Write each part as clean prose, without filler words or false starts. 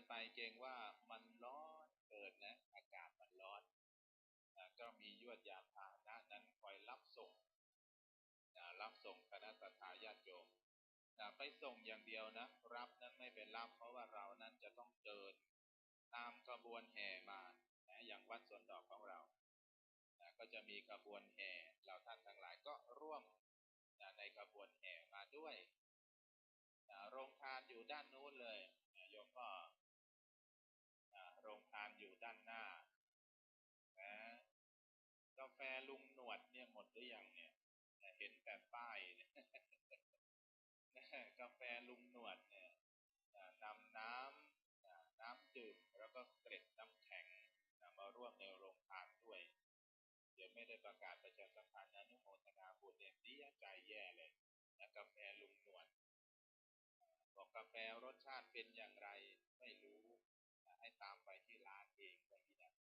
ไปเกรงว่ามันร้อนเกินนะอากาศมันร้อนก็มียวดยานพาหนะนั้นคอยรับส่งคณะสัตยาญาติโยมไปส่งอย่างเดียวนะรับนั้นไม่เป็นรับเพราะว่าเรานั้นจะต้องเดินตามขบวนแห่มาอย่างวัดสวนดอกของเราก็จะมีขบวนแห่เราท่านทั้งหลายก็ร่วมในขบวนแห่มาด้วยโรงทานอยู่ด้านนู้นเลยโยมก็โรงทานอยู่ด้านหน้านะกาแฟลุงหนวดเนี่ยหมดหรือยังเนี่ยเห็นแต่ป้ายเนี่ยกาแฟลุงหนวดเนี่ยนำน้ำดื่มแล้วก็เกล็ดน้ำแข็งมาร่วมในโรงทานด้วยเดี๋ยวไม่ได้ประกาศประชาสัมพันธ์อนุโมทนาบุญเนี่ยดีใจแย่เลยกาแฟลุงหนวดบอกกาแฟรสชาติเป็นอย่างไรไม่รู้ให้ตามไปที่ร้านเองไปที่นั่น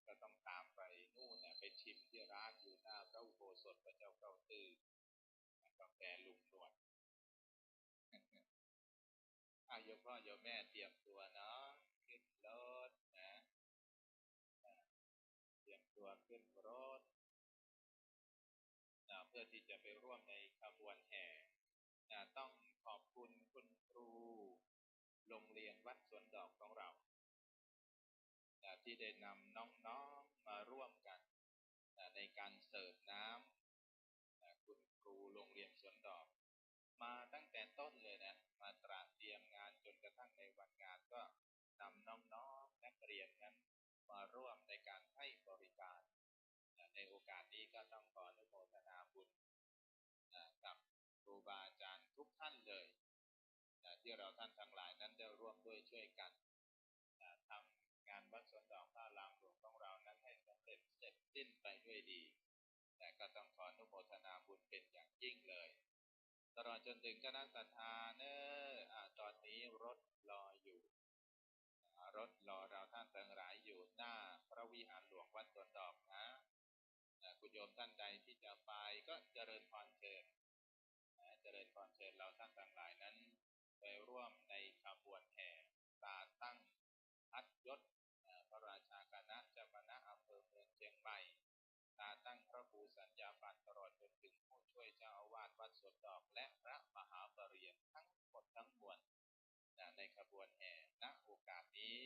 ก็ต้องตามไปนู่นไปชิมที่ร้านอยู่หน้าพระอุโบสถพระเจ้าเก้าตื้อกาแฟลุงหนวดโยมพ่อโยมแม่เตรียมตัวเนาะขึ้นรถนะเตรียมตัวขึ้นรถเพื่อที่จะไปร่วมในขบวนแห่ต้องขอบคุณคุณครูโรงเรียนวัดสวนดอกของเราที่ได้นำน้องๆมาร่วมกันในการเสิร์ฟน้ำคุณครูโรงเรียนสวนดอกมาตั้งแต่ต้นเลยนะมาตระเตรียมงานจนกระทั่งในวันงานก็นำน้องๆนักเรียนนั้นมาร่วมในการให้บริการในโอกาสนี้ก็ต้องขออนุโมทนาบุญกับครูบาอาจารย์ทุกท่านเลยที่เราท่านทั้งหลายนั้นได้ร่วมด้วยช่วยกันทำงานวัดสวนดอกพระรามหลวงของเรานั้นให้สำเร็จเสร็จสิ้นไปด้วยดีแต่ก็ต้องขออนุโมทนาบุญเป็นอย่างยิ่งเลยตลอดจนถึงคณะสัตยาเนอะตอนนี้รถรออยู่รถรอเราท่านทั้งหลายอยู่หน้าพระวิหารหลวงวัดสวนดอกนะคุณโยมท่านใดที่จะไปก็เจริญพรเชิญเจริญพรเชิญเราท่านทั้งหลายนั้นไปร่วมในขบวนแห่ตาตั้งพัดยศพระราชาคณะเจ้าคณะอำเภอเมืองเชียงใหม่ตาตั้งพระครูสัญญาบัตรตลอดจนถึงผู้ช่วยเจ้าอาวาสวัดสวนดอกและพระมหาปรริญญาทั้งหมดทั้งมวลในขบวนแห่ณโอกาสนี้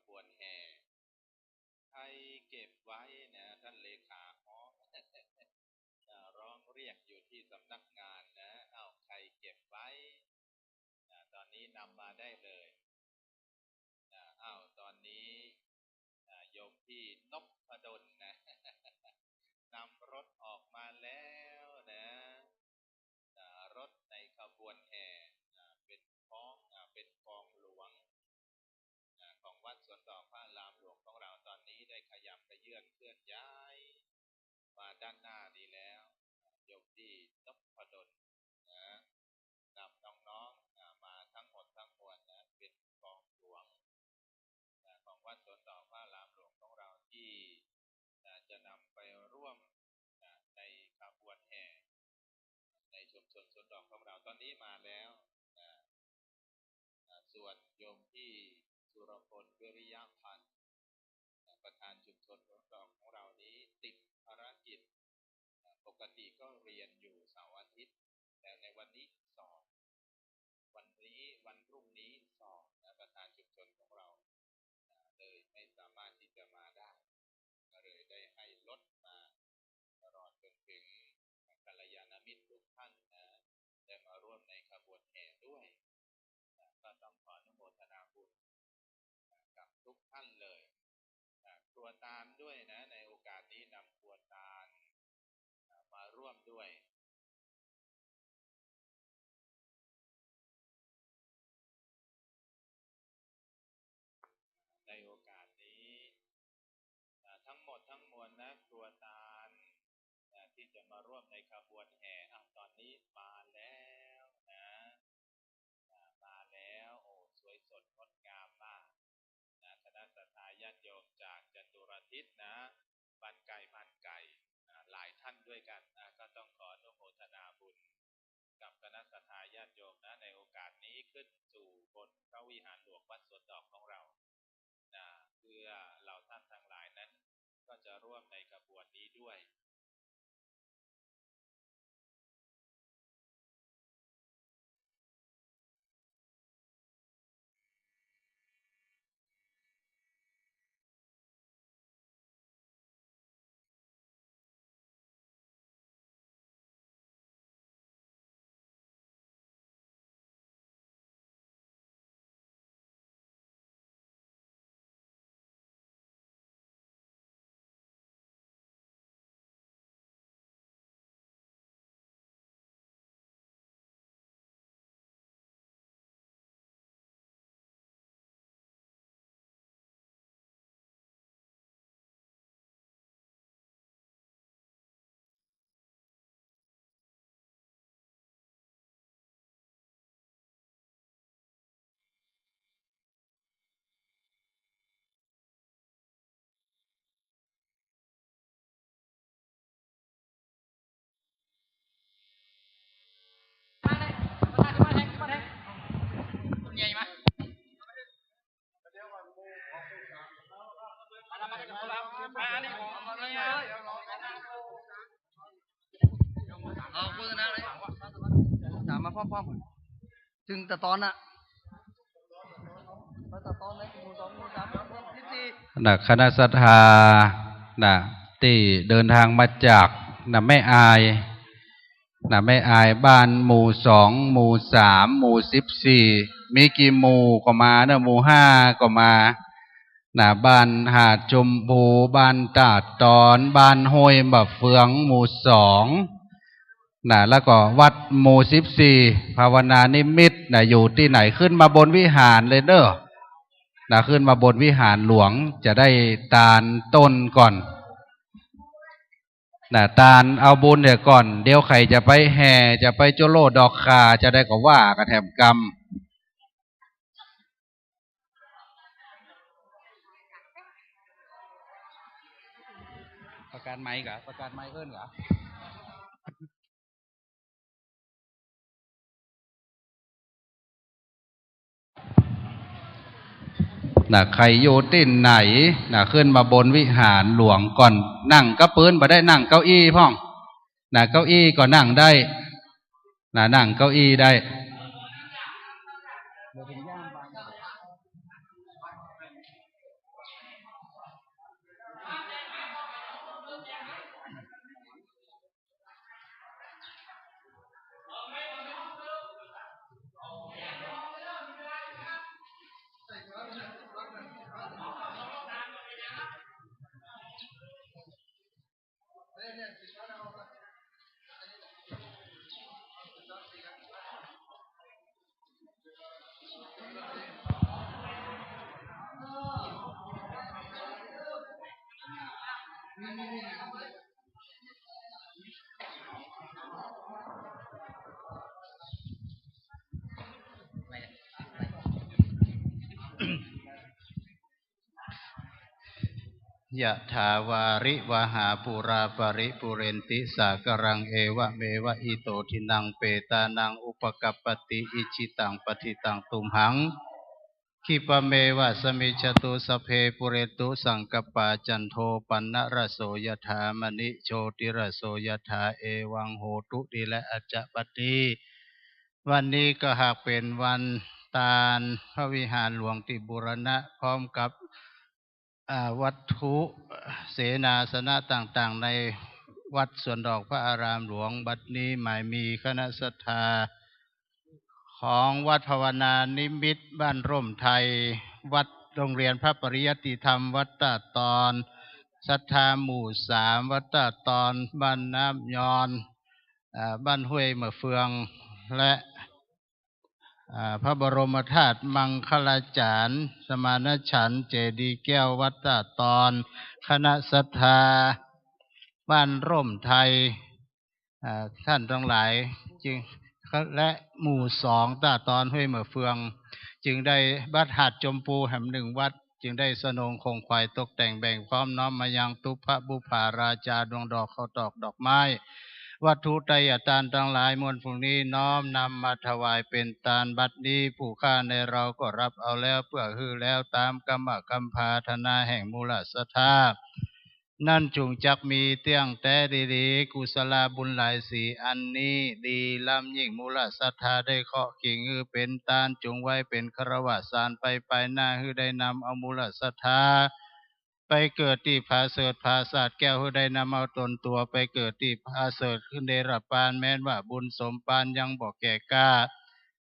บวนแห่ใครเก็บไว้นะท่านเลขาร้องเรียกอยู่ที่สำนักงานนะเอาใครเก็บไว้ตอนนี้นำมาได้เลยตอนนี้โยมพี่นพดลนะนำรถออกมาแล้วนะรถในขบวนแห่เป็นกองหลวงของวัดสวนดอกพระอารามหลวงของเราตอนนี้ได้ขยับขยื่นเคลื่อนย้ายมาด้านหน้านี้แล้วโยมพี่นพดลนะนำน้องๆมาทั้งหมดทั้งมวลนะเป็นกองหลวงของวัดสวนดอกพระอารามหลวงของเราที่จะนำไปร่วมในขบวนแห่ในชุมชนสวนดอกของเราตอนนี้มาแล้วส่วนโยมที่สุรพลวิริยพันธ์ประธานชุมชนสวนดอกของเรานี้ติดภารกิจปกติก็เรียนอยู่เสาร์อาทิตย์แต่ในวันนี้สอบวันพรุ่งนี้สอบประธานชุมชนของเราเลยไม่สามารถที่จะมาได้ก็เลยได้ให้รถมาตลอดจนถึงกัลยาณมิตรทุกท่านได้มาร่วมในขบวนแห่ด้วยก็ต้องขออนุโมทนาบุญกับทุกท่านเลยครัวตาลด้วยนะในโอกาสนี้นำครัวตาลมาร่วมด้วยในโอกาสนี้ทั้งหมดทั้งมวลนะครัวตาลที่จะมาร่วมในขบวนแห่ตอนนี้มาแล้วนะมาแล้วโอ้สวยสดงดงามมากคณะสัตยาญาติโยมจากจตุรทิศนะบ้านไก่หลายท่านด้วยกันก็ต้องขออนุโมทนาบุญกับคณะสัตยาญาติโยมนะในโอกาสนี้ขึ้นสู่บนพระวิหารหลวงวัดสวนดอกของเราเพื่อเหล่าท่านทั้งหลายนั้นก็จะร่วมในขบวนนี้ด้วยถามมาพร้อมๆถึงแต่ตอนน่ะคณะศรัทธาที่เดินทางมาจากแม่อายแม่อายบ้านหมู่2หมู่3หมู่14มีกี่หมู่ก็มาหมู่5ก็มาบ้านหาดชมพูบ้านตาดตอนบ้านห้วยบะเฟืองหมู่2แล้วก็วัดหมู่14ภาวนานิมิตอยู่ที่ไหนขึ้นมาบนวิหารเลยเด้อขึ้นมาบนวิหารหลวงจะได้ตาลต้นก่อนตาลเอาบุญเดี๋ยวก่อนเดี๋ยวใครจะไปแห่จะไปโจโลดอกคาจะได้ก็ว่ากันแถมกรรมประกาศไม้กะประกาศไม้เอิ้นกะใครอยู่ที่ไหนขึ้นมาบนวิหารหลวงก่อนนั่งก็ปืนบ่ได้นั่งเก้าอี้พ่องเก้าอี้ก็นั่งได้นั่งเก้าอี้ได้ ยะถาวาริวหาปุราปริปุเรนติสากรังเอวะเมวะอิโตทินังเปตานังอุปกัปปติอิชิตังปฏิตังตุมหังคิปะเมวะสมิจฉตุสพเพปุเรตุสังกปาจันโทปันนะระโสยถามณิโชติระโสยถาเอวังโหตุดีและอัจจปติวันนี้ก็หากเป็นวันตาลพระวิหารหลวงติบูรณะพร้อมกับวัตถุเสนาสนะต่างๆในวัดสวนดอกพระอารามหลวงบัดนี้หมายมีคณะศรัทธาของวัดภาวนานิมิตรบ้านร่มไทยวัดโรงเรียนพระปริยติธรรมวัดตาตอนศรัทธาหมู่3วัดตาตอนบ้านน้ำยอนบ้านห้วยมะเฟืองและพระบรมธาตุมังคลาจารย์สมานฉันท์เจดีย์แก้ววัดตาตอนคณะศรัทธาบ้านร่มไทยท่านทั้งหลายจึงและหมู่2ตาตอนห้วยมะเฟืองจึงได้บัดหัดจมปูแห่ง1วัดจึงได้สนงคงควายตกแต่งแบ่งพร้อมน้อมมายังตุพะบุภาราชาดวงดอกข้าวตอกดอกไม้วัตถุไตรยทานทั้งหลายมวลพวกนี้น้อมนำมาถวายเป็นทานบัดนี้ผู้ฆ่าในเราก็รับเอาแล้วเพื่อฮือแล้วตามกรรมกำพาธนาแห่งมูลศรัทธานั่นจุงจักมีเตี้ยงแต่ดีๆกุศลบุญหลายสีอันนี้ดีล้ำยิ่งมูลศรัทธาได้เคาะกิ่งเป็นตานจุงไว้เป็นครวะสารไปหน้าได้นำเอามูลศรัทธาไปเกิดที่ผาเสดผาศาสตร์แก้วได้นำเอาตนตัวไปเกิดที่ผาเสดขึ้นได้รับปานแม้นว่าบุญสมปานยังบอกแก่กล้า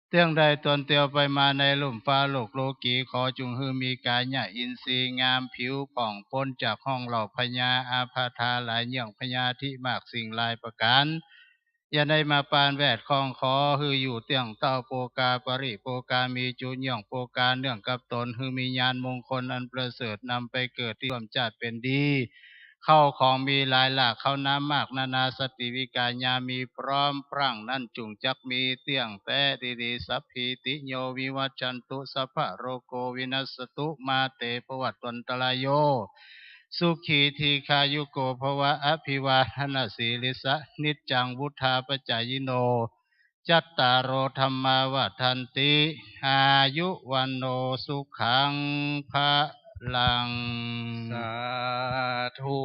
เตื้องใดตนเตียวไปมาในลุ่มฟ้าโลกโลกีขอจุงฮือมีกายะอินทรีย์งามผิวผ่องพ้นจากห้องเหล่าพญาอาพาธาหลายเยี่ยงพญาที่มากสิ่งหลายประการอย่าได้มาปานแวดคองขอฮืออยู่เตียงเต้าโปกาปริโปกามีจุนย่องโปกาเนื่องกับตนฮือมีญาณมงคลอันประเสริฐนำไปเกิดที่ร่วมชาติเป็นดีเข้าของมีหลายหลากเข้าน้ำมากนานาสติวิกาญามีพร้อมพรั่งนั่นจุงจักมีเตียงแต่ดีๆสัพพิติโยวิวัจจันตุสัพพะโรโกวินัสตุมาเตปวัตตันตรายโยสุขีทีคายุโกภวะอภิวาทนาสีลิสะนิจจังวุธาปจายโนจัตตารโอธรรมาวัฏันติอายุวันโนสุขังภะลังสาธุ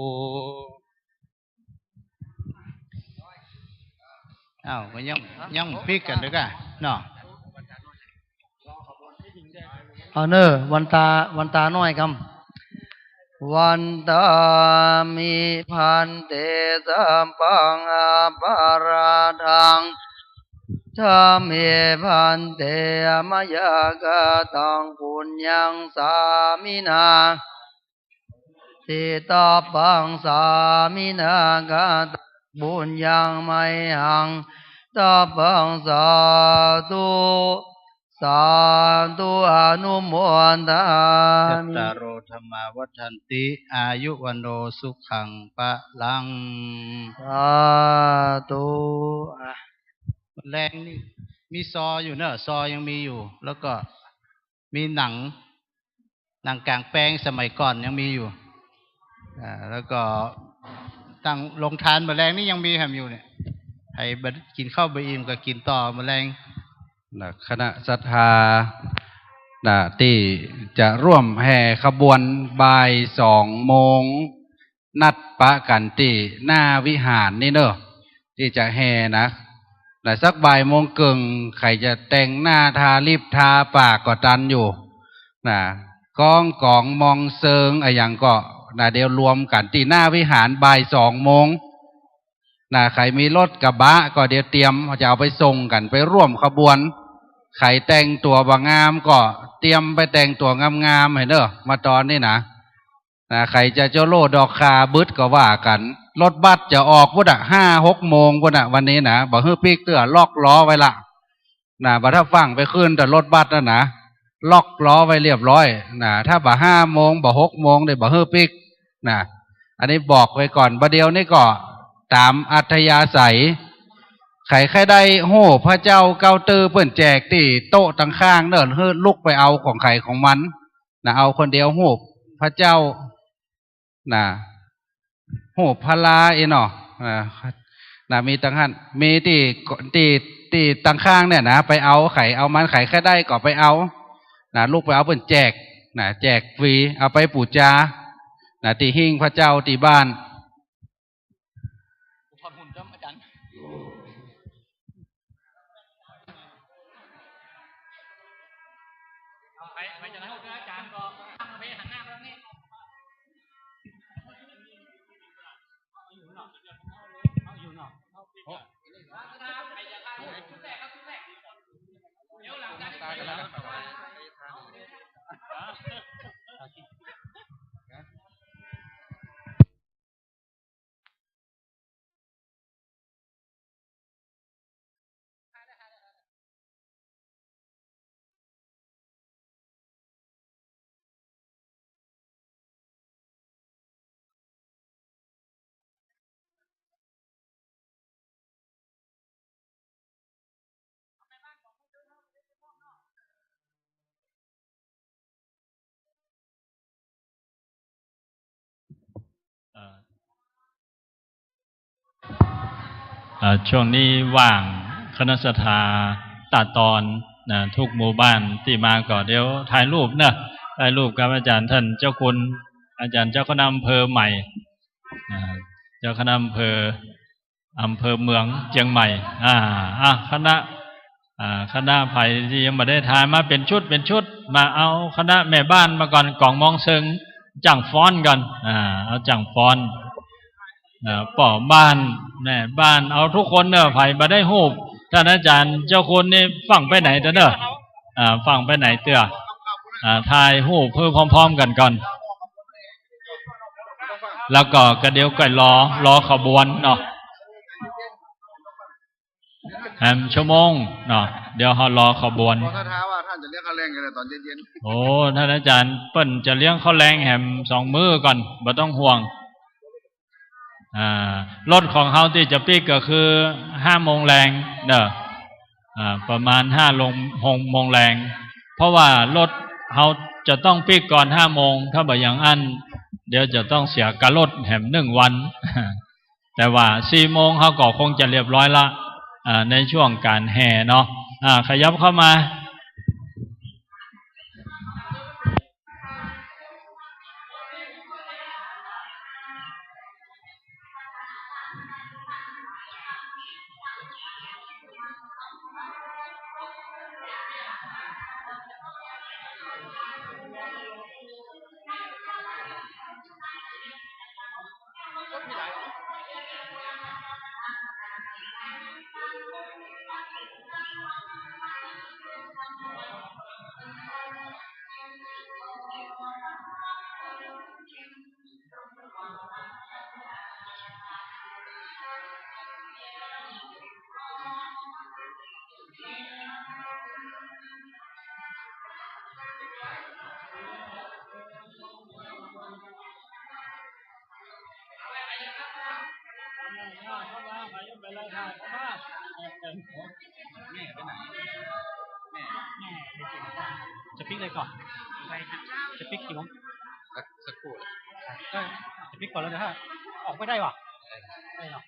อ้าวก็ยังพิกกันด้วยกันเนาะเอาเนอวันตาน้อยคำวันตามิพันเตสัมปังอาปาราทังธรรมเมพันเตมยากตังปุญญังสามินาติตาปังสามินากาบุญยังไม่หังตาปังสาธุสาธุอนุโมทาจัตมิตารโอธรรมาวัฏันติอายุวันโนสุขังภะลังสาธุแรงนี่มีซออยู่เนอะซอยังมีอยู่แล้วก็มีหนังกลางแปลงสมัยก่อนยังมีอยู่แล้วก็ตั้งลงทานแมลงนี่ยังมีแฮมอยู่เนี่ยให้กินข้าวใบอิ่มก็กินต่อแมลงคณะศรัทธาที่จะร่วมแห่ขบวนบ่าย2 โมงนัดปะกันที่หน้าวิหารนี่เนอะที่จะแห่นะสักบ่ายโมงครึ่งใครจะแต่งหน้าทาลิปทาปากก็ตันอยู่กองมองเซิงอะไรอย่างก็เดี๋ยวรวมกันที่หน้าวิหารบ่าย2 โมงใครมีรถกระบะก็เดี๋ยวเตรียมจะเอาไปส่งกันไปร่วมขบวนใครแต่งตัวบางงามก็เตรียมไปแต่งตัวงามๆให้เด้อมาตอนนี้นะใครจะเจ้าโลดอกคาบึดก็ว่ากันรถบัสจะออกพุ่น5-6 โมงพุ่นวันนี้นะบ่ฮื้อปีกเตื้อล็อกล้อไว้ละบ่ถ้าฟังไปขึ้นแต่รถบัสนะล็อกล้อไว้เรียบร้อยถ้าบ่5 โมงบ่6 โมงได้บ่ฮื้อปีก อันนี้บอกไว้ก่อนประเดี๋ยวนี่ก็ตามอัธยาศัยใครได้โห่พระเจ้าเกาเตอร์เปิ่นแจกตีโต๊ะตั้งข้างเนินเฮือลุกไปเอาของใครของมันนะเอาคนเดียวโห่พระเจ้านะโห่พระลาเอเนาะนะมีตั้งหันมีตีตั้งข้างเนี่ยนะไปเอาไข่เอามันไข่แค่ได้ก็ไปเอานะลูกไปเอาเปิ่นแจกนะแจกฟรีเอาไปปูจานะตีหิ้งพระเจ้าตีบ้านพอหุ่นจ้ำอาจารย์ไปจากนั้นอาจารย์ก็ไปหันหน้าไปนี่อยู่เนาะเดี๋ยวหลังจากนี้แล้วช่วงนี้ว่างคณะสถาตัดตอนนะทุกหมู่บ้านที่มาก่อนเดี๋ยวถ่ายรูปนะถ่ายรูปกับอาจารย์ท่านเจ้าคุณอาจารย์เจ้าคณะอำเภอใหม่เจ้าคณะอำเภอเมืองเชียงใหม่คณะไผ่ที่ยังไม่ได้ถ่ายมาเป็นชุดมาเอาคณะแม่บ้านมาก่อนกล่องมองเซิงจังฟ้อนก่อนเอาจังฟ้อนป่อบ้านแม่บ้านเอาทุกคนเนอะไผ่มาได้หูบท่านอาจารย์เจ้าคุณนี่ฟังไปไหนเนอะฟังไปไหนเตื้อถ่ายหูบเพื่อพร้อมๆกันก่อนแล้วก็กระเดี๋ยวก็รอขบวนเนาะชั่วโมงเนาะเดี๋ยวเขารอขบวนถ้าท้าว่าท่านจะเลี้ยงข้าวแรงกันตอนเย็นๆโอ้ท่านอาจารย์เปิ้นจะเลี้ยงข้าวแรงแหม2 มื้อก่อนบ่ต้องห่วงรถของเขาที่จะปีกก็คือ5 โมงแรงเนอะประมาณ5 โมงแรงเพราะว่ารถเขาจะต้องปีกก่อน5 โมงถ้าบ่อย่างอันเดี๋ยวจะต้องเสียกะรถแหม1 วันแต่ว่า4 โมงเขาก็คงจะเรียบร้อยละในช่วงการแห่เนาะขยับเข้ามาจะปิกเลยก่อนจะปิกกี่โมงสักครู่จะปิกก่อนแล้วนะฮะออกไม่ได้ว่ะได้เนาะ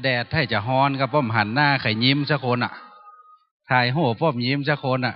แดดให้จะฮ้อนก็ป้อมหันหน้าไข่ยิ้มสักคนอ่ะถ่ายโหป้อมยิ้มสักคนอ่ะ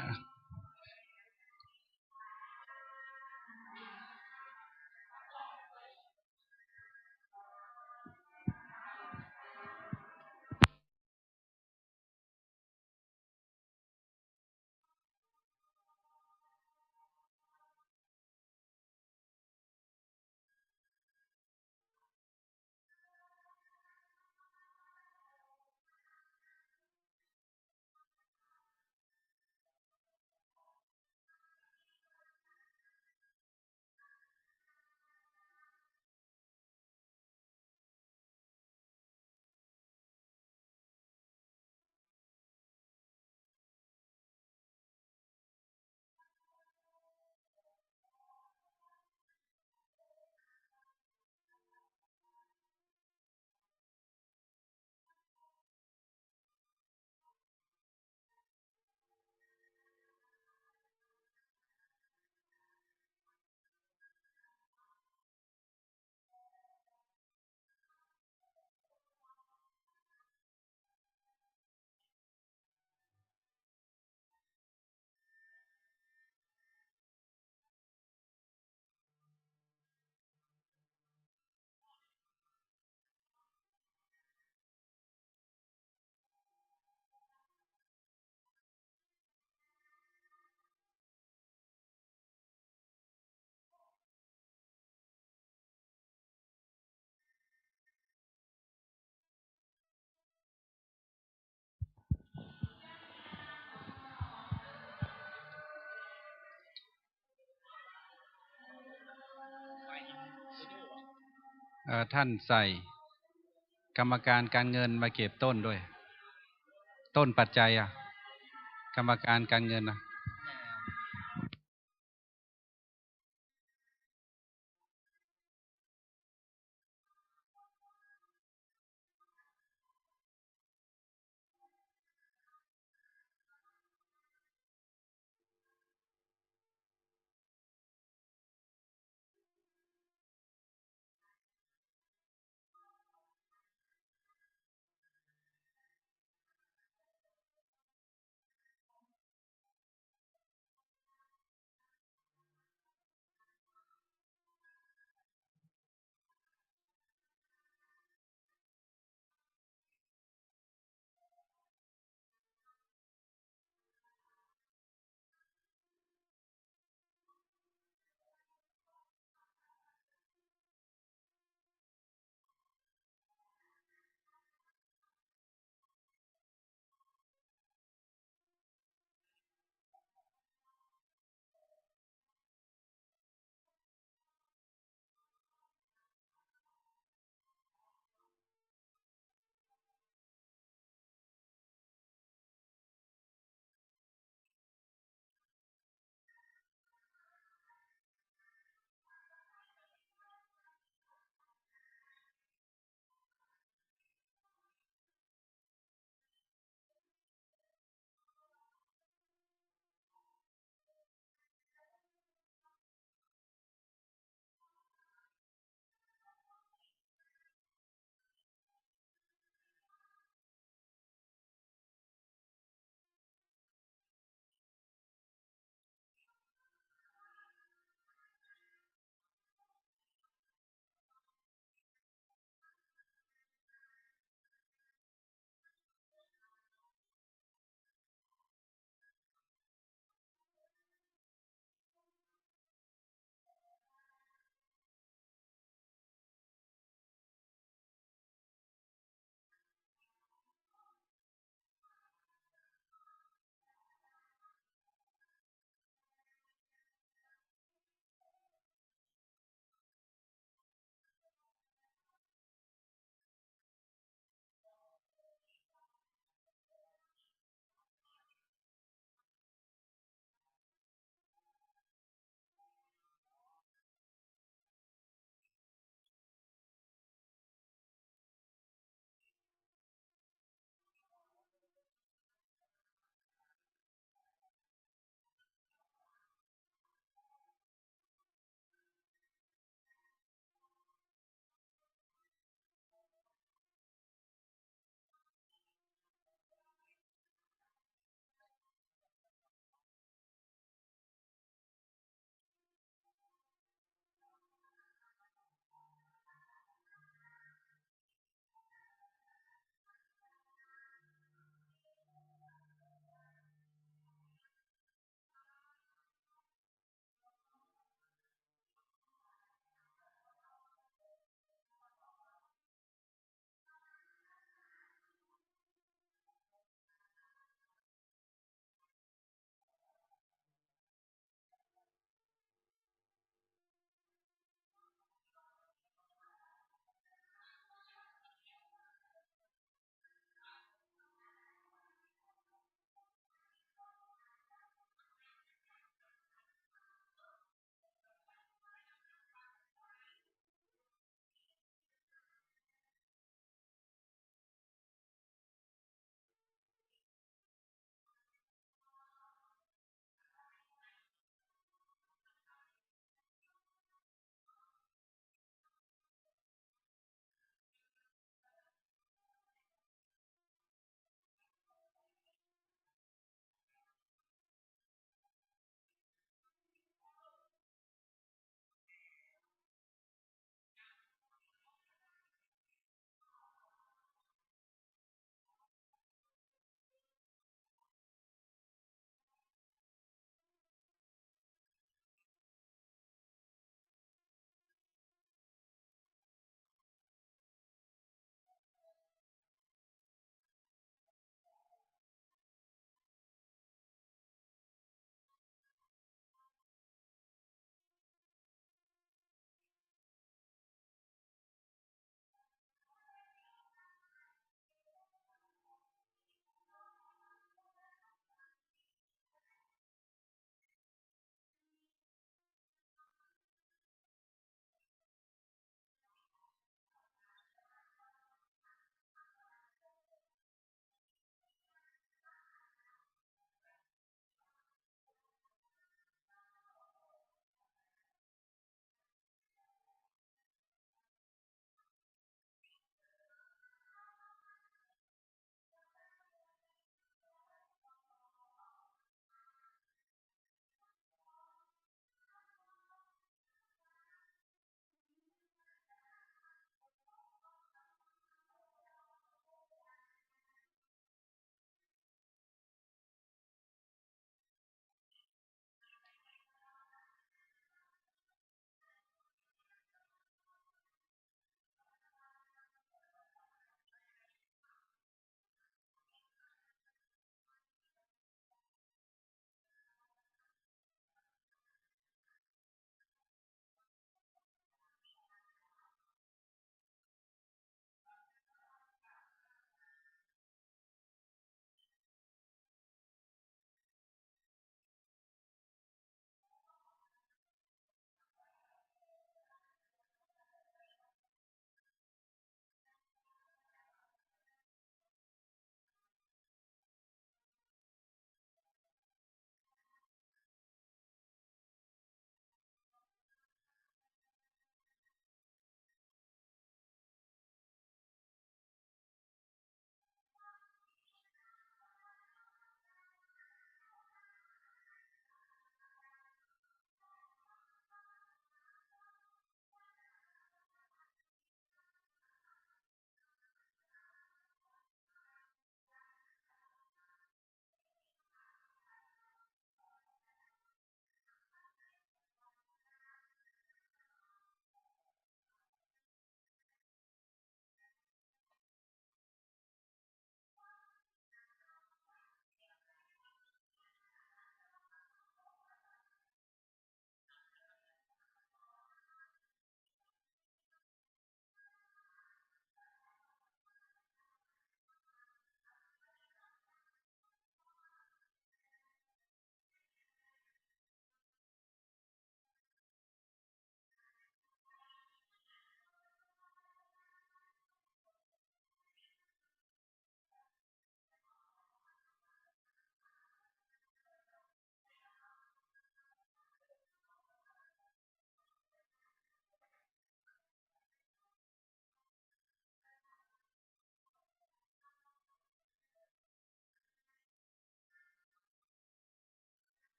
ท่านใส่กรรมการการเงินมาเก็บต้นด้วยต้นปัจจัยอ่ะกรรมการการเงินอ่ะ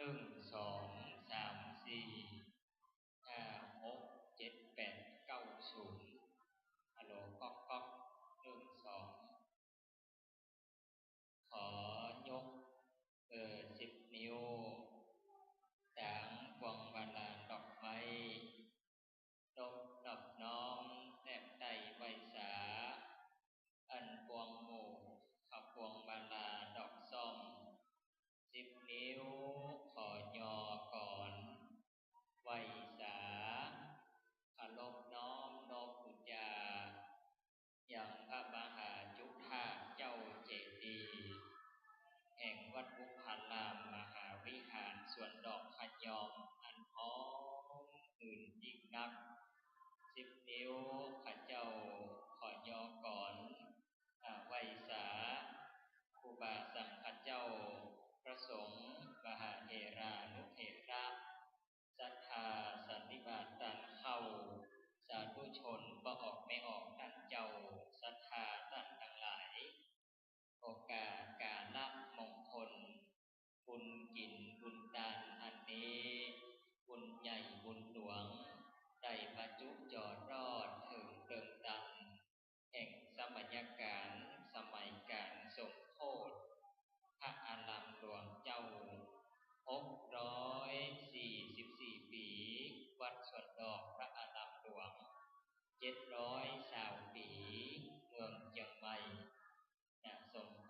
ฮัลโหลก๊อกก๊อกขอยก10 นิ้วสางพวงมาลาดอกไม้นอบน้อมแนบไตไว้สาอันพวงหมู่ขับพวงมาลาดอกส้ม10 นิ้วขอยอก่อนไว้สาเคารพน้อมนบปุจจาอย่างพระมหาจุฑาเจ้าเจดีย์แห่งวัดบุพารามมหาวิหารสวนดอกพะยอมอันหอมอื่นยิ่งนัก10 นิ้วข้าเจ้าขอยอก่อนไหว้สาครูบาสังฆเจ้าพระสงฆ์มหาเถรานุเถระศรัทธาสันนิบาตตันเข้าสาธุชนบ่ออกไม่ออกท่านเจ้าศรัทธาท่านทั้งหลายโอกาสกาลมงคลบุญกินบุญทานอันนี้บุญใหญ่บุญหลวงได้ประจุจอดรอดถึงเติมตันแห่งสมัยการสมัยการสมโภชพระอารามหลวงเจ้า644 ปีวัดสวนดอกพระอารามหลวง720 ปีเมืองเชียงใหม่สมโภ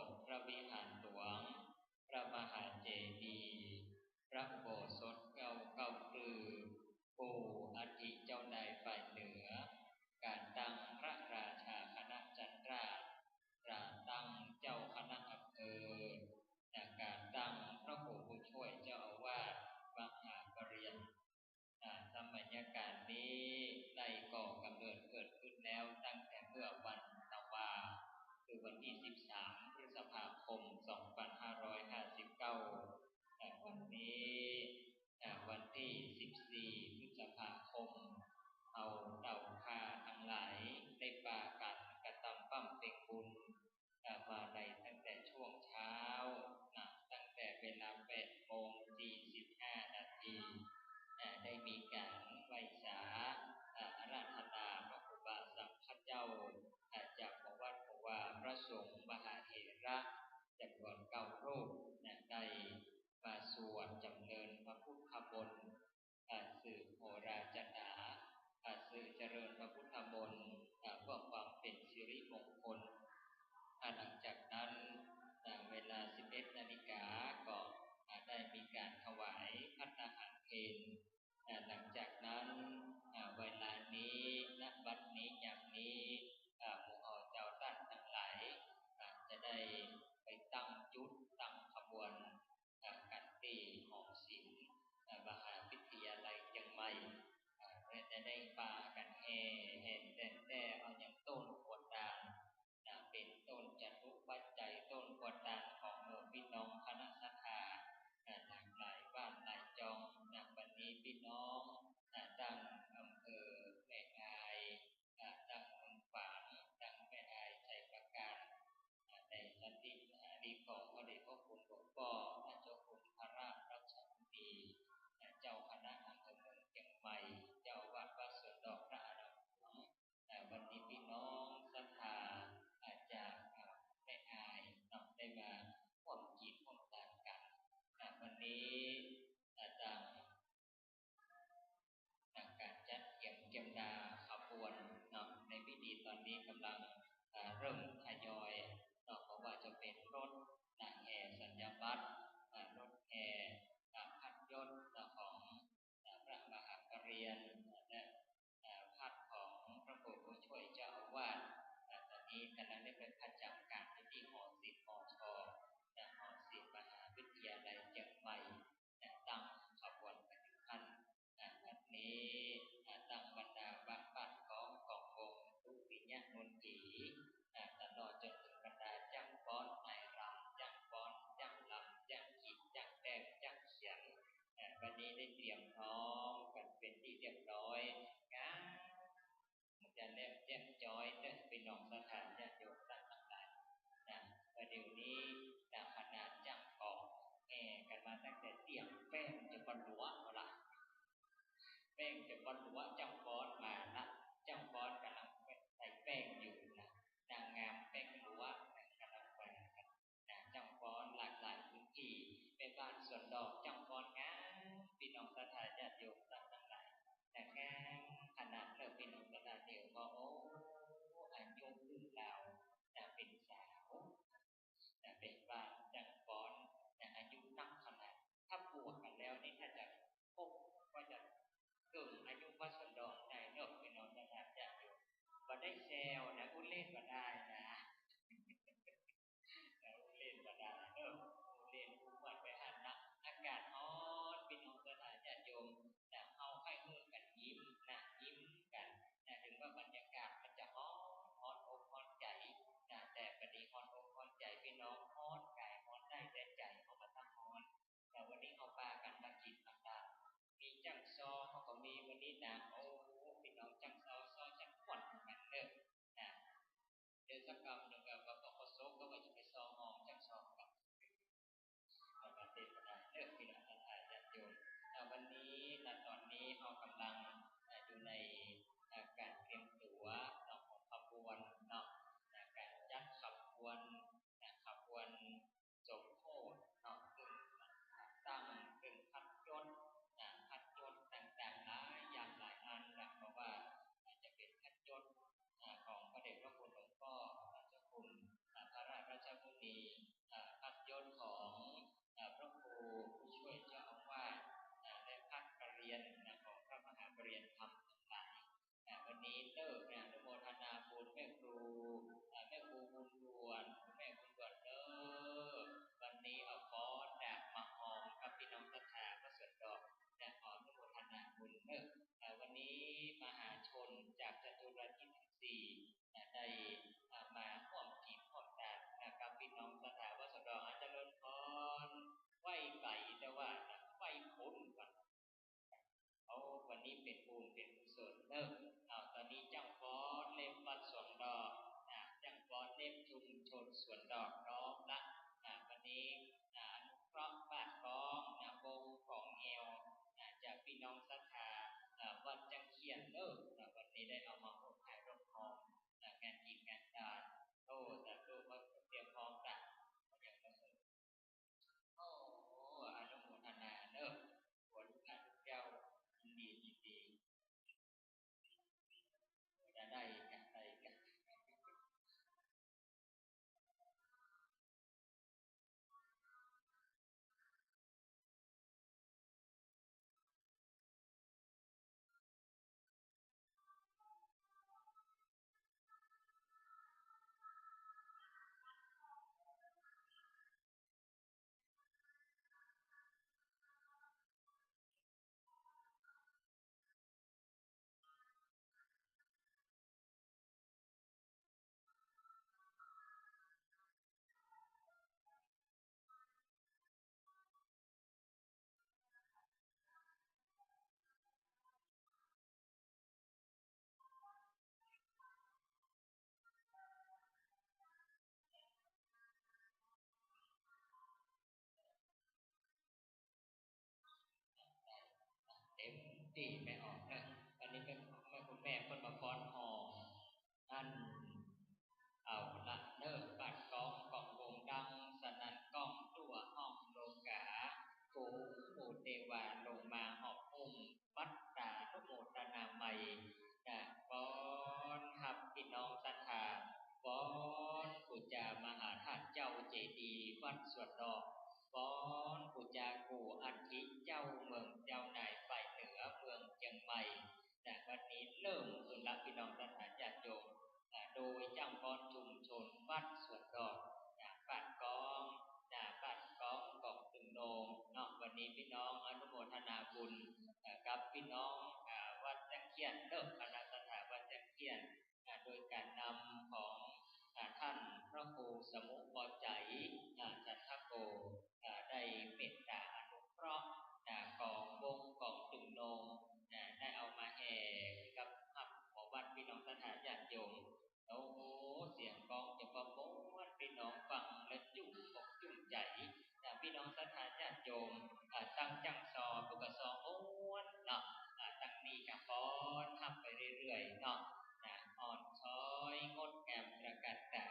ชพระวิหารหลวงพระมหาเจดีย์พระอุโบสถเก้าคือปู่อธิเจ้านายฝ่ายเหนือการตั้งพระราชาคณะจันทราชการตั้งเจ้าคณะอำเภอการตั้งพระครูผู้ช่วยเจ้าอาวาสมหาปรริญญาสมัยการนี้ได้ก่อกำเนิดเกิดขึ้นแล้วตั้งแต่เมื่อวันตะวาคือวันที่13 พฤษภาคม 2559วันนี้วันที่14 พฤษภาคมเอาเต่าคาทั้งหลายได้ปากันกระทำปั้มเต็งบุญมาในตั้งแต่ช่วงเช้าตั้งแต่เวลา 8:45 นาทีได้มีการไหว้สาอาราธนาพระครูบาสังฆเจ้าจากวัดวาพระสงฆ์มหาเถระจำนวน9 รูปได้มาสวดจำเริญพระพุทธมนต์สืบโหราจนาสืบเจริญพระพุทธมนต์เพื่อความเป็นสิริมงคลหลังจากนั้นเวลา 11 นาฬิกาก็ได้มีการถวายภัตตาหารเพลหลังจากนั้นเวลานี้ณบัดนี้อย่างนี้หมู่เจ้าท่านทั้งหลายจะได้ไปตั้งจุดตั้งขบวนกันที่หอศิลป์มหาวิทยาลัยเชียงใหม่จะได้พากันแห่แต่เอาอย่างต้นขวดดานเป็นต้นจตุปัจจัยต้นขวดดานของพี่น้องคณะสัทธาหลากหลายบ้านหลายจองวันนี้พี่น้องตั้งอำเภอแม่อายตั้งเมืองฝางตั้งแม่อายชัยประการในสันติดีของพระเดชพระคุณหลวงพ่อเจ้าคุณพระราชรัชมุนีเจ้าคณะอำเภอเมืองเชียงใหม่เจ้าวัดสวนดอกพระอารามหลวงวันนี้พี่น้องศรัทธาจากแม่อายได้มาร่วมจิตร่วมทานกันวันนี้การจัดเกี่ยมดาขบวนในพิธีตอนนี้กำลังเริ่มทยอยเพราะว่าจะเป็นรถแห่สัญญาบัตรรถแห่พัดยศของพระมหาปรริญญาและพัดของพระครูผู้ช่วยเจ้าอาวาสตอนนี้กำลังได้เป็นประจำการที่หอศิลป์หอชหอศิลป์มหาวิทยาลัยเชียงใหม่ตั้งขบวนไปถึงขั้นวันนี้ตั้งบรรดาบัตรของกองวงทุกปิญญานนทีตลอดจนถึงบรรดาจ้างฟ้อนนายรำจ้างฟ้อนจ้างลำจ้างขีดจ้างแต้มจ้างเขียนวันนี้ได้เตรียมพร้อมกันเป็นที่เรียบร้อยมันจะเรียบจอยไปน้องสถานญาติโยมทั้งหลาย แป้งจะบรรลุว่าจังฟอนมานะจังฟอนกำลังใส่แป้งอยู่นะนางงามแป้งหรือว่ากำลังไปนะจังฟอนหลากหลายพื้นที่เป็นบ้านสวนดอกจังฟอนงามพี่น้องศรัทธาญาติโยมทั้งหลายแต่งามขนาดเลิกพี่น้องศรัทธาเดียวก็โอ้อายุรุ่นเราเป็นสาวเป็นบ้านจังฟอนอายุนักขนาดถ้าบวกกันแล้วนี่ถ้าจะพบก็จะเกิดอายุวัดสวนดอกได้เลิกพี่น้องศรัทธาญาติโยมว่าได้แซวนะพูดเล่นว่าได้นะเล่นว่าได้เล่นผู้วัดไปหันนะอากาศร้อนพี่น้องศรัทธาญาติโยมเอาให้มือกันยิ้มนะยิ้มกันถึงว่าบรรยากาศมันจะร้อนอกร้อนใจแต่ประเดี๋ยวร้อนอกร้อนใจพี่น้องร้อนกายร้อนได้แต่ใจเขามาตั้งร้อนแต่วันนี้เขาปากันมากินมาตามีจังซอเขาก็มีวันนี้นะโอ้พี่น้องจังซอจังขวัญกันเด้อนะเดือนสักกรรมหนึ่งกับว่าเขาโซกก็ว่าจะไปซอหอมจังซอกับประเทศได้เลิกพี่น้องศรัทธาญาติโยมวันนี้ตอนนี้เรากำลังอยู่ในการเตรียมตัวของขบวนการจัดขบวนสมโภชซึ่งตั้งซึ่งพัดยศต่างๆหลายอย่างหลายอันเพราะว่าจะเป็นพัดยศของพระเดชพระคุณหลวงพ่อเจ้าคุณพระราชมุนีพัดยศของพระครูผู้ช่วยเจ้าอาวาสและพัดปรริญญาของพระมหาปรริญญาธรรมทั้งหลายวันนี้เลิกอนุโมทนาบุญแม่ครูบุญด่วนแม่บุญด่วนวันนี้เอาฟ้อนมาหอมกับพี่น้องศรัทธาพระสวดดอกขออนุโมทนาบุญวันนี้มหาชนจากจตุรทิศทั้งสี่ได้มาร่วมกินร่วมทานกับพี่น้องศรัทธาพระสวดดอกเจริญพรไหวไก่แต่ว่าไหวพ้นก่อนวันนี้เป็นบุญเป็นกุศลตอนนี้จังฟ้อนเล็บวัดสวนดอกจังฟ้อนเล็บชุมชนสวนดอกน้องละวันนี้อนุเคราะห์บ้านก้องวงของเอวจากพี่น้องศรัทธาวัดจังเขียนวันนี้ได้เอามาร่วมถ่ายร่วมพร้อมงานกินงานทานแต่ตัวก็เตรียมพร้อมกันอย่างนั้นอนุโมทนาผลการแก้วดีจะได้กันเต็มที่ไม่ออกวันนี้เป็นคุณแม่คนมาฟ้อนหออันเอาละบัดกองวงดังสนั่นก้องตัวห้องโลกาฝูงหมู่เทวาลงมาหอบอุ้มวัดตาทุโมทนาใหม่ฟ้อนหับพี่น้องศรัทธาฟ้อนปุจจามหาธาตุเจ้าเจดีย์วัดสวนดอกฟ้อนปุจจากูอัฐิเจ้าเมืองเจ้านายฝ่ายเหนือเมืองเชียงใหม่วันนี้เริ่มขึ้นรับพี่น้องศรัทธาญาติโยมโดยจังฟ้อนชุมชนวัดสวนดอกบ้านก้องกองตึงโนงวันนี้พี่น้องอนุโมทนาบุญกับพี่น้องวัดจังเขียนคณะศรัทธาวัดจังเขียนโดยการนำของท่านพระครูสมุปใจจันทโกได้เมตตาอนุเคราะห์ของวงกองตึงโนงได้เอามาแห่กับของวัดพี่น้องศรัทธาญาติโยมเสียงกองจะประมวลพี่น้องฟังและจุ่มอกจุ่มใจพี่น้องศรัทธาญาติโยมตั้งจังซอผู้กระซอม้วนตั้งนี้ งดงามประกาศตา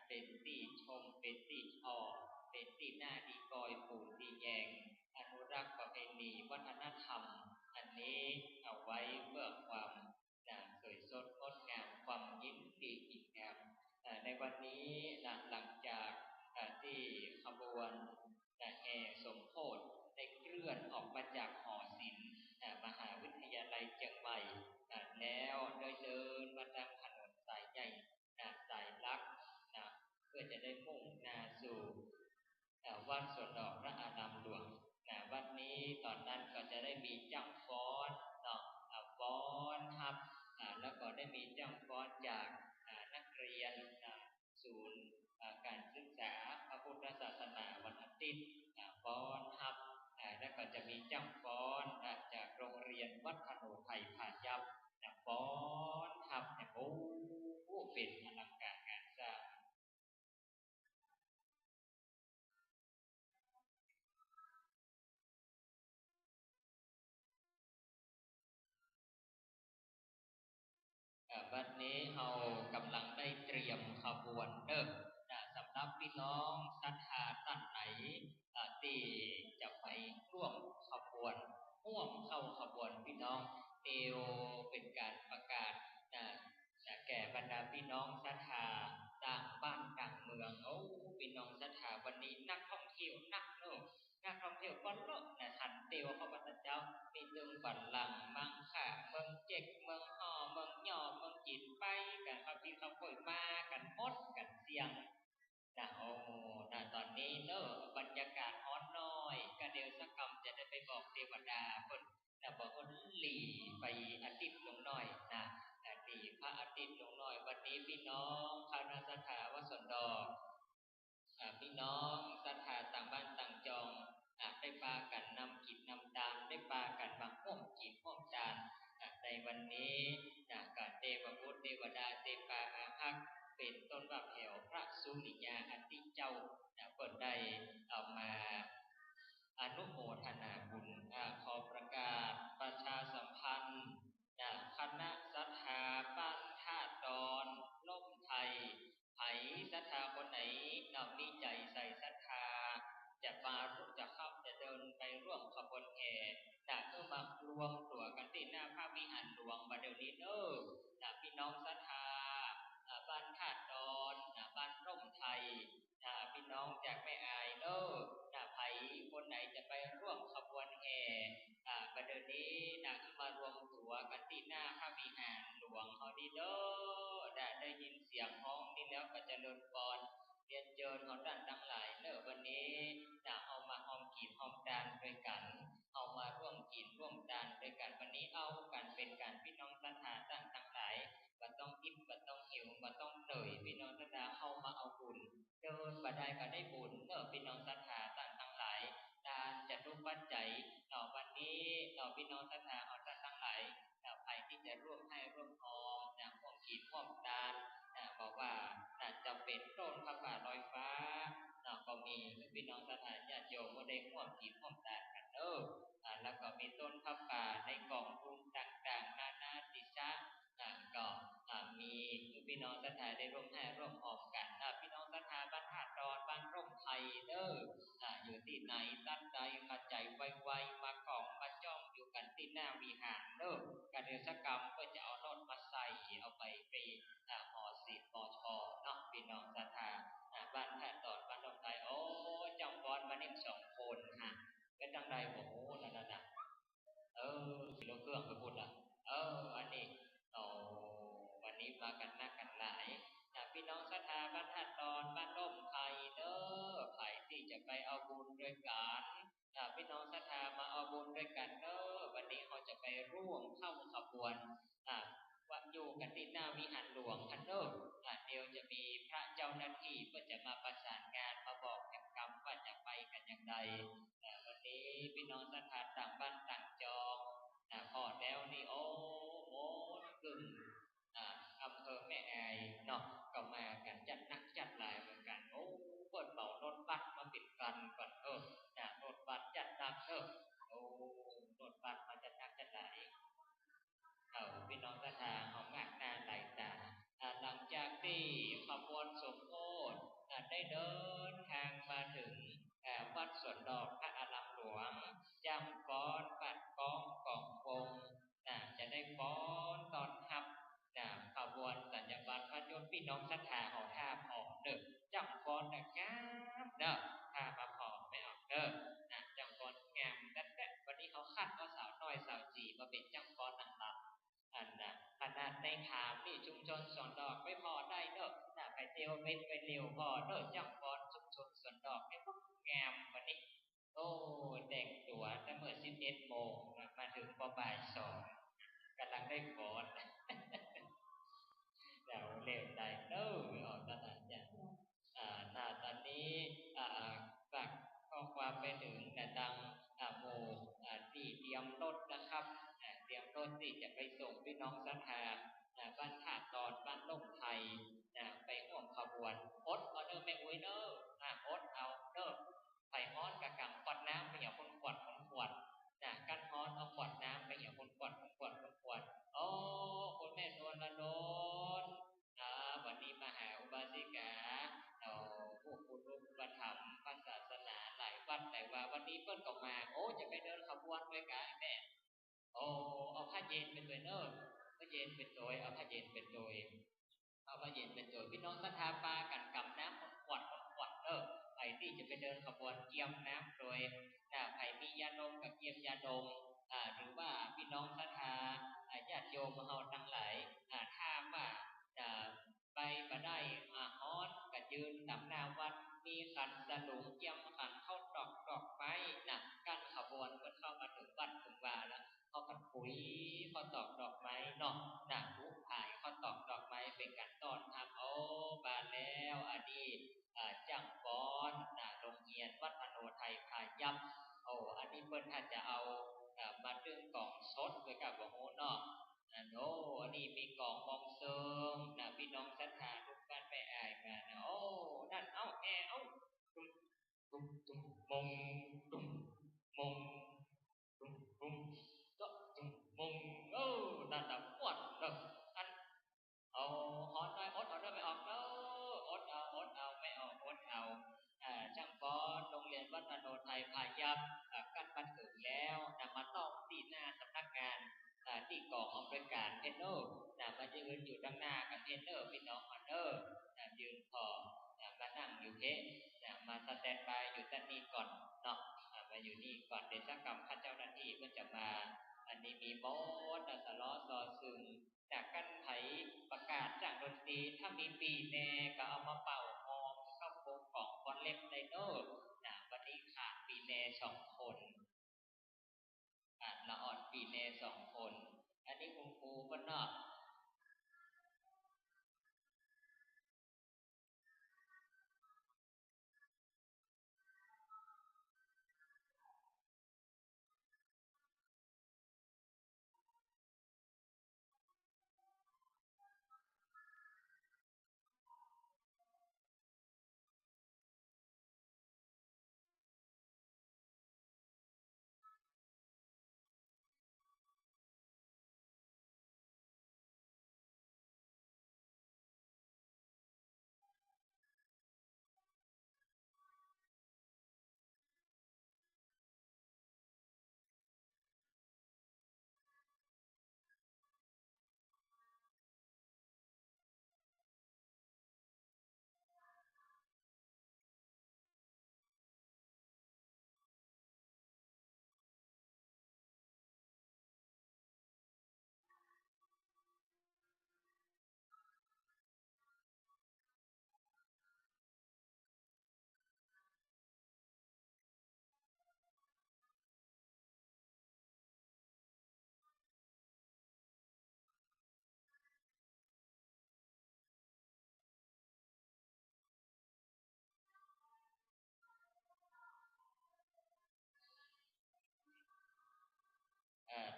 เป็นที่ชมเป็นที่ชอบเป็นที่น่าดีกอยปูดีแยงอนุรักษ์ประเพณีวัฒนธรรมอันนี้เอาไว้เพื่อความสวยสดงดงามความยินดีอีกงามในวันนี้หลังจากที่ขบวนแห่สมโภชได้เคลื่อนออกมาจากหอศิลป์มหาวิทยาลัยเชียงใหม่แล้วโดยเดินมาตามถนนสายใหญ่สายลักเพื่อจะได้มุ่งหน้าสู่วัดสวนดอกพระอารามหลวงวันนี้ตอนนั้นก็จะได้มีจ้างฟ้อนฟ้อนครับแล้วก็ได้มีจ้างฟ้อนจากนักเรียนศูนย์การศึกษาพระพุทธศาสนาวันอาทิตย์ฟ้อนครับแล้วก็จะมีจ้างฟ้อนจากโรงเรียนวัดพโนไทยผายับฟ้อนครับโอ้เป็นอลังการงานสร้างวันนี้เรากำลังได้เตรียมขบวนสำหรับพี่น้องศรัทธาท่านไหนที่จะไปร่วมขบวนร่วมเข้าขบวนพี่น้องเดียวเป็นการประกาศแก่บรรดาพี่น้องศรัทธาต่างบ้านต่างเมืองพี่น้องศรัทธาวันนี้นักท่องเที่ยวนักท่องเที่ยวก้อนโลกหันเตียวเขาพระเจ้ามีเมืองบันลังมังค่ะเมืองเจ็กเมืองห่อเมืองหย่อเมืองจีนไปกันพระพี่เขาป่วยมากันมดกันเสียงตอนนี้บรรยากาศฮ้อนน้อยก็เดี๋ยวสักคำจะได้ไปบอกเทวดาคนบอกคนหลีไปอาทิตย์ลงหน่อยหลีพระอาทิตย์ลงหน่อยวันนี้พี่น้องคณะสัทธาวสนดอกพี่น้องศรัทธาต่างบ้านต่างจองได้ปากันนำกิจนำทานได้ปากันมาร่วมกิจร่วมทานในวันนี้กับเทวบุตรเทวดาเทพาอาภักเป็นต้นแบบแถวพระสุริยาอติเจ้าเปิดได้เอามาอนุโมทนาบุญขอประกาศประชาสัมพันธ์คณะศรัทธาบ้านท่าดอนล่มไทยไผศรัทธาคนไหนมีใจใส่ศรัทธาจะมาจะเข้าจะเดินไปร่วมขบวนแห่เพื่อมารวมตัวกันที่หน้าพระวิหารหลวงบัดเดี๋ยวนี้พี่น้องศรัทธาบ้านท่าดอนบ้านร่มไทยพี่น้องจากแม่อายไผคนไหนจะไปร่วมขบวนแห่บัดเดี๋ยวนี้มารวมตัวกันที่หน้าพระวิหารหลวงเขาดีได้ยินเสียงฮ้องนี่แล้วก็จะเลิญปอนเรียนเชิญเขาด้านทั้งหลายวันนี้เอามาหอมกินหอมทานด้วยกันเอามาร่วมกินร่วมทานด้วยกันวันนี้เอากันเป็นการพี่น้องศรัทธาต่างทั้งหลายบ่ต้องอิ่มบ่ต้องหิวบ่ต้องเหนื่อยพี่น้องศรัทธาเข้ามาเอาบุญเดินบ่ได้ก็ได้บุญพี่น้องศรัทธาต่างทั้งหลายทานจะรูปปัจจัยวันนี้พี่น้องศรัทธาเอาท่านทั้งหลายใครที่จะร่วมให้ร่วมหอมร่วมกินร่วมทานบอกว่าจะเป็นต้นพระป่าลอยฟ้าก็มีพี่น้องศรัทธาญาติโยมก็ได้ร่วมกินร่วมทานกันแล้วก็มีต้นพระป่าในกองทุนต่างๆนานาติชะก็มีพี่น้องศรัทธาได้ร่วมให้ร่วมหอมกันพี่น้องศรัทธาบ้านท่าดอนบ้านร่มไทยอยู่ที่ไหนตั้งใจมาใจไวๆมากองมาจ้องอยู่กันที่หน้าวิหารการเดือดกรรมเพื่อจะเอารถมาใส่เอาไปหอศิลป์หอชอพี่น้องศรัทธาบ้านท่าดอนบ้านร่มไทยจังบอลมาเน้น2 คนเป็นจังใดโอ้โหนั่นขี่รถเครื่องไปพูดอันนี้วันนี้มากันนักกันหลายพี่น้องศรัทธาบ้านท่าดอนบ้านร่มไทยใครที่จะไปเอาบุญด้วยกันพี่น้องศรัทธามาเอาบุญด้วยกันวันนี้เขาจะไปร่วมเข้าขบวนว่าอยู่กันที่หน้าวิหารหลวงเดี๋ยวจะมีพระเจ้าหน้าที่ก็จะมาประสานงานมาบอกแห่งกรรมว่าจะไปกันอย่างไรวันนี้พี่น้องศรัทธาต่างบ้านต่างจองพอแล้วนี่โหกึ่งอำเภอแม่อายก็มากันจัดนักจัดหลายเหมือนกันเปิดเป่ารถบัสมาปิดกันก่อนรถบัสจัดนักรถบัสมาจัดนักจัดหลายพี่น้องศรัทธาหอมมากหน้าไหลตา รสมโภชได้เดินทางมาถึงวัดสวนดอกพระอารามหลวงจำฟ้อนปัดก้องกองวงจะได้ฟ้อนตอนทับขบวนสัญญบัตรพระยศพี่น้องศรัทธาหอท่าหอเด้อจำฟ้อนงามเด้อถ้ามาพอไม่ออกเด้อจำฟ้อนงามแต่วันนี้เขาคัดเอาสาวน้อยสาวจีมาเป็นจำฟ้อนหนังๆขนาดในขามนี่ชุมชนสวนดอกไม่พอได้เด้อไปเตียวเม็ดไปเร็วพอเด้อจำฟ้อนชุมชนสวนดอกไม่พองามวันนี้โอ้แต่งตัวตั้งเมื่อ11 โมงมาถึงพอบ่าย2กำลังได้ฟ้อนเดี๋ยวเล่นได้เด้อไม่ออกตลาดจ้ะตอนนี้ฝากข้อความไปถึงดังหมู่ที่เตรียมรถนะครับเตรียมรถที่จะไปส่งพี่น้องศรัทธาบ้านท่าตอนบ้านล่มไทยไปร่วมขบวนอดเอาเด้อแม่อุ้ยเด้ออดเอาเด้อไผ่ฮ้อนกับกำขวดน้ำไปอย่างคนขวดกันฮ้อนเอาขวดน้ำไปอย่างคนขวดโอ้คุณแม่นวลละโดนวันนี้มาหาอุบาสิกาผู้คุณรูปธรรมพระศาสนาหลายวัดหลายว่าวันนี้เปิ้นก็มาโอ้จะไปเดินขบวนด้วยกันแม่โอ้เอาผ้าเย็นเป็นตัวเนอผ้าเย็นเป็นตัวเอาผ้าเย็นเป็นตัวเอาผ้าเย็นเป็นตัวพี่น้องศรัทธาปากันกับน้ำขวดไอ้ที่จะไปเดินขบวนเกี่ยมน้ำโดยไผ่มียาดมกับเกี่ยมยาดมหรือว่าพี่น้องศรัทธาญาติโยมเฮาทั้งหลายถ้าว่าไปมาได้ฮ้อนก็ยืนตำหน้าวัดมีขันสลุงเกี่ยมขันเข้าดอกไม้กั้นขบวนก็เข้ามาถึงวัดถึงว่าแล้วเขากันปุ๋ยเขาตอกดอกไม้เนาะผู้ผายเขาตอกดอกไม้เป็นการต้อนรับโอ้บานแล้วอดีตจังฟ้อนโรงเรียนวัดอโนไทยพายัพโอ้อันนี้เพิ่นอาจจะเอามาดึงกล่องสดไว้กับบ่ฮู้เนาะโอ้อันนี้มีกล่องมองเซิงพี่น้องศรัทธาทุกบ้านไปอายมาโอ้นั่นเอาแอเอาตุ้มตุ้มตุ้มมงตุ้มมงตุ้มตุ้มก็ตุ้มมงนั่นปวดอันเอาฮอนได้อดเอาได้ไม่ออกเด้ออดเอาไม่ออกอดเอาช่างฟ้อนโรงเรียนวัดอโนไทยพายัพกันบันถึงแล้วมาต้องที่หน้าสำนักงานที่กองอำนวยการเทนเนอร์มายืนอยู่ด้านหน้ากับเทนเนอร์พี่น้องเนอร์ยืนพอมานั่งอยู่เทมาสแตนบายอยู่ด้านนี้ก่อนเนาะมาอยู่นี่ก่อนเดี๋ยวสักกรรมข้าเจ้าหน้าที่ก็จะมาอันนี้มีโมดสล้อซอซึงจากกันไถประกาศจากดนตรีถ้ามีปีแน่ก็เอามาเป่าฮองเข้าโค้งของคอนเล็บไดโน่วันนี้ขาดปีแน่2 คนขาดละอ่อนปีแน่2 คนอันนี้คุณครูก็นอก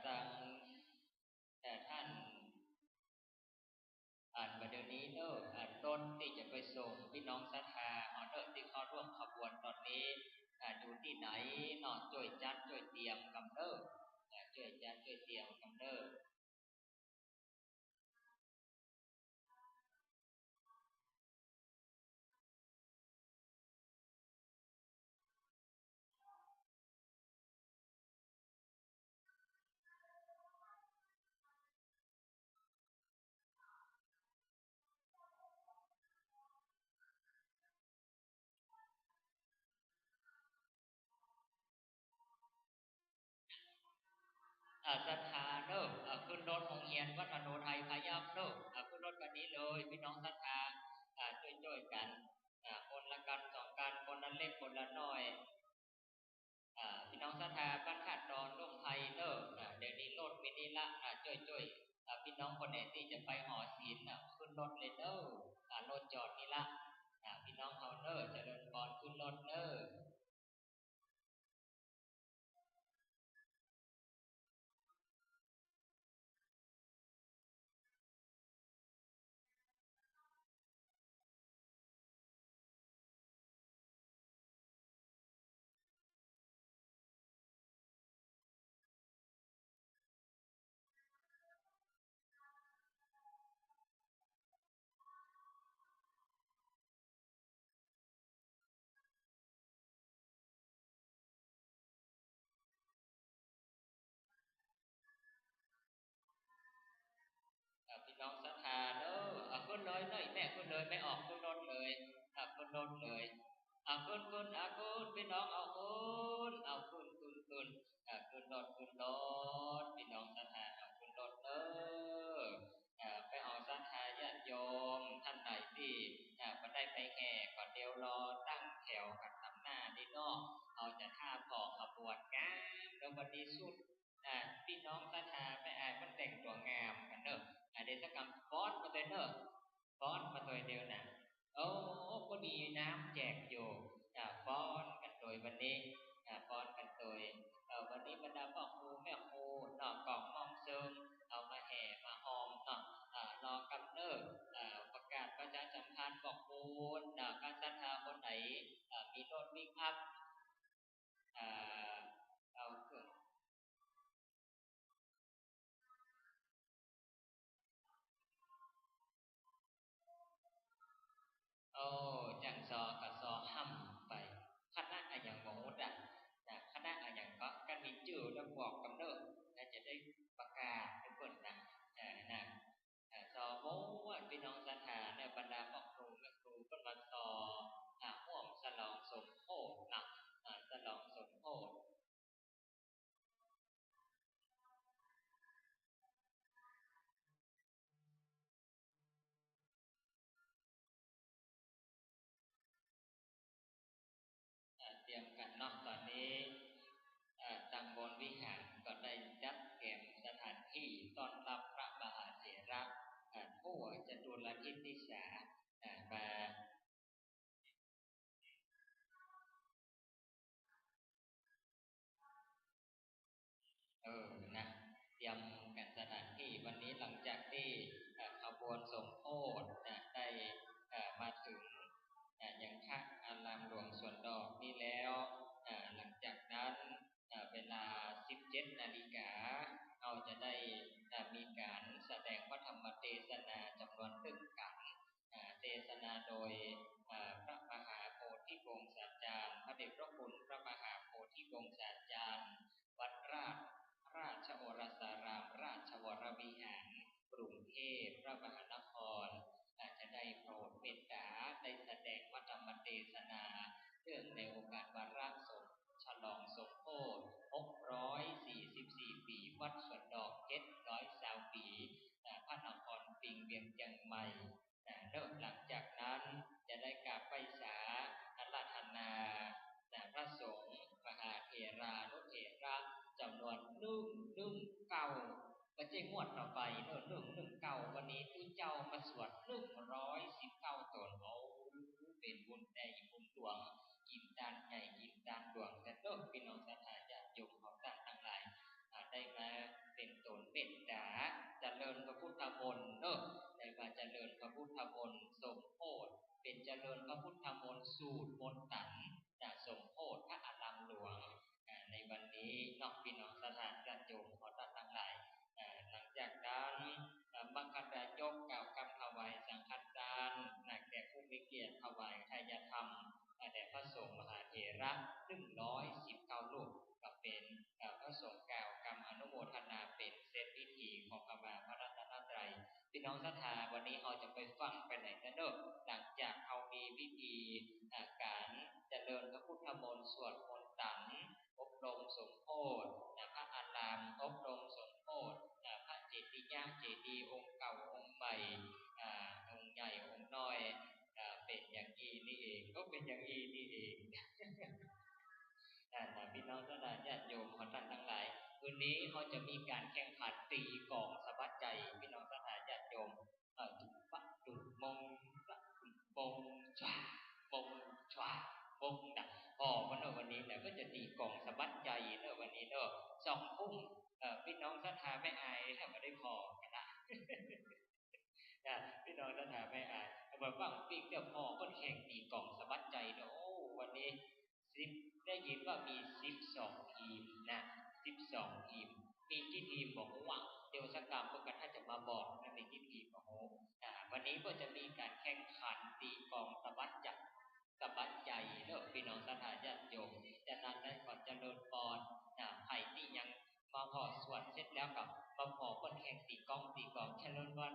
ทางท่านมาเดี๋ยวนี้เนอะรถที่จะไปส่งพี่น้องศรัทธาที่เขาร่วมขบวนตอนนี้อยู่ที่ไหนเนาะช่วยจัดช่วยเตรียมกำเนิดช่วยจัดช่วยเตรียมกำเนิด ศรัทธาเนอะขึ้นรถโรงเรียนวัดอโนไทยพายัพเนอะขึ้นรถวันนี้เลยพี่น้องศรัทธาช่วยๆกันคนละกันสองกันคนละเล็กคนละน้อยพี่น้องศรัทธาบ้านธาตุดอนร่มไทยเนอะเดี๋ยวนี้รถมินิละช่วยพี่น้องคนไหนที่จะไปหอศีลขึ้นรถเลยเนอะรถจอดนี่ละพี่น้องเอาเนอะเจริญพรขึ้นรถเนอะพี่น้องศรัทธาเนอะขึ้นเลยเนอะแม่ขึ้นเลยไม่ออกขึ้นรถเลยขึ้นรถเลยขึ้นพี่น้องเอาขึ้นขึ้นขึ้นรถพี่น้องศรัทธาเอาขึ้นรถเนอะไปเอาศรัทธาญาติโยมท่านไหนที่ก็ได้ไปแห่ก่อนเดียวรอตั้งแถวกันทำหน้านี่เนาะเอาจะท่าพอขบวนงามแล้ววันนี้สุดพี่น้องศรัทธาไม่อายมันแต่งตัวงามกันเนอะเดี๋ยวจะกำฟอสมาเลยเนอะฟอสมาตัวเดียวนะโอ้ก็มีน้ำแจกอยู่ฟอนกันโดยวันนี้ฟอนกันโดยวันนี้บรรดาพ่อครูแม่ครูกล่องมอมเซิงเอามาแห่มาหอมรอกำเนิดประกาศประชาสัมพันธ์บอกมูลการศรัทธาคนไหนมีรถวิ่งอัพเอาเครื่องโอ้จังซอกับซอห้ำไปคณะอย่างหมดคณะอย่างก็กันมีจื่อแล้วบอกกำเนิดจะได้ประกาศให้เปิดนะซอโม้พี่น้องศรัทธาในบรรดาพ่อครูแม่ครูก็มาซอห่วงฉลองสมโภชฉลองสมโภชเตรียมกันนอกตอนนี้ตำบลวิหารก็ได้จัดเตรียมสถานที่ต้อนรับพระมหาเถระผู้จตุรทิศสามานะเตรียมกันสถานที่วันนี้หลังจากที่ขบวนสมโภชได้มาถึงยังพระอารามหลวงสวนดอกนี้แล้วหลังจากนั้นเวลา 17 นาฬิกาเราจะได้มีการแสดงพระธรรมเทศนาจำนวน1 กันเทศนาโดยพระมหาโพธิวงศาจารย์พระเดชพระคุณพระมหาโพธิวงศาจารย์วัดราชโอรสารามราชวรวิหารกรุงเทพพระมหานครจะได้โปรดเมตตาได้แสดงพระธรรมเทศนาเนื่องในโอกาสวาระฉลองสมโภช644 ปีวัดสวนดอก720 ปีพระนครปิงเวียงจันทร์ใหม่เริ่มหลังจากนั้นจะได้กราบไหว้สาอาราธนาพระสงฆ์มหาเถรานุเถระจำนวน1 เก้าก็จะงวดต่อไป1 เก้าวันนี้ทุกเจ้ามาสวด119 ตนโอ้เป็นบุญใหญ่บุญหลวงกินดานใหญ่กินดานหลวงแต่เริ่มพี่น้องศรัทธาญาติโยมของท่านทั้งหลายได้มาเป็นตนเป็นดาเจริญพระพุทธมนต์ได้มาเจริญพระพุทธมนต์สมโภชเป็นเจริญพระพุทธมนต์สูตรมนต์ตันสมโภชพระอารามหลวงในวันนี้นอกพี่น้องศรัทธาญาติโยมของท่านทั้งหลายหลังจากนั้นบังคับยกกล่าวคำถวายสังฆทานแก่ผู้มีเกียรติถวายทายธรรมแด่พระสงฆ์มหาเถระ119 รูปก็เป็นพระสงฆ์กล่าวคำอนุโมทนาเป็นเซตพิธีของขมาพระรัตนตรัยพี่น้องศรัทธาวันนี้เราจะไปฟังไปไหนกันเนอะหลังจากเขามีพิธีการเจริญพระพุทธมนต์สวดมนต์ตันอบรมสมโภชพระอารามอบรมส ดีย์องค์เก่าองค์ใหม่องค์ใหญ่องค์น้อยเป็นอย่างนี้นี่เองก็เป็นอย่างนี้นี่เองพี่น้องท่านญาติโยมของท่านทั้งหลายคืนนี้เขาจะมีการแข่งขันตีกลองสะบัดใจพี่น้องท่านญาติโยมตุปะตุมงปงชวาปงชวาปงดักพอวันนี้เนี่ยก็จะตีกลองสะบัดใจวันนี้2 ทุ่มพี่น้องท่านไม่อายถ้าไม่ได้พอกันนะพี่น้องท่านไม่อายแบบว่าปีกเดียวพอก็แข่งตีกลองสะบัดใจวันนี้ได้ยินว่ามี12 ทีมนะ12 ทีมมีกี่ทีมบอกว่าเดี๋ยวสักการพวกกันถ้าจะมาบอกนะมีกี่ทีมบอกวันนี้ก็จะมีการแข่งขันตีกลองสะบัดใจพี่น้องท่านญาติโยมจากนั้นได้ก่อนเจริญพรไผ่ที่ยังมาพอสวดเสร็จแล้วกับมาพอคนแข่งตีกลองเจริญพร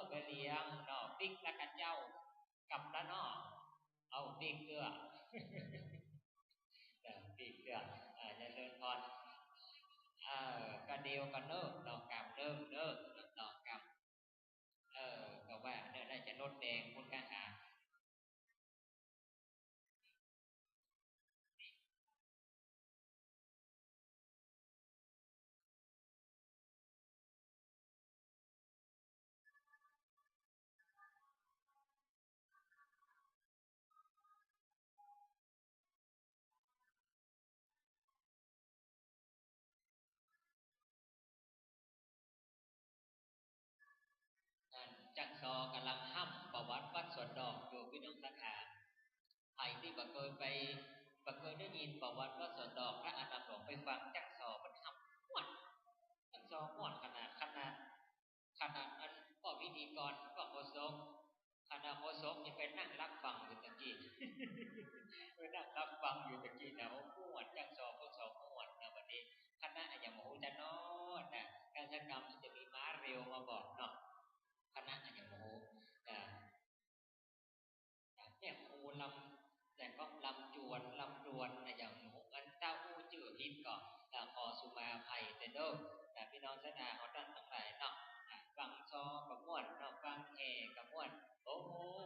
ไปเลี้ยงปิ๊กและกันเจ้ากับแล้วเอาปิ๊กเกลือปีเกือจะเดินพรกันเดียวกันดอกกำดอกกำก็ว่าได้จะนดแดงพุทธหาจักซอกำลังห้ำประวัติวัดสวนดอกอยู่พี่น้องสักขาใครที่บ่เคยได้ยินประวัติวัดสวนดอกพระอนาถหลวงไปฟังจักซอมันห้ำม่วนจักซอม่วนขนาดอันก็พิธีกรก็โฆษกคณะโฆษกยังไปนั่งรับฟังอยู่ตะกี้ไปนั่งรับฟังอยู่ตะกี้นะม่วนจักซอม่วนนะวันนี้คณะอย่างหมูจะนอนการกรรมจะมีม้าเร็วมาบอกเนาะคณะอย่างโมเนี่ยครูลำแต่ก็ลำจวนอย่างโมอันเจ้าผู้จื่อพิษก็ขอสุมาภัยแต่แต่พี่น้องชนะเขาตั้งทั้งหลายเนาะฟังซอกับม่วนฟังแห่กับม่วนโอ้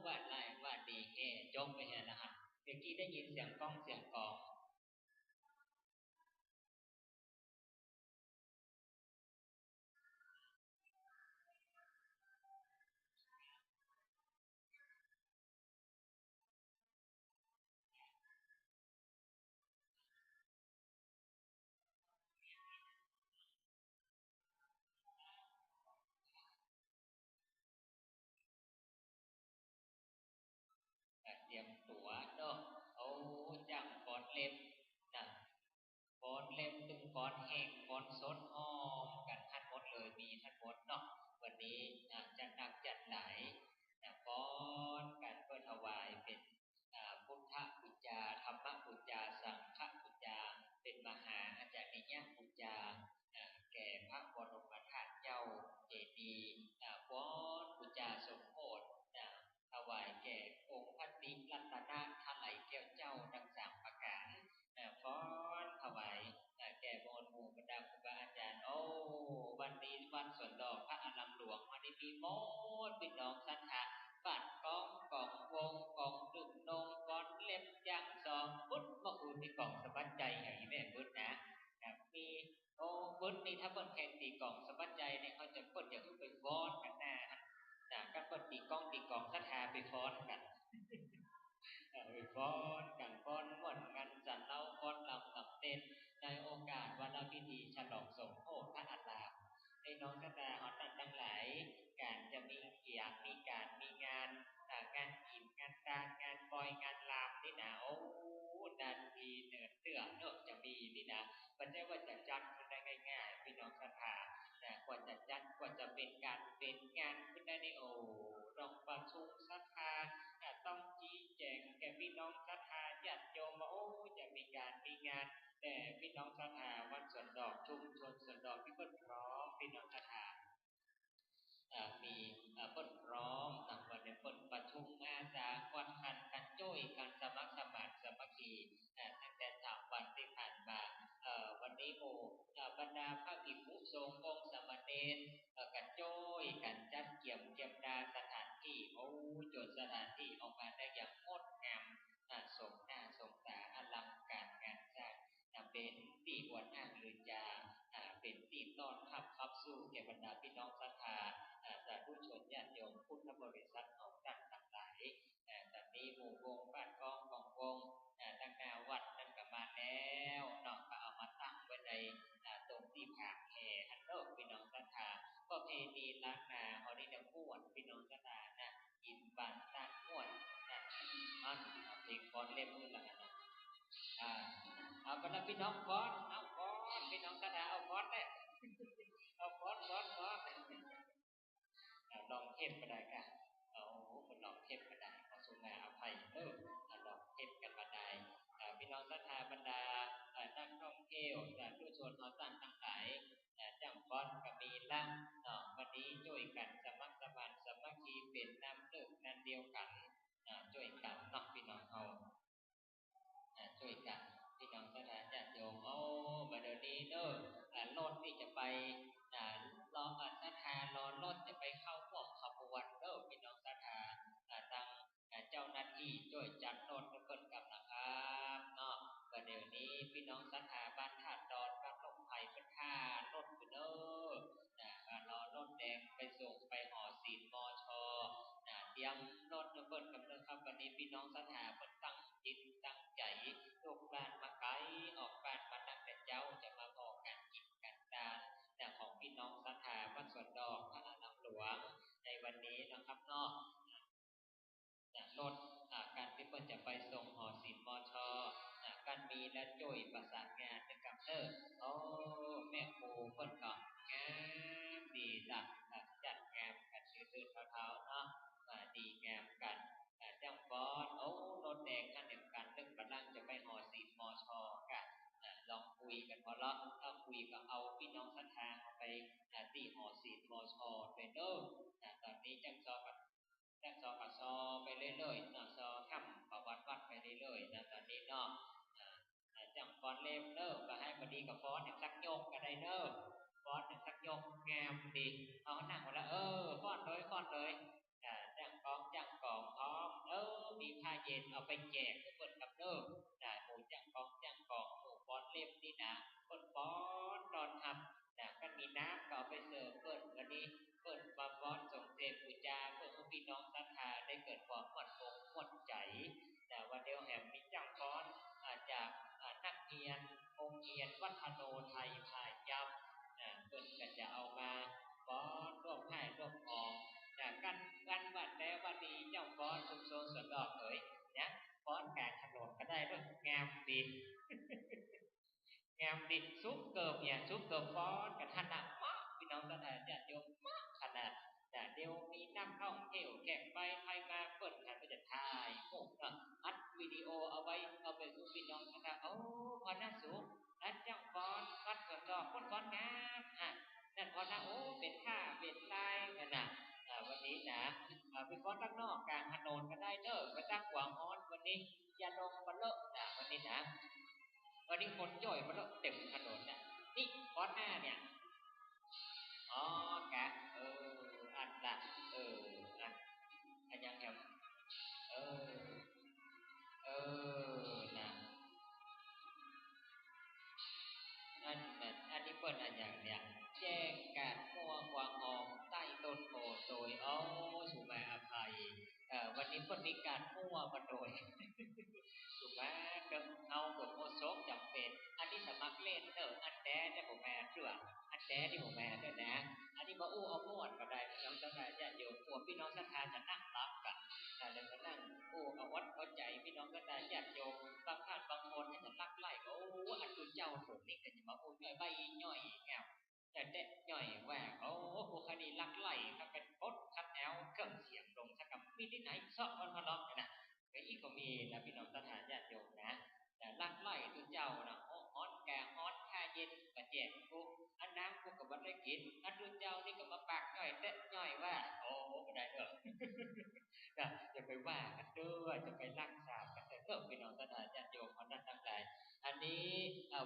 ว่าไรว่าดีแห่จบไปเห็นนะฮะเมื่อกี้ได้ยินเสียงก้องเสียงกองเตรียมตัวโอ้จังกอดเล็บฟ้อนเล็บตึงฟ้อนแห้งฟ้อนสดหอมกันทั้งหมดเลยมีทั้งหมดวันนี้จัดหนักจัดไหลฟ้อนกันเพื่อถวายเป็นพุทธบูชาธรรมบูชาสังฆบูชาเป็นมหาอาจารย์นิยบูชาแก่พระบรมธาตุเจ้าเจดีย์ฟ้อนบูชาสมโภชถวายแก่องค์พระติรัตนถลายแก้วเจ้าทั้ง3 ประการฟ้อนถวายแก่บรรดาครูบาอาจารย์วันนี้วัดสวนดอกพระอารามหลวงวันนี้มีหมดพี่น้องศรัทธาบัดกองวงกองดึงนงก้อนเล็บย่างซองพุทธเมื่อคืนที่กองสะบัดใจอย่างนี้แม่พุทธนะมีพุทธนี่ถ้าเปิดแข่งตีกองสะบัดใจเนี่ยเขาจะเปิดอย่างไปฟ้อนกันหน้าก็เปิดตีกองศรัทธาไปฟ้อนกันฟ้อนกันฟ้อนม่วนกันจัดเล่าฟ้อนลำกับเต้นในโอกาสวันพิธีฉลองสมโภชพระอัฏฐาในน้องชะตาหอตันทั้งหลายการจะมีเกียรติมีการมีงานกินงานการงานปล่อยงานลาบนี่นะดันทีเนื้อเตื้อจะมีนี่นะไม่ใช่ว่าจะจัดขึ้นได้ง่ายๆพี่น้องศรัทธากว่าจะจัดกว่าจะเป็นการเป็นงานขึ้นได้ในต้องประชุมศรัทธาต้องชี้แจงแก่พี่น้องศรัทธาญาติโยมจะมีการมีงานแต่พี่น้องศรัทธาวัดสวนดอกชุมชนสวนดอกที่เปิดพร้อมพี่น้องศรัทธามีเปิดพร้อมวันนี้เปิดประชุมอาสาควันหันกันจ้อยกันสมัครสมานสมัคคีตั้งแต่3 วันที่ผ่านมาวันนี้บรรดาพระภิกษุสงฆ์องค์สามเณรกัน โจ้ยกันจัดเกี่ยมเกียมดาสถานที่โอ้จดสถานที่ออกมาได้อย่างงดงามสมหน้าสมตาอลังการงานสร้างเป็นที่อวดอ้างลือจาเป็นที่ต้อนรับขับสู่แก่บรรดาพี่น้องศรัทธาสาธุชนญาติโยมพุทธบริษัทของท่านทั้งหลายตอนนี้หมู่วงบ้านกองของวงตั้งนาวัดนั่นก็มาแล้วเนาะก็เอามาตั้งไว้ในตรงที่ผากแห่อันโลกพี่น้องศรัทธาก็เพณีล้านนาฮอริเดอร์ม่วนพี่น้องศรัทธานะอินบานตานม่วนนะอันเพลงก้อนเล่มมือละนะเอาไปแล้วพี่น้องก้อนเอาก้อนพี่น้องศรัทธาเอาก้อนได้เอาก้อนลองเทปก็ได้ค่ะคนลองเทปก็ได้ขอสุนาอภัยลองเทปกันมาได้พี่น้องศรัทธาบรรดานักท่องเที่ยวผู้ชนเขาตั้งทั้งหลายจังก้อนก็มีละวันนี้ช่วยกันสมัครสมานสมัคคีเป็นน้ำเลิกนั่นเดียวกันช่วยกันนักพี่น้องเขาช่วยกันพี่น้องศรัทธาญาติโยมมาเดี๋ยวนี้รถที่จะไปรอศรัทธารอรถจะไปเข้าพวกขบวนพี่น้องศรัทธาตั้งเจ้าหน้าที่ช่วยจัดรถเปิดกับนะครับเนาะมาเดี๋ยวนี้พี่น้องศรัทธาบ้านท่าดอนบ้านลงไผ่เป็นท่ารถอยู่รอรถแดงไปส่งไปห่อศีลมอชเตรียมรถเปิดกับครับวันนี้พี่น้องศรัทธาเปิดตั้งจิตตั้งใจลูกบ้านมาไกลออกบ้านมานักแต่เจ้าจะมาบอกกันกินกันดานของพี่น้องศรัทธาวัดสวนดอกพระอารามหลวงในวันนี้นะครับเนาะรถการที่เพิ่นจะไปส่งหอศิลป์มชการมีและจ่วยประสานงานกับแม่ครูเพิ่นก็งามดีจัดงามกันซื่อๆเท้าๆเนาะดีงามกันจังฟ้อนรถแดงคันเดียวกันซึ่งกำลังจะไปหอศิลป์มชกันลองคุยกันพอละถ้าคุยก็เอาพี่น้องศรัทธาไปที่หอศิลป์มชเป็นตอนนี้จังซอกับซอไปเรื่อยๆซอทำประวัติวัดไปเรื่อยๆตอนนี้จังฟอนเล่มก็ให้พอดีกับฟอนสักโยกก็ได้ฟอนสักโยกงามดีเอาหนังหมดแล้วฟอนเลยจังกองพร้อมมีผ้าเย็นเอาไปแจกเปิดกับหมูจังกองหมูฟอนเล่มนี่นะเปิดฟอนตอนทำก็มีน้ำก็เอาไปเสิร์ฟเปิดวันนี้เปิดมาฟอนส่งเทพบูชาเพื่อให้พี่น้องศรัทธาได้เกิดความหวั่นคงหวั่นใจวันเดียวแห่งมีจังฟอนจากนักเรียนองค์เรียนวัฒโนไทยพายยับเปิดก็จะเอามาฟ้อนร่วมให้ร่วมออกกันวันแต่วันดีเจ้าฟ้อนสุขโซนสวนดอกเนี่ยฟ้อนกลางถนนก็ได้ด้วยงามดีงามดิซุปเกิบเนี่ยซุปเกิบฟ้อนกับขนาดมากพี่น้องศรัทธาญาติโยมมากขนาดเดี๋ยวมีน้ำท่องเที่ยวแขกไปไทยมาเปิดงานก็จะถ่ายอัดวิดีโอเอาไว้เอาไปสู่พี่น้องศรัทธาพอหน้าสูงนั่นจังฟ้อนวัดสวนดอกคนฟ้อนงามนั่นพอหน้าเป็นท่าเป็นลายกันนะวันนี้นะไปฟ้อนข้างนอกกลางถนนก็ได้ไปตั้งขวางฮ้อนวันนี้ยาดมมาเลอะวันนี้นะวันนี้คนย่อยมาแล้วเต็มถนนนี่ก้อนหน้าเนี่ยกะอันละอันยังแถมนะอันนี้เปิดอันอย่างเนี่ยแจ้งการมัวกวางออกใต้ต้นโพโดยสุมาอภัยวันนี้เปิดมีการมั่วมาโดยถูกไหมเอาเกิดโมโซกจำเป็นอันที่สมัครเล่นอันแดจะผมแม่เชื่ออันแดที่ผมแม่นะอันนี้มาเอาม้วนก็ได้พี่น้องศรัทธาญาติโยมพวกพี่น้องศรัทธาจะนั่งรับกันแล้วก็นั่งเอาวัดเอาใจพี่น้องศรัทธาญาติโยมบางท่านบางคนให้จะลักไล่อันดูเจ้าถูกนี่ก็จะมาย่อยใบย่อยแง่แต่เด็ดย่อยแหวกพวกคดีลักไล่ถ้าเป็นพดคัดแอลเครื่องเสียงลงสักกับมีที่ไหนซอกมันมาล็อกนะอีกก็มีนะพี่น้องศรัทธาญาติโยมนะแต่ลักไล่ตัวเจ้านะฮ้อนแก่ฮ้อนท่าเย็นกระเจ็ดกูอันน้ำกูกับบัตรได้กินอันตัวเจ้านี่ก็มาปากย่อยเตะย่อยว่าไม่ได้จะไปว่ากันด้วยจะไปลักสาบกันแต่พี่น้องศรัทธาญาติโยมคนนั้นทั้งหลายอันนี้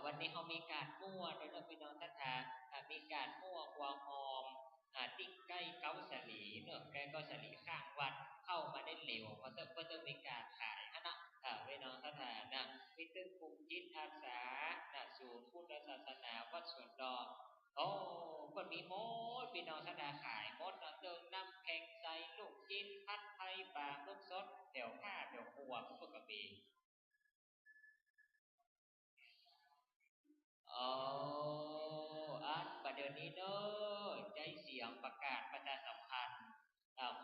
วันนี้เขามีการมั่วโดยพี่น้องศรัทธามีการมั่วความหอม ติ๊กใกล้เก้าสลีเนอะใกล้เก้าสลีข้างวัดเข้ามาได้เร็วเพราะต้องมีการขายนะพี่น้องสถานนะวิตึกกลุ่มจิตอาสาสู่พุทธศาสนาวัดสวนดอกโอ้คนมีโมดพี่น้องสถานขายมดเติมน้ำแข็งใสลูกจิตพัดไทยปลาลูกสดเดี๋ยวข้าเดี๋ยวขัวพวกกระบี่ประเดี๋ยวนี้เนอะใจเสียงประกาศประชาสัมพันธ์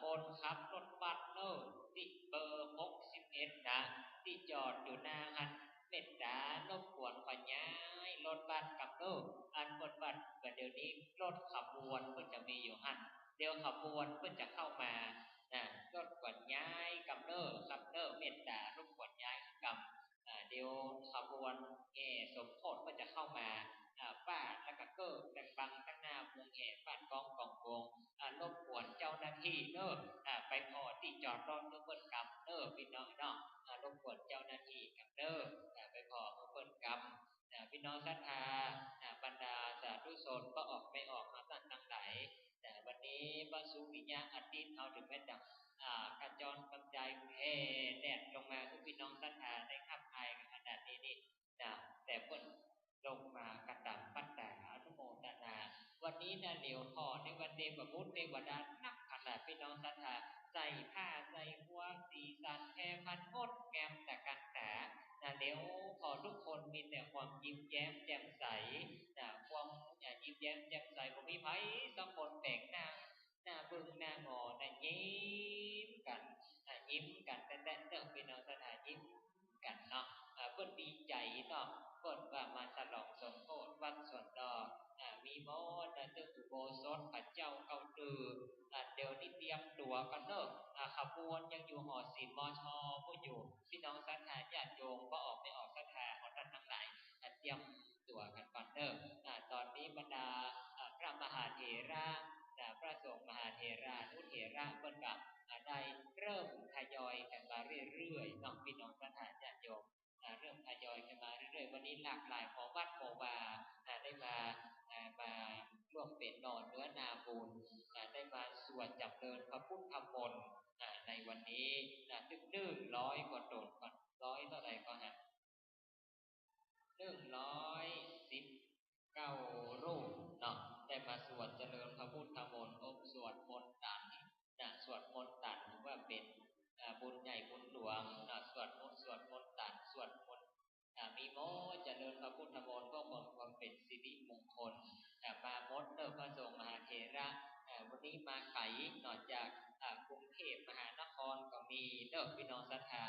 คนขับรถบัสเนอะที่เบอร์61นะที่จอดอยู่หน้าหันเม็ดดารบกวนขอย้ายรถบัสกับเนอะรถบัสประเดี๋ยวนี้รถขบวนเพื่อจะมีอยู่หันเดี๋ยวขบวนเพื่อจะเข้ามารถกวนย้ายกับเนอะกับเนอะเม็ดดารบกวนย้ายกับเดี๋ยวขบวนสมโภชก็จะเข้ามาฟาดแล้วก็เกิดแต่บังตั้งหน้าวงแห่ฟาดกองวงรบกวนเจ้าหน้าที่เนอะไปพอที่จอดรถเปิ้นกำเนอะพี่น้องเนาะรบกวนเจ้าหน้าที่กับเนอะไปพอเปิ้นกำพี่น้องศรัทธาบรรดาสาธุชนก็ออกไม่ออกมาตั้งไหนวันนี้พระสุริยะอาทิตย์เอาถึงแม้จะกระจรกำจายแดดลงมาทุกพี่น้องศรัทธาได้ขับไอขนาดนี้นี่แต่เพิ่นลงมากระดับปัตตาอนุโมทนาวันนี้เหลียวพอในวันเดวบุตรเทวดานักขนาดพี่น้องศรัทธาใส่ผ้าใส่หัวสีสันแพรพันงดแงมแต่กันเหลียวพอทุกคนมีแต่ความยิ้มแย้มแจ่มใสความยิ้มแย้มแจ่มใสผมมีไผสักคนแต่งหน้าบึ้งหน้างอยิ้มกันแต่เด้อพี่น้องศรัทธายิ้มกันเนาะเพิ่นดีใจเนาะเพิ่นว่ามาฉลองสมโภชวัดสวนดอกมีหมดตึกอุโบสถพระเจ้าเก่าตือเดี๋ยวนี้เตรียมตัวกันเนอะขบวนยังอยู่หอศิลป์มชผู้อยู่พี่น้องศรัทธาญาติโยมก็ออกไม่ออกศรัทธาของท่านทั้งหลายเตรียมตัวกันก่อนเนอะตอนนี้บรรดาพระมหาเถระพระสงฆ์มหาเถระนุเถระเพิ่นก็ได้เริ่มทยอยกันมาเรื่อยๆน้องพี่น้องศรัทธาญาติโยมเริ่มทยอยกันมาเรื่อยๆวันนี้หลากหลายของวัดโมบาได้มาร่วมเป็นนอนเนื้อนาบุญได้มาสวดจับเดินพระพุทธมนต์ในวันนี้ถึง100 กว่าตนก่อน100เท่าไหร่ก็119 รูปเนาะได้มาสวดเจริญพระพุทธมนต์สวดมนต์ตันสวดมนต์ตันถือว่าเป็นบุญใหญ่บุญหลวงสวดมนต์ตันสวดมนต์มีโมเจริญพระพุทธมนต์ก็ความเป็นสิริมงคลมามดเนอพระสงฆ์มหาเถระวันนี้มาไกลนอกจากกรุงเทพมหานครก็มีเนอพี่น้องศรัทธา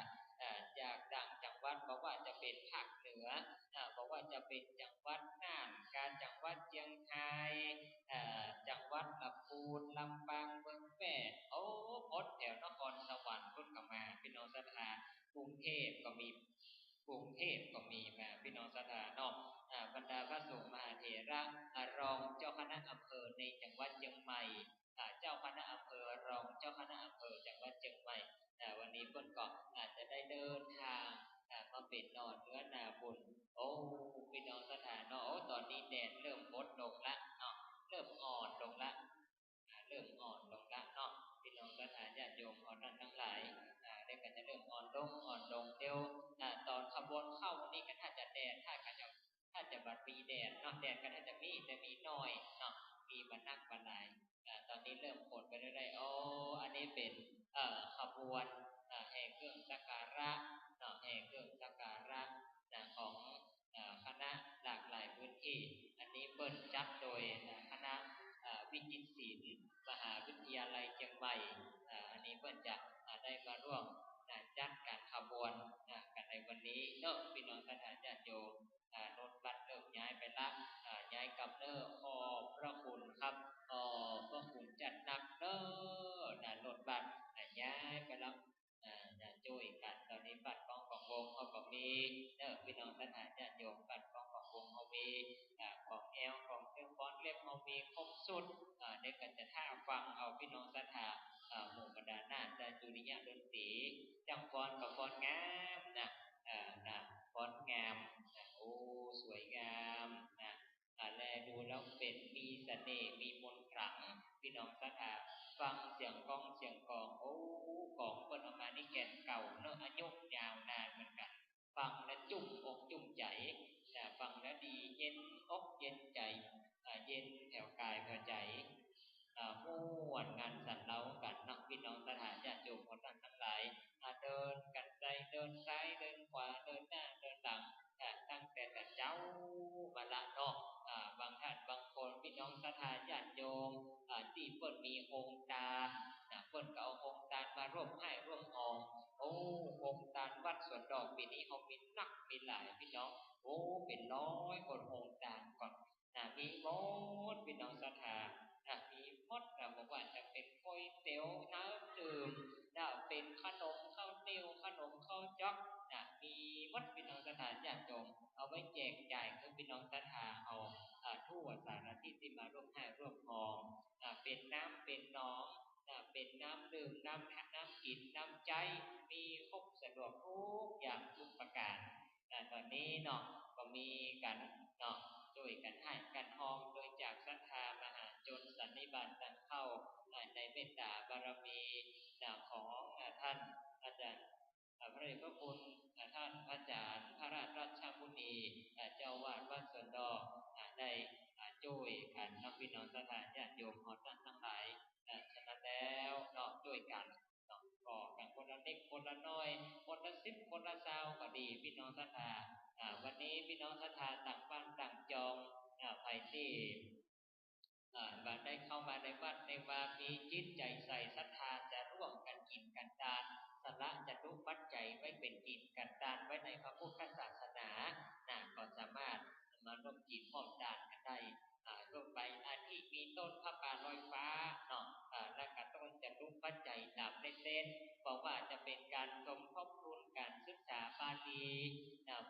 จากต่างจังหวัดบอกว่าจะเป็นภาคเหนือบอกว่าจะเป็นจังหวัดน่านการจังหวัดเชียงรายจังหวัดลำพูนลำปางเมืองแพร่พดแถวนครสวรรค์พุ่นก็มาพี่น้องศรัทธากรุงเทพก็มีมาพี่น้องศรัทธาเนาะบรรดาพระสงฆ์มหาเถระรองเจ้าคณะอำเภอในจังหวัดเชียงใหม่เจ้าคณะอำเภอรองเจ้าคณะอำเภอจังหวัดเชียงใหม่วันนี้เพิ่นก็อาจจะได้เดินทางมาเป็นนอนเนื้อนาบุญพี่น้องศรัทธาเนาะตอนนี้แดดเริ่มลดลงละเนาะเริ่มอ่อนลงละเนาะพี่น้องศรัทธาญาติโยมขอท่านทั้งหลายได้ก็จะเริ่มอ่อนลงเดี๋ยวตอนขบวนเข้าวันนี้ก็ถ้าจะแดดถ้าจะบัดมีแดดเนาะแดดก็ถ้าจะมีแต่มีน้อยเนาะมีบันนักบันหลายตอนนี้เริ่มฝนไปเรื่อยๆอันนี้เป็นขบวนแห่เครื่องสักการะเนาะแห่เครื่องสักการะของคณะหลากหลายพื้นที่อันนี้เปิดจัดโดยคณะวิจิตรศิลป์มหาวิทยาลัยเชียงใหม่อันนี้เปิดจะได้มาร่วมจัดการขบวนกันในวันนี้เนอะพี่น้องศรัทธาญาติโยมรถบัสเริ่มย้ายไปละย้ายกับเนอะขอบพระคุณครับพระคุณจัดหนักเนอะรถบัสย้ายไปแล้วช่วยกันตอนนี้บัตรของวงเขาก็มีเนอะพี่น้องศรัทธาญาติโยมบัตรของวงเขามีของแอลของเครื่องฟ้อนเล็บเขามีครบสุดเด็กกันจะท่าฟังเอาพี่น้องศรัทธาหมู่บรรดานาฏดุริยางค์ดนตรีจังฟ้อนกับฟ้อนงามฟ้อนงามสวยงามแลดูแล้วเป็นมีเสน่ห์มีมนต์ขลังพี่ น้องศรัทธาฟังเสียงกองเสียงกองโอ้กองเปิ้นเอามานี่แก่นเก่าเนาะอายุยาวนานเหมือนกันฟังแล้วจุ่มอกจุ่มใจฟังแล้วดีเย็นอกเย็นใจเย็นแผ่วกายแผ่วใจม่วนงานสันเล้ากันนักพี่น้องศรัทธาญาติโยมคนทั้งหลายเดินกันใจเดินซ้ายเดินขวาเดินหน้าเดินหลังตั้งแต่เจ้ามาละเนาะบางท่านบางคนพี่น้องศรัทธาญาติโยมที่เพิ่นมีองค์ตาเพิ่นก็เอาองค์ตามาร่วมให้ร่วมหอมโอ้องค์ตาวัดสวนดอกปีนี้เขามีนักมีหลายพี่น้องโอ้เป็น100คนองค์ตาก่อนมีหมดพี่น้องศรัทธามีหมดบอกว่าจะเป็นก๋วยเตี๋ยวน้ำดื่มเป็นขนมข้าวเหนียวขนมข้าวจ๊อกมีวัดพี่น้องศรัทธาญาติโยมเอาไว้แจกจ่ายคือพี่น้องศรัทธาเอาทั่วสารทิศที่มาร่วมให้ร่วมหอมเป็นน้ำเป็นหนองเป็นน้ำดื่มน้ำกินน้ำใจมีครบสะดวกทุกอย่างทุกประการตอนนี้เนาะก็มีกันเนาะโดยกันให้กันหอมโดยจากศรัทธามหาชนสันนิบาตตั้งเข้าในเมตตาบารมีของท่านอาจารย์พระเดชพระคุณท่านอาจารย์พระราชราชมุนีเจ้าวาดวัดสวนดอกได้ช่วยกันนักพี่น้องศรัทธาญาติโยมของท่านทั้งหลายฉะนั้นแล้วเนาะช่วยกันเนาะก็กันคนละเล็กคนละน้อยคนละ10คนละ20ก็ดีพี่น้องศรัทธาวันนี้พี่น้องศรัทธาต่างบ้านต่างจองไปที่ว่าได้เข้ามาในวัดในวามีจิตใจใส่ศรัทธาจะร่วมกันกินกันทานสละจะลุปัจจัยไว้เป็นกินกันทานไว้ในพระพุทธศาสนาก็สามารถมาร่วมกินพร้อมทานกันได้ร่วมไปที่มีต้นพระป่าลอยฟ้าเนาะและก็ต้นจะลุปัจจัยตามเล่นๆบอกว่าจะเป็นการสมทบทุนการศึกษาบาลี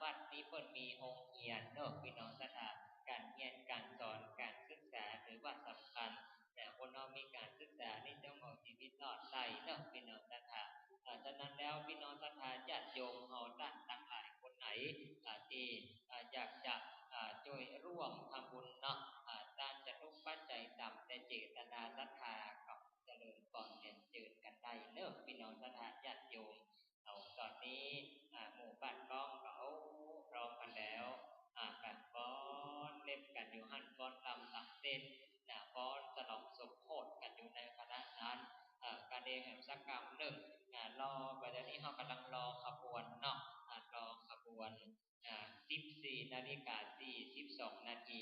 วัดนี้เปิดมีองค์เรียนเนาะพี่น้องศรัทธาการเรียนการสอนการศึกษาถือว่าสำคัญแต่คนเรามีการศึกษานี่ต้องเอาชีวิตรอดได้เนาะพี่น้องศรัทธาฉะนั้นแล้วพี่น้องศรัทธาญาติโยมเอาด้านทั้งหลายคนไหนที่อยากจะช่วยร่วมทำบุญเนาะด้านจะทุกปัจจัยตามแต่เจตนาศรัทธากับเจริญก่อนเรียนเจิดกันได้เนาะพี่น้องศรัทธาญาติโยมเอาตอนนี้หมู่บ้านก้องเขาพร้อมกันแล้วกันฟ้อนเล่นกันอยู่หันฟ้อนตำตักเต้นฟ้อนสนองสมโภชกันอยู่ในคณะนั้นการเดแห่งสักกรรมหนึ่งรอประเดี๋ยวนี้เขากำลังรอขบวนเนาะรอขบวน14:42 นาที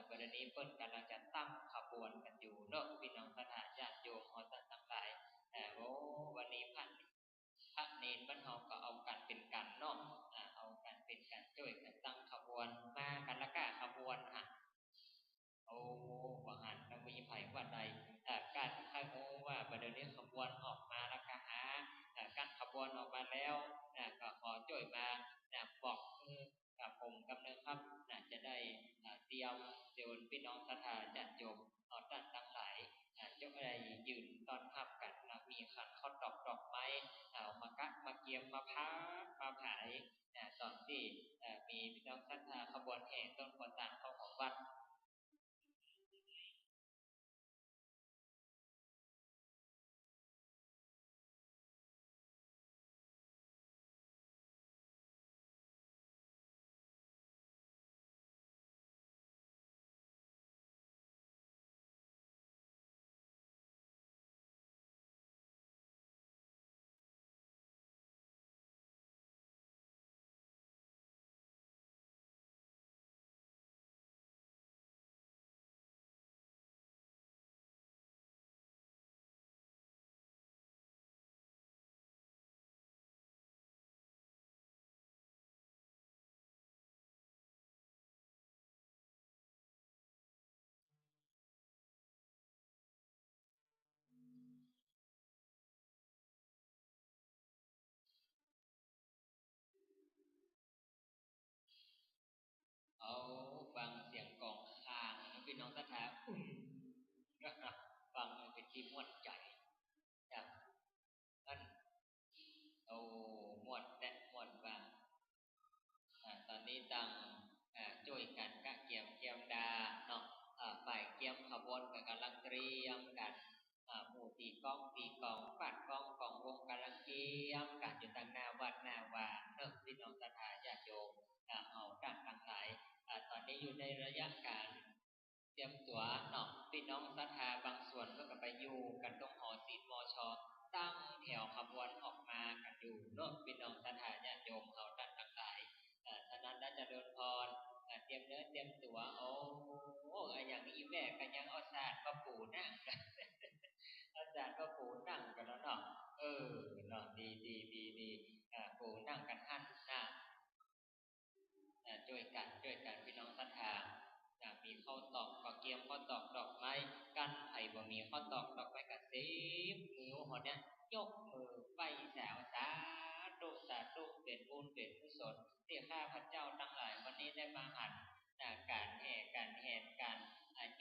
ประเดี๋ยวนี้เพิ่นกำลังจะตั้งขบวนกันอยู่เนาะพี่น้องคณะญาติโยมของท่านทั้งหลายโอ้วันนี้พระเนรบ้านเฮาก็เอากันเป็นกันเนาะเอากันเป็นกันช่วยกันตั้งขบวนมากันละกะขบวนโอ้ว่าหันต้องมีไผว่าใดการใครโอ้ว่าประเดี๋ยวนี้ขบวนออกมาแล้วก็การขบวนออกมาแล้วก็ขอช่วยมาบอกกับผมกำเนิดครับจะได้เตรียมเชิญพี่น้องศรัทธาญาติโยมท่านทั้งหลายจะได้ยืนต้อนรับกันมีขันข้าวดอกไม้มากัดมาเกียมมาพับมาผายตอนที่มีพี่น้องศรัทธาขบวนแห่ต้นโพธิ์ตาลเข้าของวัดเอาฟังเสียงกองข้างพี่น้องศรัทธาฟังเป็นที่ม่วนใจนั่นโอ้ม่วนและม่วนว่าตอนนี้ตั้งช่วยกันกะเกี่ยมดาเนาะฝ่ายเกี่ยมขบวนกับกำลังเตรียมกัน ปีกองปาดกองของวงกาลเกียมการอยู่ต่างนาวัดนาวาพี่น้องศรัทธาญาติโยมเอาดังต่างหลายตอนนี้อยู่ในระยะการเตรียมตัวเนาะพี่น้องศรัทธาบางส่วนก็ไปอยู่กันตรงหอศิลป์มช.ตั้งแถวขบวนออกมากันอยู่เนาะพี่น้องศรัทธาญาติโยมเอาดังต่างหลายฉะนั้นได้เจริญพรเตรียมเนื้อเตรียมตัวโอ้อย่างนี้แม่กันยังเอาศาสตร์มาปูนั่งกันเอาศาสตร์มาปูนั่งกันแล้วเนาะเนาะดีปูนั่งกันหันหน้าช่วยกันพี่น้องศรัทธามีข้าวตอกก็เกียมข้าวตอกดอกไม้กันไผ่บ่มีข้าวตอกดอกไม้กันสิมือหัวเนี่ยยกมือไหว้แสวสาธุเป็นบุญเป็นกุศลที่ข้าพเจ้าทั้งหลายวันนี้ได้มาหันการแห่การ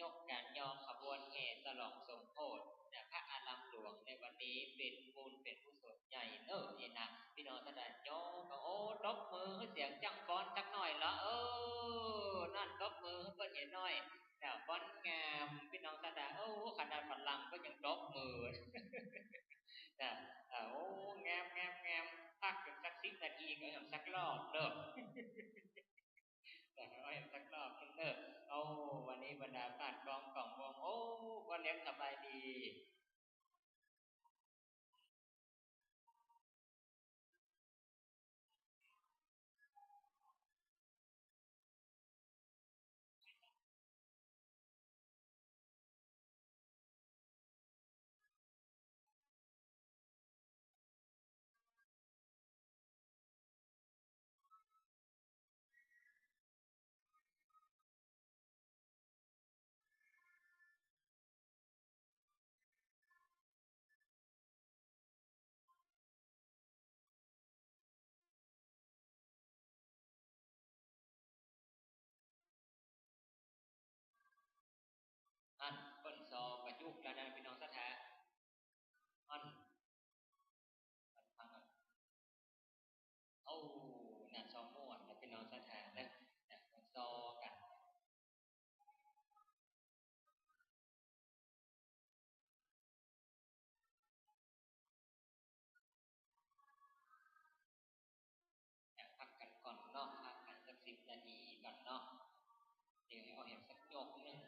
ยกการยอขบวนแห่ฉลองสมโภชพระอารามหลวงในวันนี้เป็นบุญเป็นกุศลใหญ่นี่นะพี่น้องท่านใดยกก็ตบมือเสียงจังฟ้อนจักหน่อยละนั่นตบมือเพิ่นเห็นหน่อยฟ้อนงามพี่น้องท่านใดขนาดฝรั่งก็ยังตบมืองามพักกันสัก10 นาทีก็ยังสักรอบเด้อเอาอย่างสักรอบเด้อวันนี้บรรดาปาดกองของวงวันเลี้ยงสบายดีอันเปิ้นซอประยุกต์แล้วนะพี่น้องศรัทธาอันฟังน่ะซอม่วนนะพี่น้องศรัทธานะซอกันพักกันก่อนเนาะพักกันสัก10 นาทีก่อนเนาะเดี๋ยวเอาเห็นสักยกนึง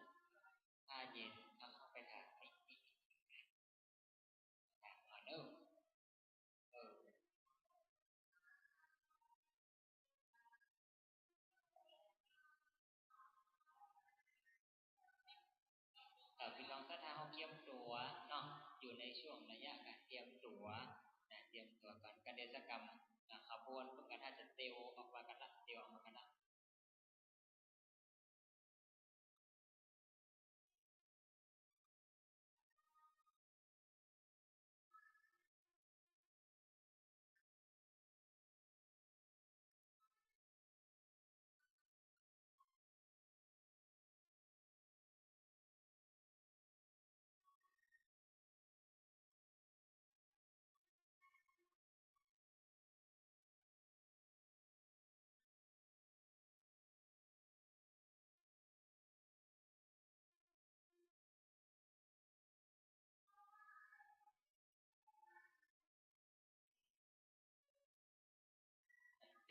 ถ้าเย็นเข้าไปถามนี่ถามมาเด้อพี่น้องศรัทธาเฮาเตรียมตัวเนาะอยู่ในช่วงระยะการเตรียมตัวเตรียมตัวก่อนการเดชกรรมขบวนเพิ่นก็น่าจะเตียวออกมากันละเตียวออกมากันละ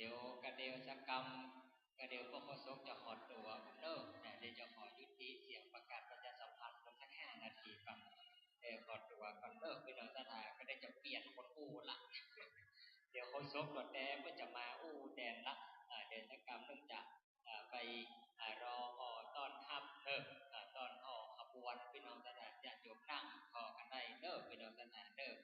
เดี๋ยวกระเดวชกรรมกระเดวพวกโฆษกจะขอตัวเด้อเดี๋ยวจะขอยุติเสียงประกาศประชาสัมพันธ์สัก5 นาทีก่อนขอตัวก่อนเด้อพี่น้องศรัทธาก็ได้จะเปลี่ยนคนละเดี๋ยวโฆษกก็ก็จะมาแดนละเดชกรรมเนื่องจากไปรอตอนทับตอนขบวนพี่น้องศรัทธาจะโยมนั่งขอกันได้เด้อพี่น้องศรัทธาเด้อ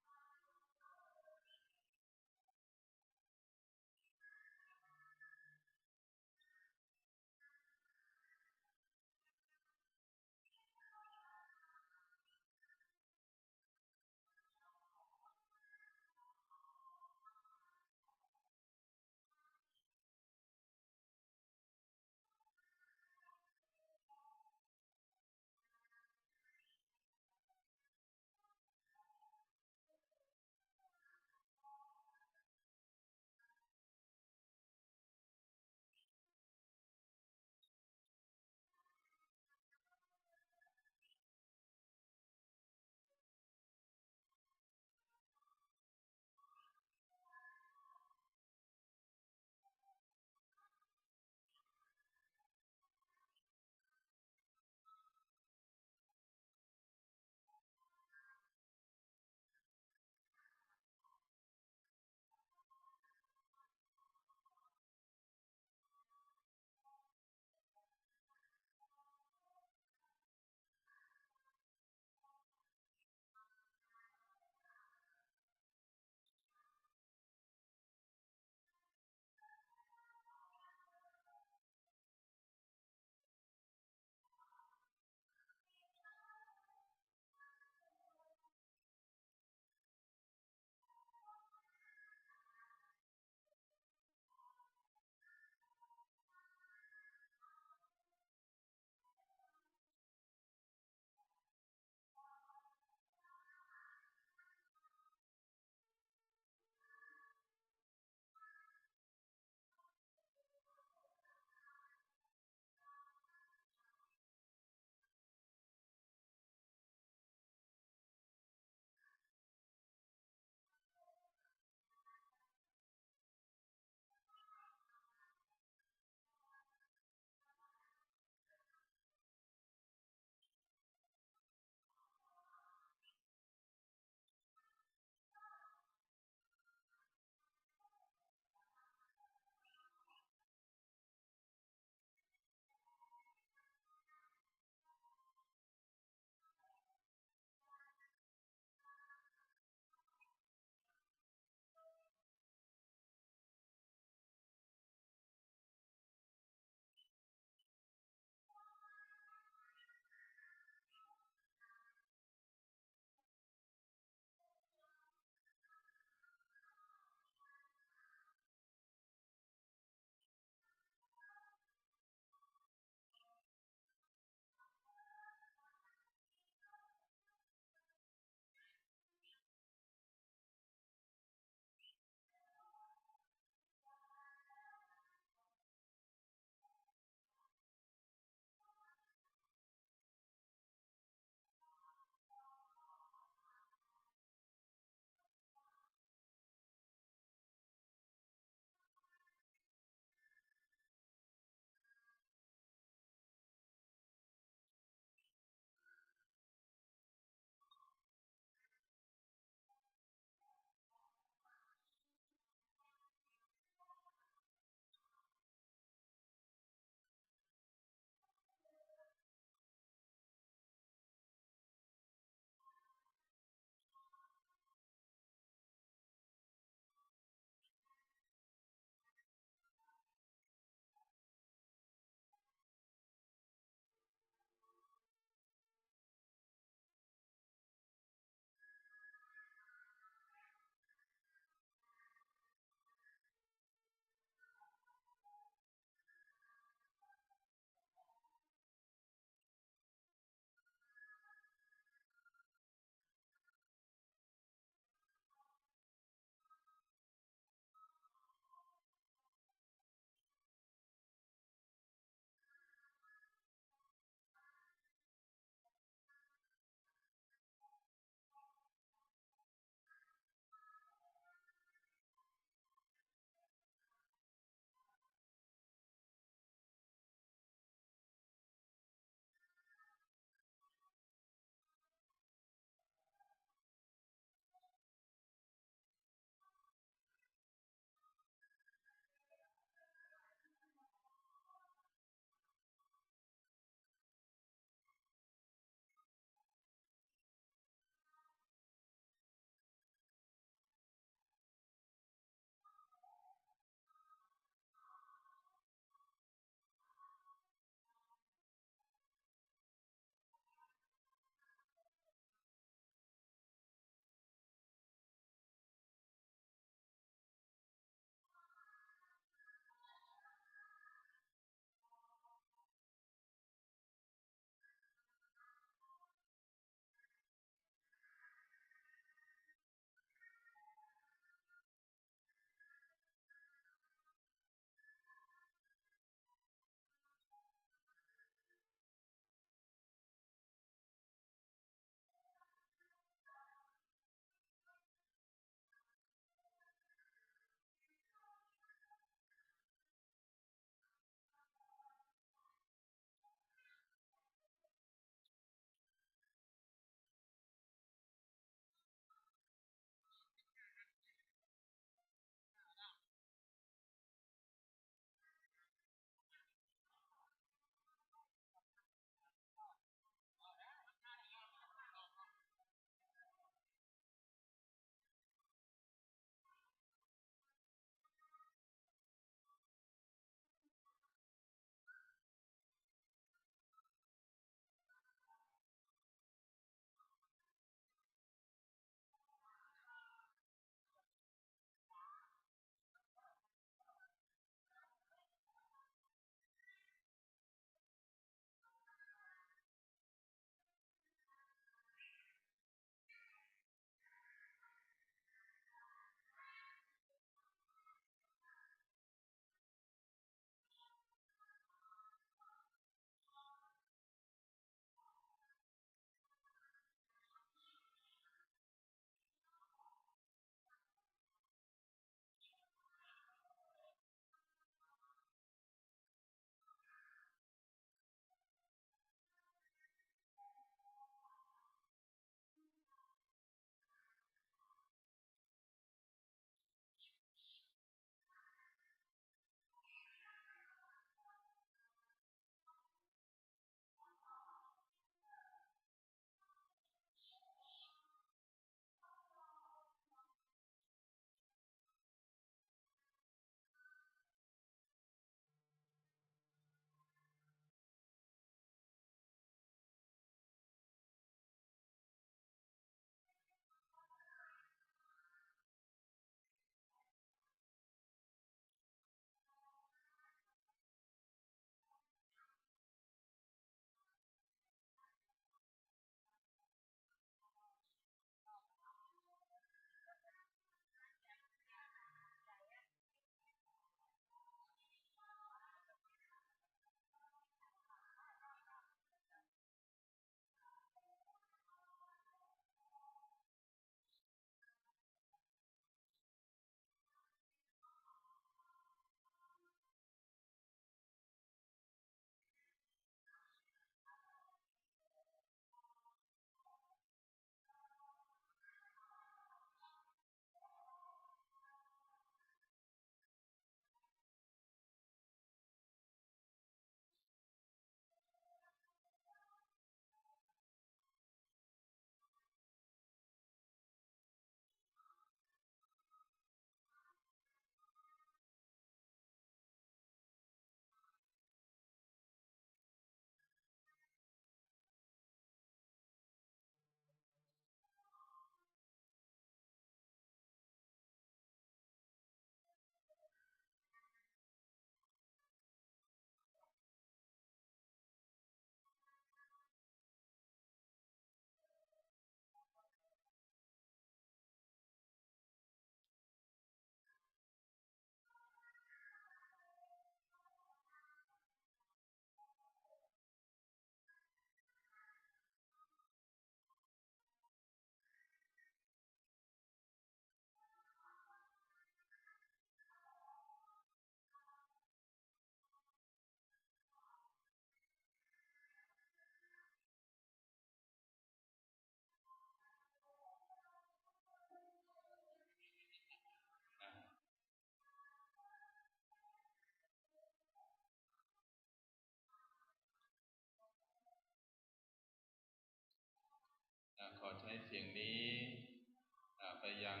ยัง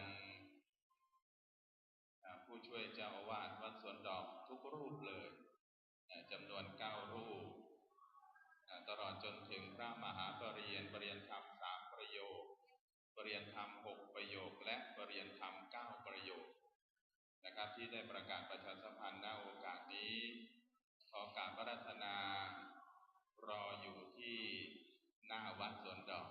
ผู้ช่วยเจ้าอาวาสวัดสวนดอกทุกรูปเลยจำนวน9รูปตลอดจนถึงพระมหาปริญญาธรรม3ประโยคปริญญาธรรม6ประโยคและปริญญาธรรม9ประโยคนะครับที่ได้ประกาศประชาสัมพันธ์ณโอกาสนี้ขอกราบพระราชนารออยู่ที่หน้าวัดสวนดอก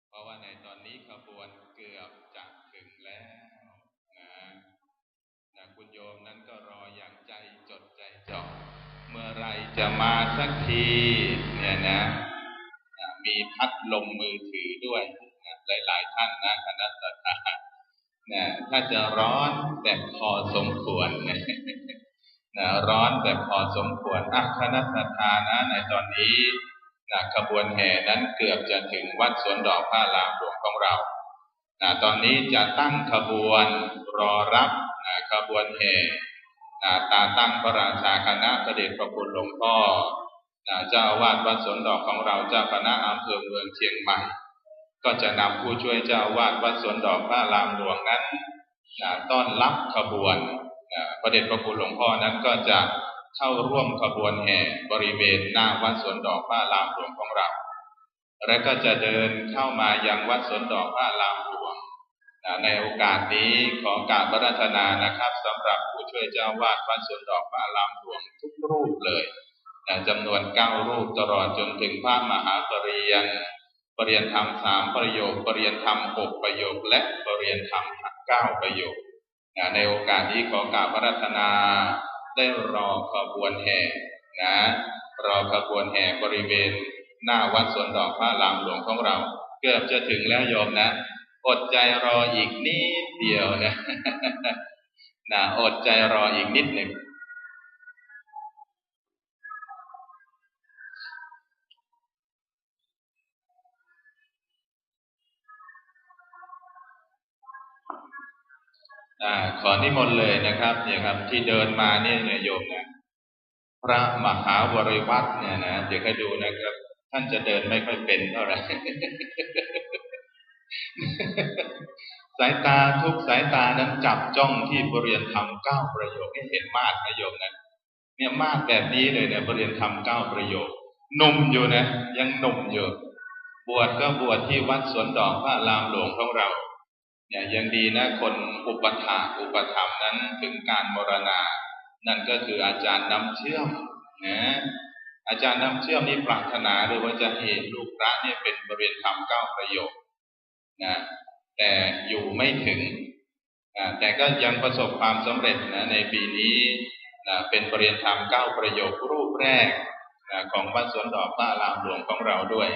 เพราะว่าในตอนนี้ขบวนเกือบจะถึงแล้วนะคุณโยมนั้นก็รออย่างใจจดใจจ่อเมื่อไรจะมาสักทีเนี่ยนะมีพัดลมมือถือด้วยหลายๆท่านนะคณะสัตยาถ้าจะร้อนแต่พอสมควรนะร้อนแต่พอสมควรคณะสัตยานะในตอนนี้ขบวนแห่นั้นเกือบจะถึงวัดสวนดอกพระอารามหลวงของเราตอนนี้จะตั้งขบวนรอรับขบวนแห่ตั้งพระราชาคณะพระเดชพระคุณหลวงพ่อเจ้าอาวาสวัดสวนดอกของเราเจ้าคณะอำเภอเมืองเชียงใหม่ก็จะนำผู้ช่วยเจ้าอาวาสวัดสวนดอกพระอารามหลวงนั้นต้อนรับขบวนพระเดชพระคุณหลวงพ่อนั้นก็จะเข้าร่วมขบวนแห่บริเวณหน้าวัดสวนดอกพระอารามหลวงของเราและก็จะเดินเข้ามายังวัดสวนดอกพระอารามหลวงในโอกาสนี้ขอกราบพระราชนานะครับสำหรับผู้ช่วยเจ้าอาวาสวัดสวนดอกพระอารามหลวงทุกรูปเลยจำนวน9รูปตลอดจนถึงพระมหาปริญญาธรรม3ประโยคปริญญาธรรม6ประโยคและปริญญาธรรม9ประโยคในโอกาสนี้ขอกราบพระราชนาได้รอขบวนแห่รอขบวนแห่บริเวณหน้าวัดสวนดอกพระอารามหลวงของเราเกือบจะถึงแล้วโยมนะอดใจรออีกนิดเดียวนะอดใจรออีกนิดหนึ่งขอนิมนต์เลยนะครับเนี่ยครับที่เดินมาเนี่ยโยมนะพระมหาวริวัฒน์เนี่ยนะเดี๋ยวให้ดูนะครับท่านจะเดินไม่ค่อยเป็นเท่าไหร่ สายตาทุกสายตานั้นจับจ้องที่บริเวณธรรม9ประโยคให้เห็นมาดนะโยมนะเนี่ยมาดแบบนี้เลยเนี่ยบริเวณธรรม9ประโยคหนุ่มอยู่นะยังหนุ่มอยู่บวชก็บวชที่วัดสวนดอกพระอารามหลวงของเราเนี่ยยังดีนะคนอุปถากนั้นถึงการมรณานั่นก็คืออาจารย์น้ำเชื่อมนะอาจารย์น้ำเชื่อมนี่ปรารถนาหรือว่าจะเห็นลูกพระเนี่ยเป็นบริเวณธรรม9ประโยคนะแต่อยู่ไม่ถึงแต่ก็ยังประสบความสำเร็จนะในปีนี้เป็นบริเวณธรรม9ประโยครูปแรกของวัดสวนดอกพระอารามหลวงของเราด้วย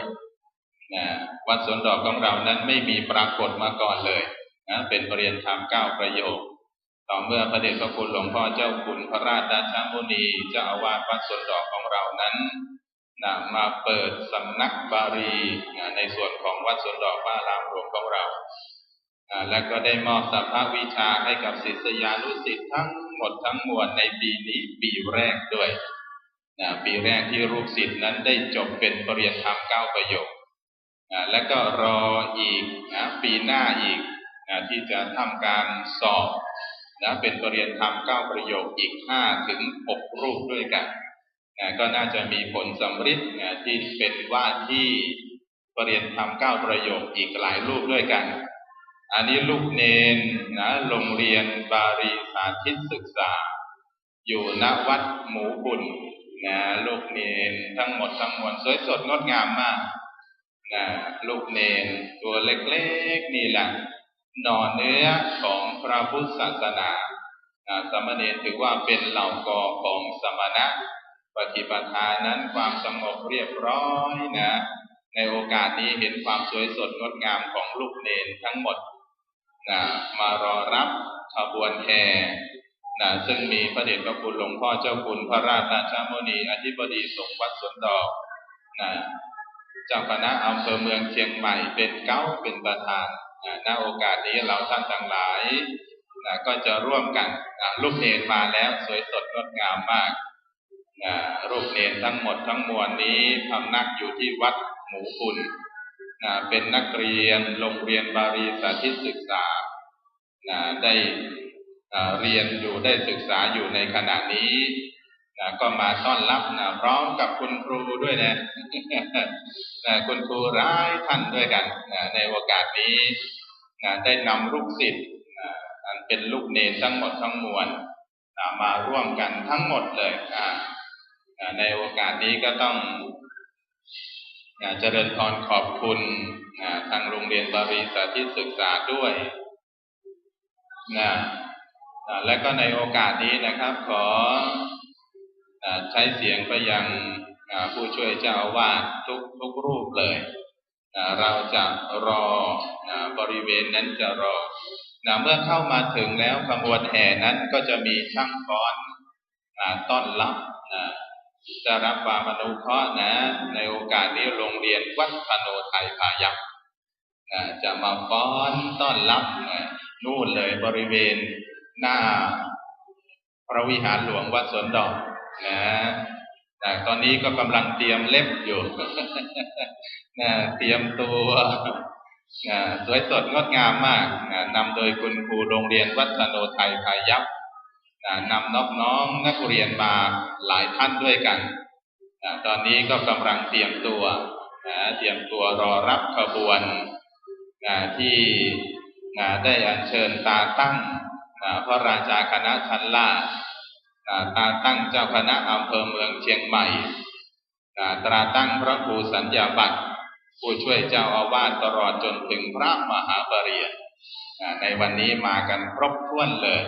วัดสวนดอกของเรานั้นไม่มีปรากฏมาก่อนเลยเป็นบริเวณธรรม9ประโยคต่อเมื่อพระเดชพระคุณหลวงพ่อเจ้าคุณพระราชมุนีเจ้าอาวาสวัดสวนดอกของเรานั้นมาเปิดสำนักบาลีในส่วนของวัดสวนดอกพระอารามหลวงของเราและก็ได้มอบสัพพวิชาให้กับศิษยานุศิษย์ทั้งหมดทั้งมวลในปีนี้ปีแรกด้วยปีแรกที่ลูกศิษย์นั้นได้จบเป็นปริญญาธรรม9ประโยคและก็รออีกปีหน้าอีกที่จะทำการสอบเป็นปริญญาธรรม9ประโยคอีก5 ถึง 6รูปด้วยกันก็น่าจะมีผลสำฤทธิ์ที่เป็นว่าที่ปริญญาธรรม9ประโยคอีกหลายรูปด้วยกันอันนี้ลูกเนนโรงเรียนบาลีสาธิตศึกษาอยู่ณวัดหมูบุญลูกเนนทั้งหมดทั้งมวลสวยสดงดงามมากลูกเนนตัวเล็กๆนี่แหละหน่อเนื้อของพระพุทธศาสนาสามเณรถือว่าเป็นเหล่ากอของสมณะปฏิปทานั้นความสงบเรียบร้อยในโอกาสนี้เห็นความสวยสดงดงามของลูกเนนทั้งหมดมารอรับขบวนแห่ซึ่งมีพระเดชพระคุณหลวงพ่อเจ้าคุณพระราชมุนีอธิบดีสงฆ์วัดสวนดอกเจ้าคณะอำเภอเมืองเชียงใหม่เป็นเป็นประธานณโอกาสนี้เราท่านทั้งหลายก็จะร่วมกันลูกเนนมาแล้วสวยสดงดงามมากลูกเนนทั้งหมดทั้งมวลนี้พำนักอยู่ที่วัดหมูบุญเป็นนักเรียนโรงเรียนบาลีสาธิตศึกษา ได้เรียนอยู่ได้ศึกษาอยู่ในขณะนี้ก็มาต้อนรับพร้อมกับคุณครูด้วยนะ คุณครูหลายท่านด้วยกันในโอกาสนี้ได้นำลูกศิษย์อันเป็นลูกเนรทั้งหมดทั้งมวลมาร่วมกันทั้งหมดเลยในโอกาสนี้ก็ต้องเจริญพรขอบคุณทางโรงเรียนบารีสาธิตศึกษาด้วยและก็ในโอกาสนี้นะครับขอใช้เสียงไปยังผู้ช่วยเจ้าอาวาสทุกรูปเลยเราจะรอบริเวณนั้นจะรอเมื่อเข้ามาถึงแล้วขบวนแห่นั้นก็จะมีช่างฟ้อนต้อนรับจะรับความอนุเคราะห์ในโอกาสนี้โรงเรียนวัดพโนไทยพายัพจะมาฟ้อนต้อนรับนู่นเลยบริเวณหน้าพระวิหารหลวงวัดสวนดอกตอนนี้ก็กำลังเตรียมเล็บอยู่ เตรียมตัวสวยสดงดงามมากนำโดยคุณครูโรงเรียนวัดพโนไทยพายัพนำน้องนักเรียนมาหลายท่านด้วยกันตอนนี้ก็กำลังเตรียมตัวรอรับขบวนที่ได้อัญเชิญตาตั้งพระราชาคณะชั้นล่างตาตั้งเจ้าคณะอำเภอเมืองเชียงใหม่ตราตั้งพระครูสัญญาบัตรผู้ช่วยเจ้าอาวาสตลอดจนถึงพระมหาปริญญาในวันนี้มากันครบถ้วนเลย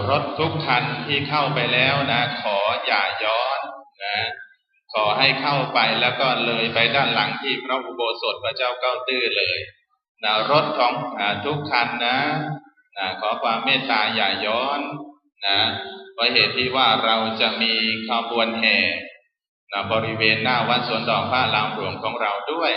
รถทุกคันที่เข้าไปแล้วขออย่าย้อนขอให้เข้าไปแล้วก็เลยไปด้านหลังที่พระอุโบสถพระเจ้าเก้าตื้อเลยรถของทุกคันขอความเมตตาอย่าย้อนเพราะเหตุที่ว่าเราจะมีขบวนแห่บริเวณหน้าวัดสวนดอกพระอารามหลวงของเราด้วย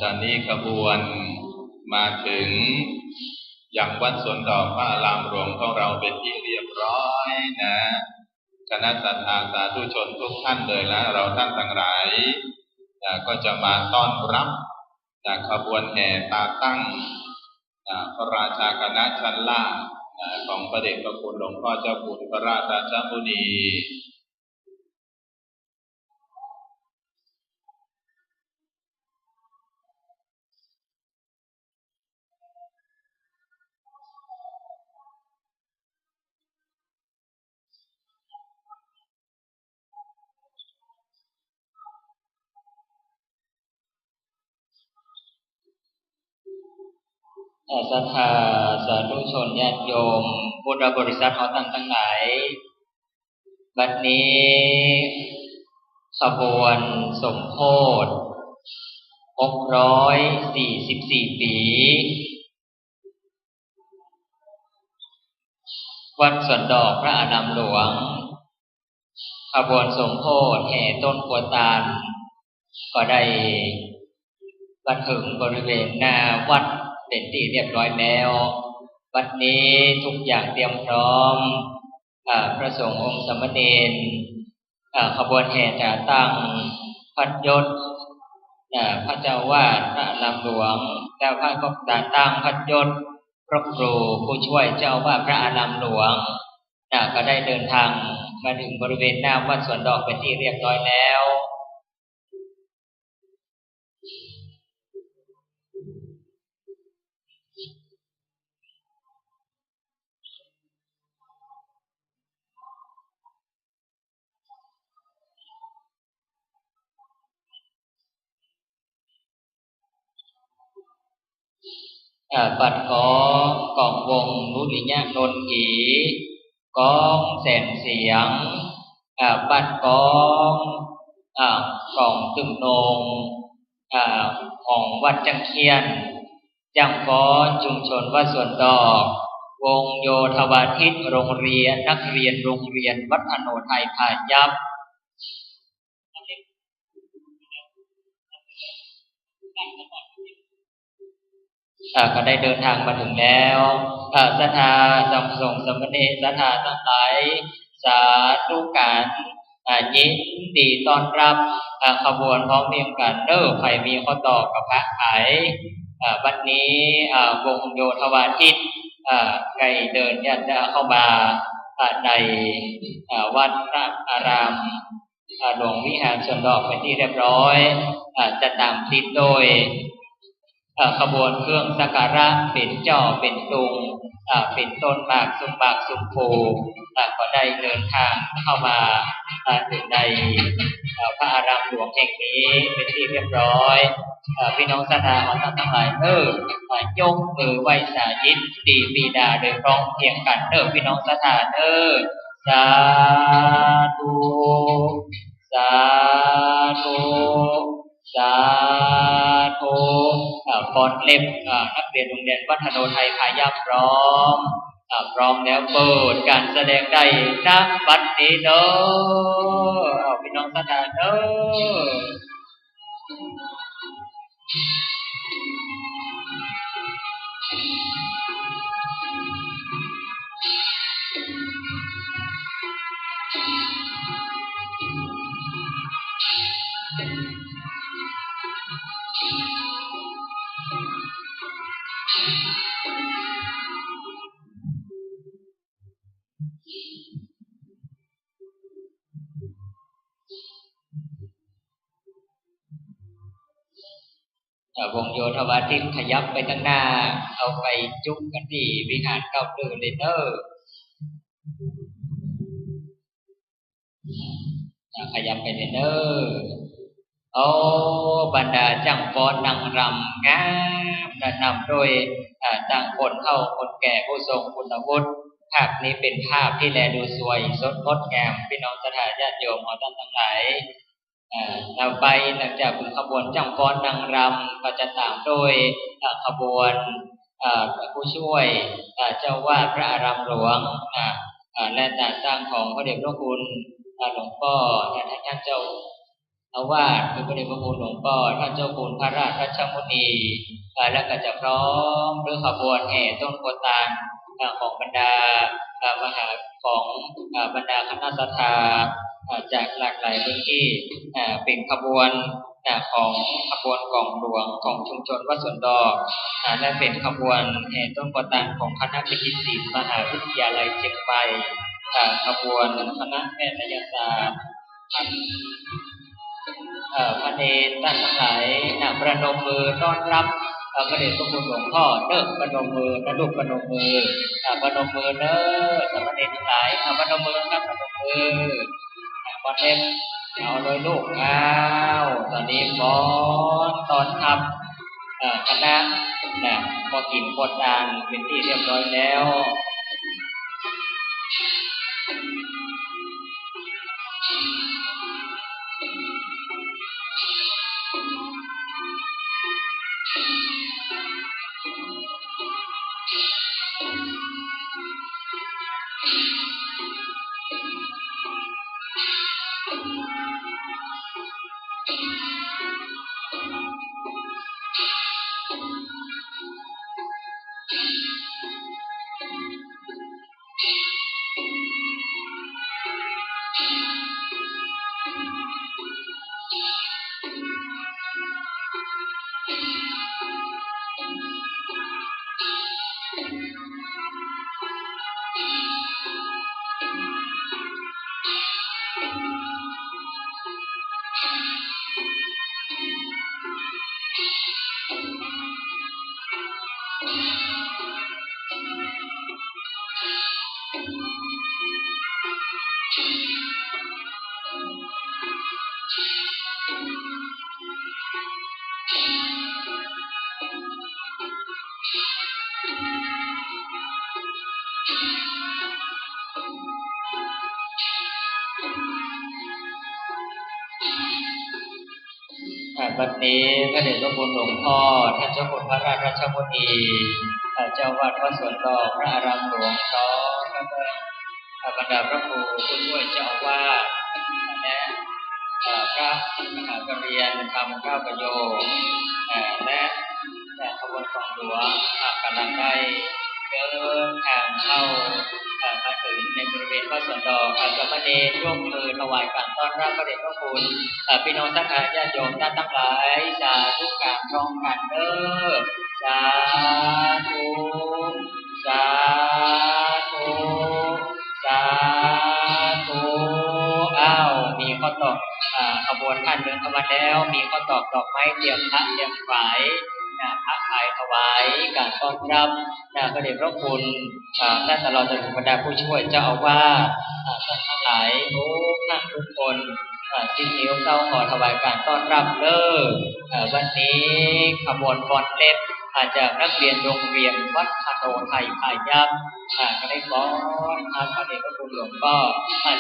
ตอนนี้ขบวนมาถึงยังวัดสวนดอกพระอารามหลวงของเราเป็นที่เรียบร้อยคณะศรัทธาสาธุชนทุกท่านเลยและเราท่านทั้งหลายก็จะมาต้อนรับขบวนแห่ตาตั้งพระราชาคณะชั้นล่างของพระเดชพระคุณหลวงพ่อเจ้าคุณพระราชมุนีศรัทธาสาธุชนญาติโยมพุทธบริษัทของท่านทั้งหลายบัดนี้ขบวนสมโภช644 ปีวัดสวนดอกพระอารามหลวงขบวนสมโภชแห่ต้นโพธิ์ตาลก็ได้มาถึงบริเวณหน้าวัดเป็นที่เรียบร้อยแล้ววัดนี้ทุกอย่างเตรียมพร้อมพระสงฆ์องค์สามเณรขบวนแห่จะตั้งพัดยศพระเจ้าวาดพระอารามหลวงเจ้าพระก็จะตั้งพัดยศพระครูผู้ช่วยเจ้าวาดพระอารามหลวงก็ได้เดินทางมาถึงบริเวณหน้าวัดสวนดอกเป็นที่เรียบร้อยแล้ว ปัดกองวงนุริยะนนอีกองแสนเสียงปัดกองตึงนงของวัดจังเคียนจังฟ้อชุมชนวัดสวนดอกวงโยธวาทิตโรงเรียนนักเรียนโรงเรียนวัดอโนไทยพายัพก็ได้เดินทางมาถึงแล้วศรัทธาสัมสงฆ์สมณีศรัทธาทั้งหลายสาธุการยินดีต้อนรับขบวนพร้อมเพรียงกันใครมีข้อต่อกับพระไขวันนี้วงโยธวาทิตไกเดินยันเข้ามาในวัดพระอารามหลวงวิหารสวนดอกเป็นที่เรียบร้อยจะตามติดโดยขบวนเครื่องสักการะเป็นจ่อเป็นตุงเป็นต้นหมากสุมโพก็ได้เดินทางเข้ามาถึงในพระอารามหลวงแห่งนี้เป็นที่เรียบร้อยพี่น้องศรัทธาของท่านทั้งหลายยกมือไหว้สายินดีปีดาโดยพร้อมเพรียงกันพี่น้องศรัทธาสาธุสาธุสาธุฟอนเล็บนักเรียนโรงเรียนวัดอโนไทยพายัพพร้อมแล้วเปิดการแสดงได้ณบัดนี้พี่น้องศรัทธาวงโยธวาทิตขยับไปข้างหน้าเอาไปจุกกันที่วิหารเก่าตื่นเลยขยับไปเลยบรรดาจังฟ้อนนางรำงามนำโดยจังคนเฒ่าคนแก่ผู้ทรงคุณวุฒิภาพนี้เป็นภาพที่แลดูสวยสดงดงามพี่น้องศรัทธาญาติโยมของท่านทั้งหลายต่อไปหลังจากขบวนจังฟ้อนนางรำก็จะตามโดยขบวนผู้ช่วยเจ้าวาดพระอารามหลวงและการสร้างของพระเดชพระคุณหลวงพ่อและท่านเจ้าอาวาสคือพระเดชพระคุณหลวงพ่อท่านเจ้าคุณพระราชรัชมุนีและก็จะพร้อมด้วยขบวนแห่ต้นโพธิ์ตาลของบรรดามหาของบรรดาคณะศรัทธาจากหลากหลายพื้นที่เป็นขบวนของขบวนกองหลวงของชุมชนวัดสวนดอกและเป็นขบวนแห่ต้นโพธิ์ตาลของคณะวิจิตรศิลป์มหาวิทยาลัยเชียงใหม่ขบวนคณะแพทยศาสตร์พระเนรท่านทั้งหลายประนมมือต้อนรับพระเดชพระคุณหลวงพ่อประนมมือลูกประนมมือประนมมือสามเณรทั้งหลายประนมมือครับประนมมือพอเล็บเอาเลยลูกตอนนี้ฟ้อนตอนทำคณะพอกินพอทานเป็นที่เรียบร้อยแล้ว วันนี้พระเดชพระคุณหลวงพ่อท่านเจ้าคุณพระราชราชมุนีเจ้าวาดวัดสวนดอกพระอารามหลวงพร้อมแล้วก็บรรดาพระครูผู้ช่วยเจ้าอาวาสและพระมหากเรียนธรรมเก้าประโยคและขบวนของหลวงกำลังได้เดินทางเข้ามาถึงในบริเวณวัดสวนดอกสามเณรร่วมมือถวายการต้อนรับพระเดชพระคุณพี่น้องศรัทธาญาติโยมท่านทั้งหลายสาธุการพร้อมกันเด้อสาธุสาธุสาธุอ้าวมีข้อตอกขบวนท่านเดินเข้ามาแล้วมีข้อตอกดอกไม้เตรียมพระเตรียมฝายพระขายถวายการต้อนรับพระเดชพระคุณท่านตลอดจนถึงบรรดาผู้ช่วยเจ้าอาวาสท่านทั้งหลายทุกท่านทุกคนสิ้นนิ้วเข้าขอถวายการต้อนรับเด้อวันนี้ขบวนฟ้อนเล็บจากนักเรียนโรงเรียนวัดคโนไทยพายัพก็ได้ฟ้อนพระเดชพระคุณหลวงพ่อ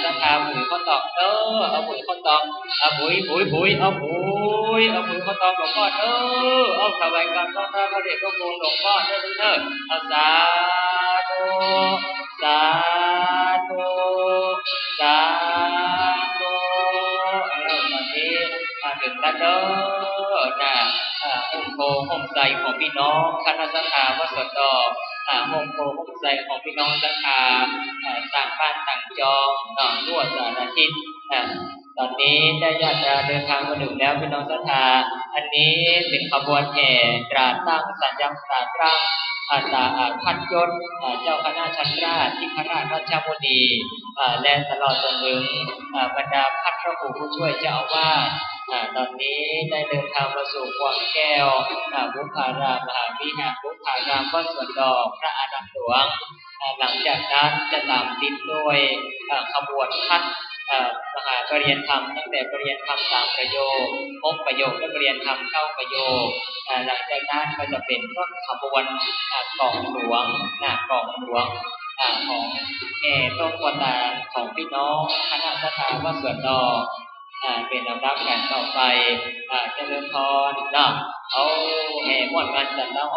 จะทำปุ๋ยข้าวตอกเด้อเอาปุ๋ยข้าวตอกเอาปุ๋ยเอาปุ๋ยเอาปุ๋ยข้าวตอกหลวงพ่อเด้อเอาถวายการต้อนรับพระเดชพระคุณหลวงพ่อเด้อเอาสาธุสาธุสาธุเอาตอนนี้ถึงแล้วเด้อห่มโพห่มใจของพี่น้องคณะสัทธาวัดสวนดอกห่มโพห่มใจของพี่น้องสัทธาต่างบ้านต่างจองทั่วสารทิศตอนนี้ได้ญาติเดินทางมาถึงแล้วพี่น้องสัทธาอันนี้เป็นขบวนแห่ตราตั้งสัญญาตราตั้งพันยศเจ้าคณะชั้นราชที่พระราชราชมุนีและตลอดจนถึงบรรดาพันพระครูผู้ช่วยเจ้าอาวาสตอนนี้ได้เดินทางมาสู่วังแก้วบุพารามมหาวิหารบุพารามวัดสวนดอกพระอารามหลวงหลังจากนั้นจะตามติดด้วยขบวนพัดมหาปริญญาธรรมตั้งแต่ปริญญาธรรม3ประโยค6ประโยคและปริญญาธรรม9ประโยคหลังจากนั้นก็จะเป็นต้นขบวนกองหลวงกองหลวงของต้นกวนตาของพี่น้องคณะสัทธาวัดสวนดอกเป็นลำดับการต่อไปเจริญพรเอาแห่ม่วนกันจัดแล้ว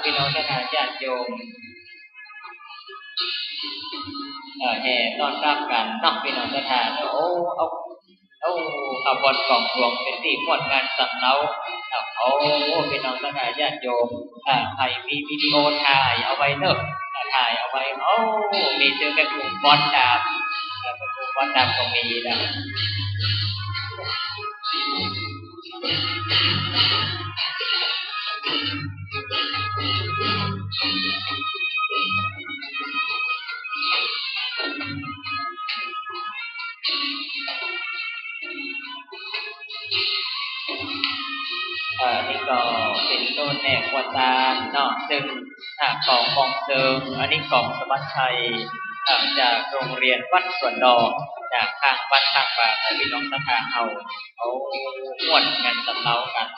พี่น้องสัทธาญาติโยมแห่ต้อนรับกันพี่น้องสัทธาเอาขบวนกองหลวงเป็นที่ม่วนกันสักแล้วพี่น้องสัทธาญาติโยมใครมีวิดีโอถ่ายเอาไว้เนอะถ่ายเอาไว้มีเจอแค่กลุ่มบอลดาบบอลดาบก็มีนะนี่ก็เป็นต้นแนววัตาซึ่งของกองเสริมอันนี้ของสมัชชัยจากโรงเรียนวัดสวนดอกจากทางวัดทางป่าพี่น้องสัทธาเอาม่วนกันสำเนากัน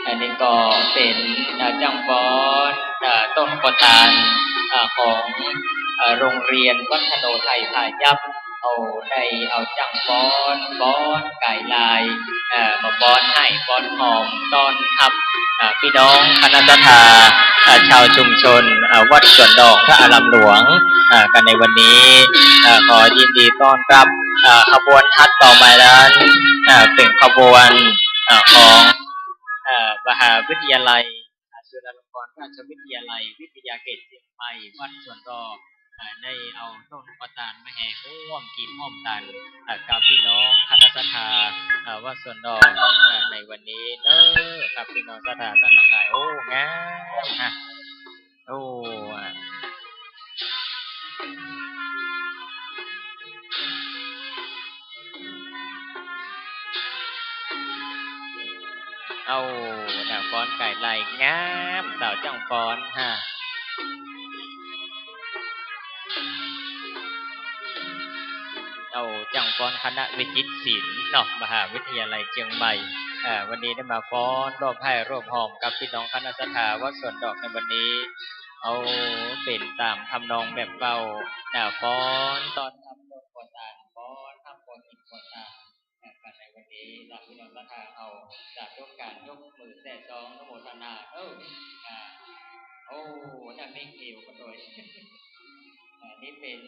อันนี้ก็เป็นจังบอนต้นกตาลของโรงเรียนวัดคโนไทยพายัพเอาจังบอนไก่ลายมาบอนให้บอนหอมต้อนทับพี่น้องคณะสัทธาชาวชุมชนวัดสวนดอกพระอารามหลวงกันในวันนี้ขอยินดีต้อนรับขบวนทัดต่อมานั้นเป็นขบวนของมหาวิทยาลัยจุฬาลงกรณราชวิทยาลัยวิทยาเขตเชียงใหม่วัดสวนดอกได้เอาต้นกระตาลมาแห่ร่วมกีบห้อมตันกับพี่น้องคณะสัทธาวัดสวนดอกในวันนี้ครับพี่น้องสัทธาท่านทั้งหลายงามฟ้อนไก่ไหลงามสาวจังฟ้อน เอาจังฟ้อนคณะวิจิตรศิลป์เนาะมหาวิทยาลัยเชียงใหม่วันนี้ได้มาฟ้อนร่วมให้ร่วมหอมกับพี่น้องคณะศรัทธาวัดสวนดอกในวันนี้เอาเป็นตามทำนองแบบเก่าฟ้อนตอนทำโบสถ์โบราณฟ้อนทำโบสถ์อิฐโบราณกันในวันนี้พี่น้องศรัทธาเอาจากร่วมการยกมือแส่ซองนโมทนาโอ้นั่นไม่เกี่ยวกันเลยนี่เป็น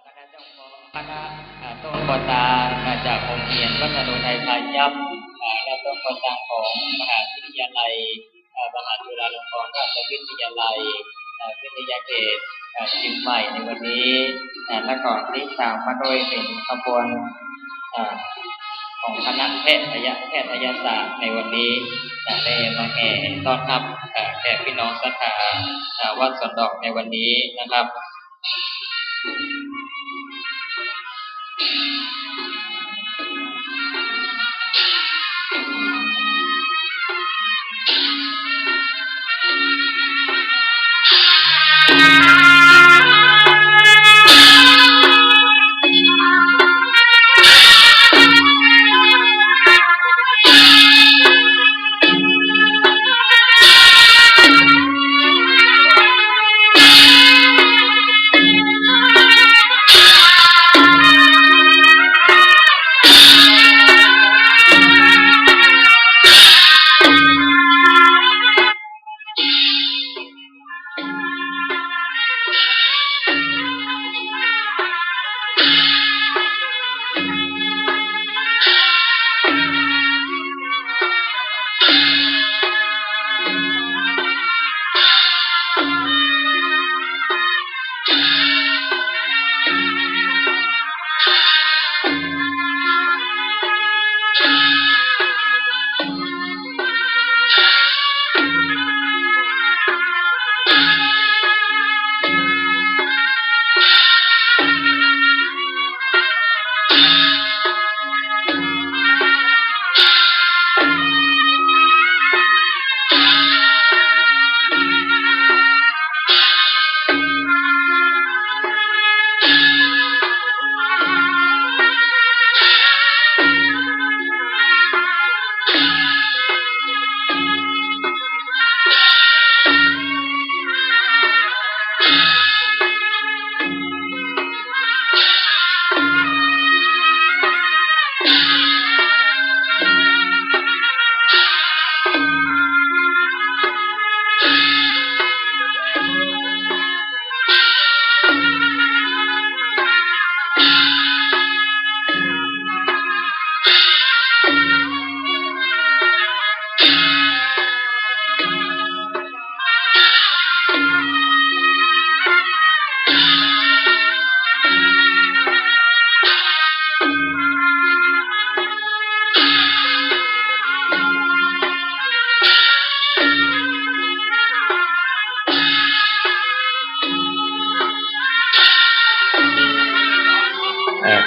คณะเจ้าพ่อคณะต้นกอตาจากโรงเรียนวัฒนโนไทยพายัพและต้นกอตาของมหาวิทยาลัยมหาจุฬาลงกรณราชวิทยาลัยวิทยาเขตเชียงใหม่ในวันนี้และก่อนที่ตามมาโดยเป็นขบวนของคณะแพทยศาสตร์ในวันนี้ได้มาแห่ต้อนรับแขกพี่น้องศรัทธาวัดสวนดอกในวันนี้นะครับ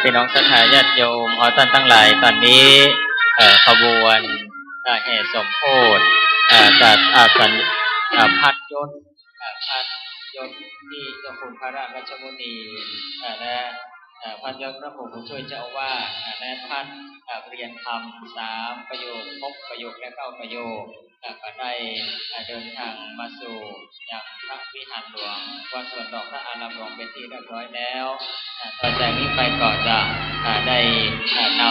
พี่น้องศรัทธาญาติโยมท่านทั้งหลายตอนนี้ขบวนแห่สมโภชจากพัดยศที่เจ้าคุณพระราชมุนีและพัดยศพระผู้ช่วยเจ้าอาวาสและพัดเรียนธรรม3ประโยค6ประโยคและ9ประโยคก็ได้เดินทางมาสู่ยังพระวิหารหลวงวัดสวนดอกพระอารามหลวงเป็นที่เรียบร้อยแล้วต่อจากนี้ไปก็จะได้น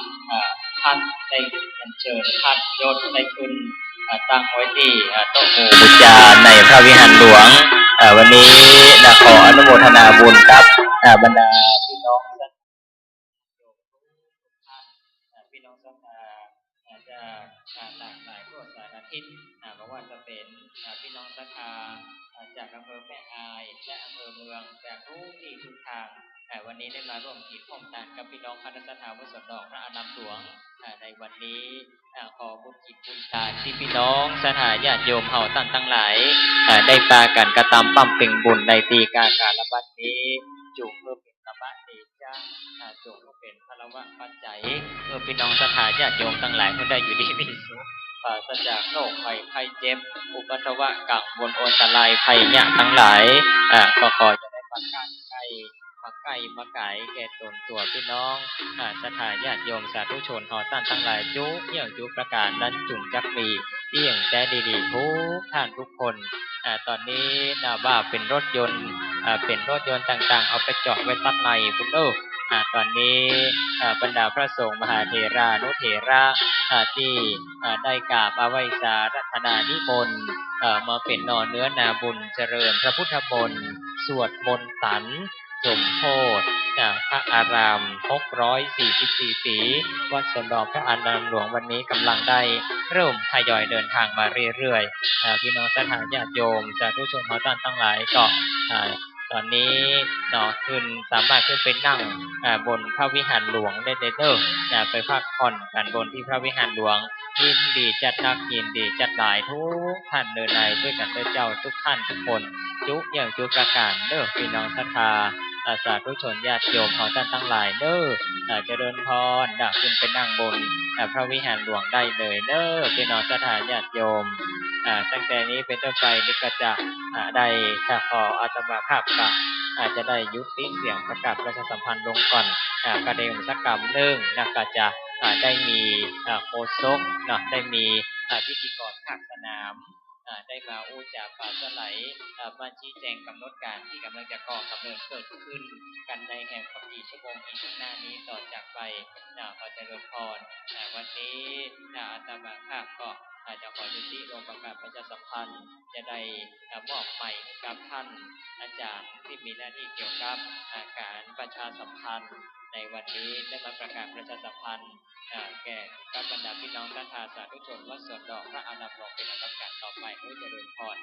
ำพัดได้เชิญพัดยศได้ขึ้นตั้งไว้ที่โต๊ะหมู่บูชาในพระวิหารหลวงวันนี้ขออนุโมทนาบุญกับบรรดาพี่น้องพี่น้องศรัทธาจะหลากหลายทั่วสารทิศไม่ว่าจะเป็นพี่น้องศรัทธาจากอำเภอแม่อายและอำเภอเมืองจากทุกที่ทุกทางวันนี้ได้มาร่วมกิจพร้อมกันกับพี่น้องคณะศรัทธาวัดสวนดอกพระอารามหลวงในวันนี้ขอบุญกิจบุญทานที่พี่น้องศรัทธาญาติโยมเฮาท่านทั้งหลายได้ปากันกระทำปั้มเป่งบุญในปีการบัดนี้จุเพื่อเป็นตบะเดชะจงเป็นพระวะปัจจัยเพื่อพี่น้องศรัทธาญาติโยมทั้งหลายเพื่อได้อยู่ดีมีสุขปราศจากโรคภัยเจ็บอุปัฏฐวะกังวลอันตรายภัยยะทั้งหลายก็ขอจะได้ประกาศให้ ก่มาไก่แก่ตนตัวพี่น้องศรัทธาญาติโยมสาธุชนหอต้านทั้งหลายจุเยี่ยงจุประการนั้นจุงจักมีเอี่ยงแท้ดีๆทุกท่านทุกคนตอนนี้ว่าเป็นรถยนต์ต่างๆเอาไปเจาะไว้ตัดในคุณตอนนี้บรรดาพระสงฆ์มหาเถรานุเถระที่ได้กราบอวัยสารัตนานิมนต์มาเป็นนอเนื้อนาบุญเจริญพระพุทธมนต์สวดมนต์ตันสมโพธิพระอาราม644สีวัดสวนดอกพระอารามหลวงวันนี้กำลังได้เริ่มทยอยเดินทางมาเรื่อยๆพี่น้องศรัทธาญาติโยมสาธุชนชาวบ้านทั้งหลายก็ตอนนี้ขึ้นสามารถขึ้นไปนั่งบนพระวิหารหลวงได้ไปพักผ่อนกันบนที่พระวิหารหลวงยินดีจัดนักยินดีจัดหลายทุกท่านเดินในด้วยกันเจ้าทุกท่านทุกคนจุอย่างจุประการพี่น้องศรัทธาสาธุชนญาติโยมของท่านทั้งหลายเจริญพรขึ้นไปนั่งบนพระวิหารหลวงได้เลยพี่น้องศรัทธาญาติโยมตั้งแต่นี้เป็นต้นไปนี่ก็จะได้ขออาตมาภาพก็จะได้ยุติเสียงประกาศประชาสัมพันธ์ลงก่อนกระเด็นสักกรรมหนึ่งก็จะได้มีโฆษกได้มีพิธีกรภาคสนามได้มาอู้จาปราศรัยมาชี้แจงกำหนดการที่กำลังจะก่อกำเนิดเกิดขึ้นกันในแห่งกับกี่ชั่วโมงอีกข้างหน้านี้ต่อจากไปขอเจริญพรวันนี้อาตมาภาพก็จะขอยุติลงประกาศประชาสัมพันธ์จะได้มอบใหม่กับท่านอาจารย์ที่มีหน้าที่เกี่ยวกับการประชาสัมพันธ์ในวันนี้ได้มาประกาศประชาสัมพันธ์แก่กับบรรดาพี่น้องท่านสาธุชนวัดสวนดอกพระอารามหลวงเป็นลำดับการต่อไปด้วยเจริญพร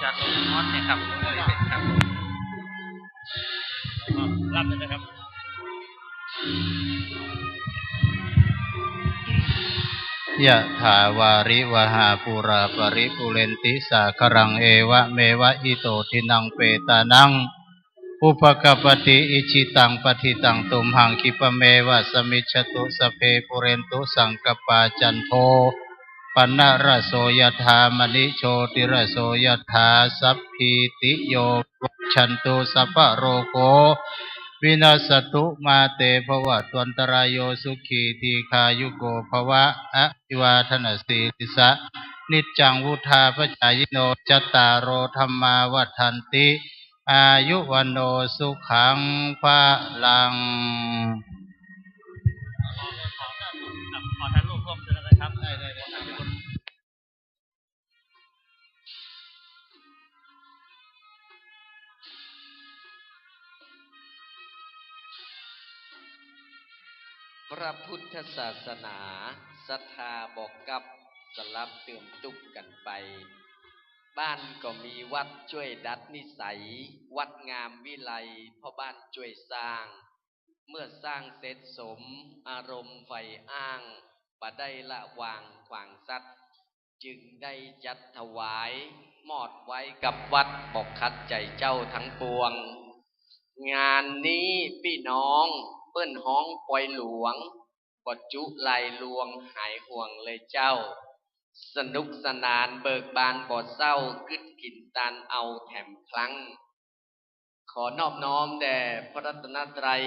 จัดนอนเนี่ยครับรับเลยนะครับยะถาวาริวหาปุราปริปุเรนติสาครังเอวะเมวะอิโตทินังเปตานังอุปกปติอิชิตังปฏิตังตุมหังคิปเมวะสมิจฉตุสเพปุเรนตุสังกปาจันโทปนะระโสยถามณิโชติระโสยถาสัพพิติโยวัชชันตุสัพพะโรโควินาสตุมาเตภวัตวันตรายโยสุขีทีคายุโกภวะอะวิวาทนาสีติสะนิจจังวุธาปจายโนจัตตารโอธรรมาวัฏันติอายุวันโนสุขังภะลังขอท่านร่วมร่วมกันนะครับได้พระพุทธศาสนาศรัทธาบอกกับสลับเติมตุกกันไป บ้านก็มีวัดช่วยดัดนิสัยวัดงามวิไลพ่อบ้านช่วยสร้างเมื่อสร้างเสร็จสมอารมณ์ไฟอ้างบ่ได้ละวางขวางสัตว์จึงได้จัดถวายมอดไว้กับวัดบอกขัดใจเจ้าทั้งปวงงานนี้พี่น้องเปิ้นฮ้องปอยหลวงบ่จุไหลลวงหายห่วงเลยเจ้าสนุกสนานเบิกบานบ่เศร้ากึดกินตานเอาแถมครั้งขอนอบน้อมแด่พระรัตนตรัย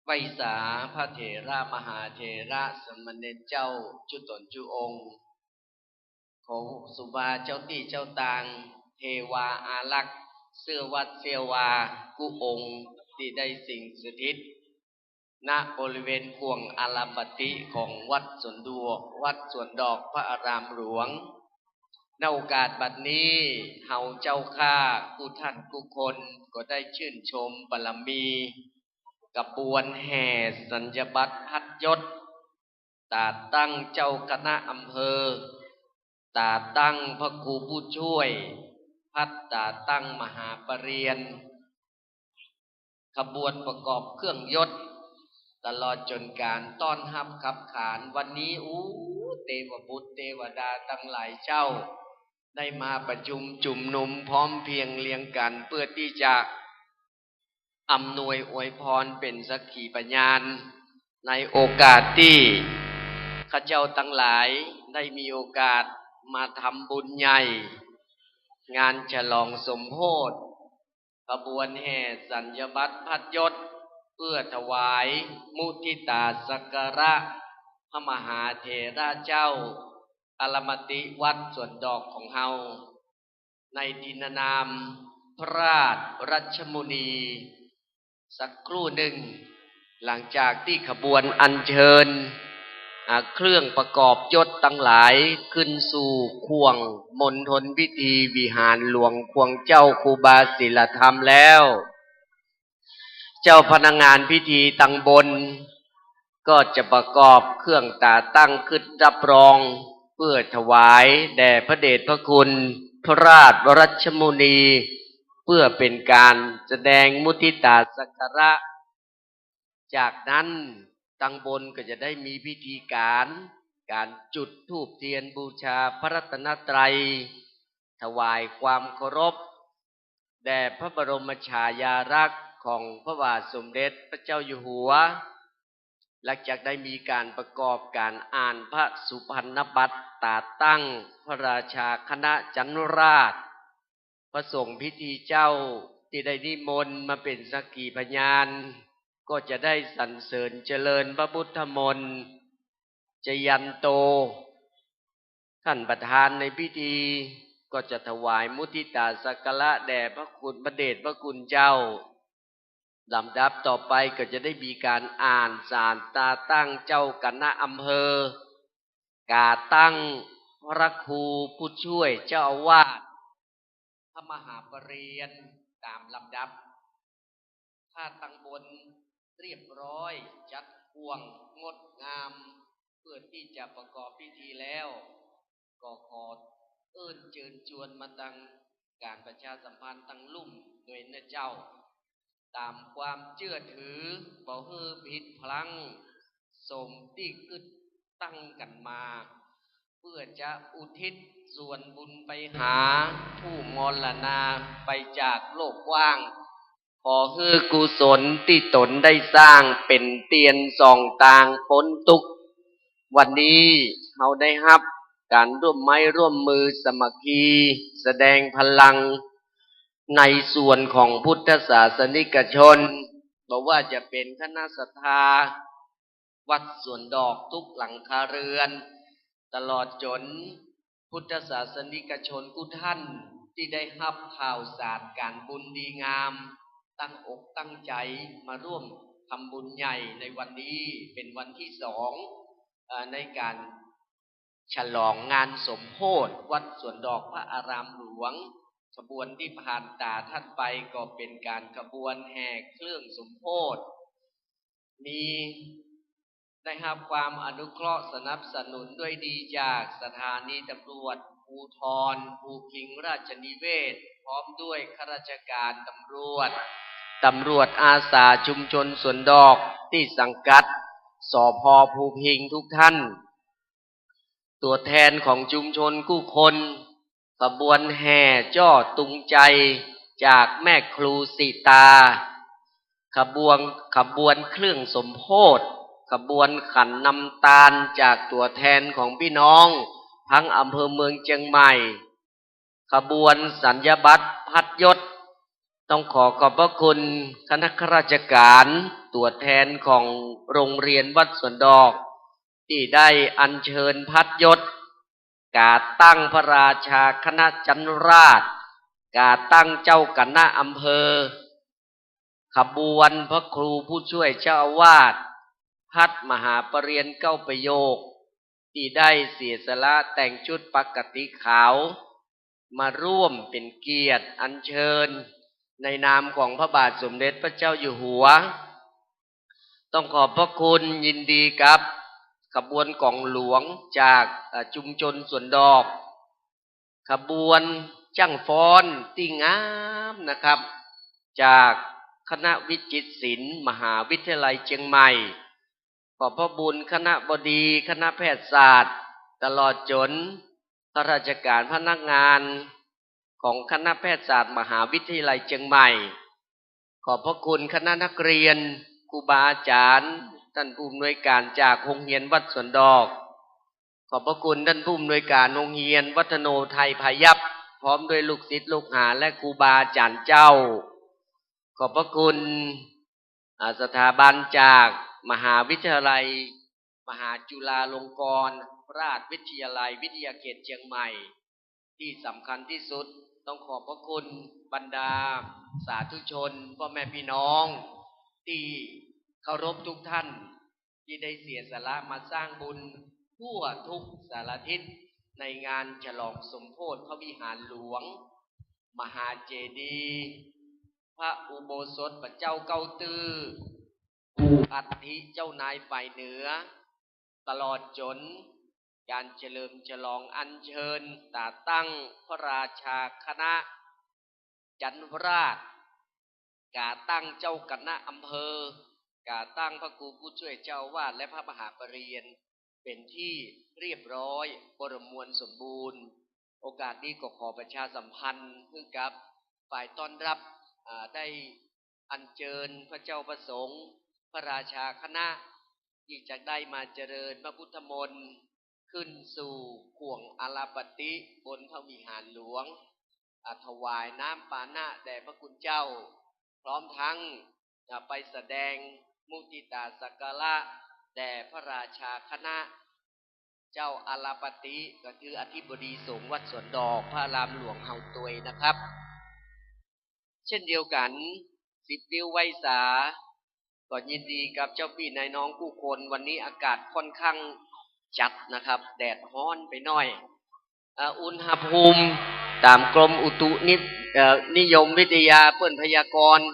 ไวสาพระเถระมหาเถระสมณเณรเจ้าจุตนจุองค์ขอสุบาเจ้าตี้เจ้าตางเทวาอารักษ์เสื้อวัดเสวากุองค์ที่ได้สิ่งสถิตณบริเวณห่วงอาราปติของวัดสวนดอกวัดสวนดอกพระอารามหลวงในโอกาสบัดนี้เฮาเจ้าข้าผู้ท่านผู้คนก็ได้ชื่นชมบารมีกระบวนแห่สัญญบัตรพัดยศตาตั้งเจ้าคณะอำเภอตาตั้งพระครูผู้ช่วยพัดตาตั้งมหาปรริญญาขบวนประกอบเครื่องยศตลอดจนการต้อนรับขับขานวันนี้เทวบุตรเทวดาทั้งหลายเจ้าได้มาประชุมจุมนุมพร้อมเพียงเรียงกันเพื่อที่จะอำนวยอวยพรเป็นสักขีพยานในโอกาสที่ข้าเจ้าทั้งหลายได้มีโอกาสมาทำบุญใหญ่งานฉลองสมโภชขบวนแห่สัญญบัตรพัดยศเพื่อถวายมุทิตาสักการะพระมหาเถระเจ้าอารมติวัดสวนดอกของเฮาในดินนามพระราชรัชมุนีสักครู่หนึ่งหลังจากที่ขบวนอัญเชิญเครื่องประกอบยศทั้งหลายขึ้นสู่ควงมณฑลพิธีวิหารหลวงควงเจ้าครูบาศิลธรรมแล้วเจ้าพนักงานพิธีตั้งบนก็จะประกอบเครื่องตาตั้งขึ้นรับรองเพื่อถวายแด่พระเดชพระคุณพระราชรัชมุนีเพื่อเป็นการแสดงมุทิตาสักการะจากนั้นตั้งบนก็จะได้มีพิธีการจุดธูปเทียนบูชาพระรัตนตรัยถวายความเคารพแด่พระบรมฉายาลักษณ์ของพระบาทสมเด็จพระเจ้าอยู่หัวหลังจากได้มีการประกอบการอ่านพระสุพรรณบัตรตราตั้งพระราชาคณะจันทราชพระสงฆ์พิธีเจ้าที่ได้นิมนต์มาเป็นสักขีพยานก็จะได้สรรเสริญเจริญพระพุทธมนต์จยันโตท่านประธานในพิธีก็จะถวายมุทิตาสักการะแด่พระคุณพระเดชพระคุณเจ้าลำดับต่อไปก็จะได้มีการอ่านสารตาตั้งเจ้าคณะอำเภอกาตั้งพระครูผู้ช่วยเจ้าอาวาสพระมหาปรริญญาตามลำดับถ้าตั้งบนเรียบร้อยจัดควงงดงามเพื่อที่จะประกอบพิธีแล้วก็ขอเชิญชวนมาตั้งการประชาสัมพันธ์ตั้งลุ่มโดยนะเจ้าตามความเชื่อถือบ่ฮือผิดพลังสมที่กึดตั้งกันมาเพื่อจะอุทิศส่วนบุญไปหาผู้มรณาไปจากโลกว่างขอฮือกุศลที่ตนได้สร้างเป็นเตียนส่องต่างพ้นทุกข์วันนี้เราได้รับการร่วมไม้ร่วมมือสามัคคีแสดงพลังในส่วนของพุทธศาสนิกชนบอกว่าจะเป็นคณะศรัทธาวัดสวนดอกทุกหลังคาเรือนตลอดจนพุทธศาสนิกชนผู้ท่านที่ได้รับข่าวสารการบุญดีงามตั้งอกตั้งใจมาร่วมทำบุญใหญ่ในวันนี้เป็นวันที่2ในการฉลองงานสมโภชวัดสวนดอกพระอารามหลวงขบวนที่ผ่านตาท่านไปก็เป็นการขบวนแห่เครื่องสมโภชมีได้รับความอนุเคราะห์สนับสนุนด้วยดีจากสถานีตำรวจภู ภูธรภูพิงราชนิเวศพร้อมด้วยข้าราชการตำรวจอาสาชุมชนสวนดอกที่สังกัดสภ.ภูพิงทุกท่านตัวแทนของชุมชนกู้คนขบวนแห่จ้อตุงใจจากแม่ครูสีตาขบวนเครื่องสมโภชขบวนขันน้ำตาลจากตัวแทนของพี่น้องทั้งอำเภอเมืองเชียงใหม่ขบวนสัญญบัตรพัดยศต้องขอบพระคุณคณะข้าราชการตัวแทนของโรงเรียนวัดสวนดอกที่ได้อัญเชิญพัดยศกาตั้งพระราชาคณะจันราชกาตั้งเจ้าคณะอำเภอขบวนพระครูผู้ช่วยเจ้าอาวาสพัดมหาปรริญญาเก้าประโยคที่ได้เสียสละแต่งชุดปกติขาวมาร่วมเป็นเกียรติอัญเชิญในนามของพระบาทสมเด็จพระเจ้าอยู่หัวต้องขอบพระคุณยินดีกับขบวนกองหลวงจากชุมชนสวนดอกขบวนจ้างฟ้อนที่งามนะครับจากคณะวิจิตรศิลป์มหาวิทยาลัยเชียงใหม่ขอบพระบุญคณะบดีคณะแพทยศาสตร์ตลอดจนข้าราชการพนักงานของคณะแพทยศาสตร์มหาวิทยาลัยเชียงใหม่ขอบพระคุณคณะนักเรียนครูบาอาจารย์ท่านผู้อำนวยการจากโรงเรียนวัดสวนดอกขอบพระคุณท่านผู้อำนวยการโรงเรียนวัฒโนไทยพายัพพร้อมด้วยลูกศิษย์ลูกหาและครูบาอาจารย์เจ้าขอบพระคุณสถาบันจากมหาวิทยาลัยมหาจุฬาลงกรณราชวิทยาลัยวิทยาเขตเชียงใหม่ที่สำคัญที่สุดต้องขอบพระคุณบรรดาสาธุชนพ่อแม่พี่น้องที่เคารพทุกท่านที่ได้เสียสละมาสร้างบุญทั่วทุกสารทิศในงานฉลองสมโภชพระวิหารหลวงมหาเจดีย์พระอุโบสถพระเจ้าเก้าตื้ออัฐิเจ้านายฝ่ายเหนือตลอดจนการเฉลิมฉลองอัญเชิญตั้งพระราชาคณะจันทราชกาตั้งเจ้าคณะอำเภอกาตั้งพระครูผู้ช่วยเจ้าวาดและพระมหาปรริญญาเป็นที่เรียบร้อยบริมวลสมบูรณ์โอกาสนี้ก็ขอประชาสัมพันธ์เพื่อกับฝ่ายต้อนรับได้อัญเชิญพระเจ้าประสงค์พระราชาคณะที่จะได้มาเจริญพระพุทธมนต์ขึ้นสู่ข่วงอาลาปติบนพระวิหารหลวงถวายน้ำปานะแด่พระคุณเจ้าพร้อมทั้งไปแสดงมุทิตาสักการะแด่พระราชาคณะเจ้าอาลาปติก็คืออธิบดีสงฆ์วัดสวนดอกพระรามหลวงเฮาตวยนะครับเช่นเดียวกัน10 นิ้วไว้สาก็ยินดีกับเจ้าพี่นายน้องผู้คนวันนี้อากาศค่อนข้างจัดนะครับแดดร้อนไปหน่อยอุณหภูมิตามกรมอุตุนิยมวิทยาเปิ้นพยากรณ์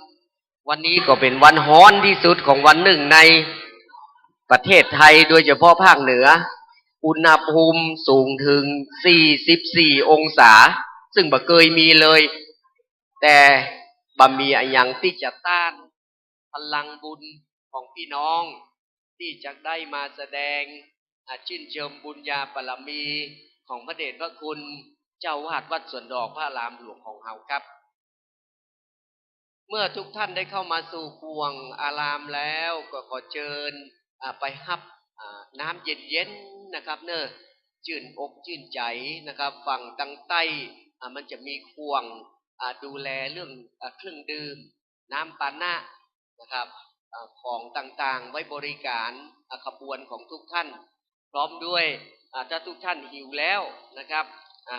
วันนี้ก็เป็นวันร้อนที่สุดของวันหนึ่งในประเทศไทยโดยเฉพาะภาคเหนืออุณหภูมิสูงถึง44 องศาซึ่งบ่เคยมีเลยแต่บ่มีอย่างที่จะต้านพลังบุญของพี่น้องที่จะได้มาแสดงชื่นชมบุญญาบารมีของพระเดชพระคุณเจ้าวาดวัดสวนดอกพระรามหลวงของเฮาครับเมื่อทุกท่านได้เข้ามาสู่ข่วงอารามแล้วก็ขอเชิญไปรับน้ำเย็นๆนะครับเนอะชื่นอกชื่นใจนะครับฝั่งทางใต้มันจะมีข่วงดูแลเรื่องเครื่องดื่มน้ำปานะนะครับของต่างๆไว้บริการขบวนของทุกท่านพร้อมด้วยถ้าทุกท่านหิวแล้วนะครับ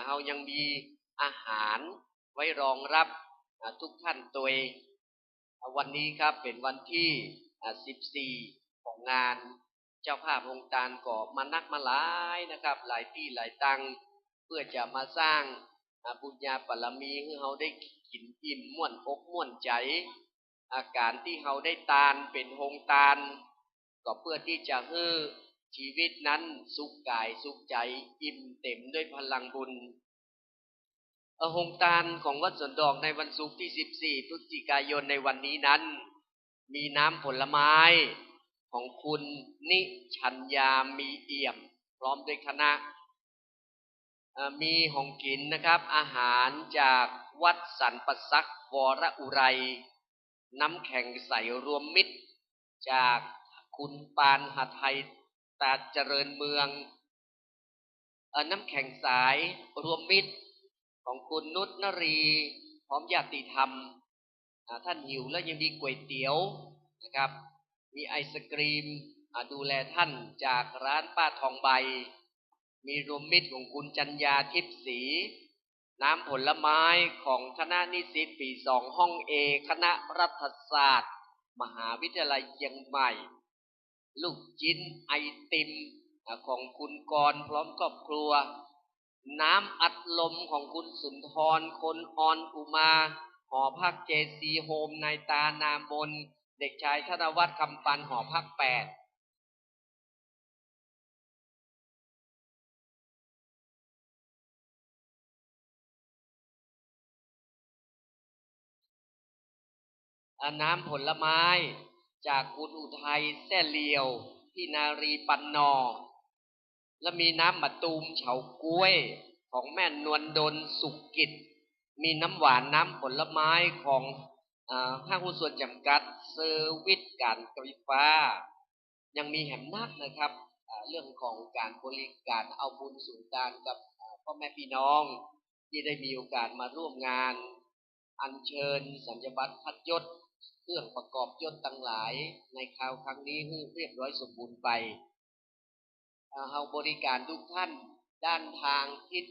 เรายังมีอาหารไว้รองรับทุกท่านตัววันนี้ครับเป็นวันที่14ของงานเจ้าภาพองค์การก็มานักมาหลายนะครับหลายที่หลายตังเพื่อจะมาสร้างบุญญาบารมีให้เราได้กินอิ่มม่วนอกม่วนใจอาการที่เราได้ตานเป็นโฮงตานก็เพื่อที่จะให้ชีวิตนั้นสุขกายสุขใจอิ่มเต็มด้วยพลังบุญ โฮงตาลของวัดสวนดอกในวันศุกร์ที่14พฤศจิกายนในวันนี้นั้นมีน้ำผลไม้ของคุณนิชัญญามีเอี่ยมพร้อมด้วยคณะมีของกินนะครับอาหารจากวัดสันปสักวรอุไรน้ำแข็งใสรวมมิตรจากคุณปานหไทยตาเจริญเมืองน้ำแข็งสายรวมมิตรของคุณนุชนรีพร้อมญาติธรรมท่านหิวแล้วยังมีก๋วยเตี๋ยวนะครับมีไอศกรีมดูแลท่านจากร้านป้าทองใบมีรวมมิตรของคุณจัญญาทิพย์ศรีน้ำผลไม้ของคณะนิสิตปี2ห้องเอคณะรัฐศาสตร์มหาวิทยาลัยเชียงใหม่ลูกจิ้นไอติมของคุณกรพร้อมครอบครัวน้ำอัดลมของคุณสุนทรคนออนอุมาหอพักเจซีโฮมนายตานามนเด็กชายธนวัฒน์คำปันหอพัก8น้ำผลไม้จากคุณอุทัยแซ่เลียวพี่นารีปันนอและมีน้ำมะตูมเฉาก้วยของแม่นวลดลสุขกิจมีน้ำหวานน้ำผลไม้ของห้างหุ้นส่วนจำกัดเซอร์วิสการไฟฟ้ายังมีแหมนักนะครับเรื่องของการบริการเอาบุญสู่ตานกับพ่อแม่พี่น้องที่ได้มีโอกาสมาร่วมงานอัญเชิญสัญญบัตรพัดยศเครื่องประกอบยศต่างหลายในคราวครั้งนี้เรียบร้อยสมบูรณ์ไปเราบริการทุกท่านด้านทางทิศ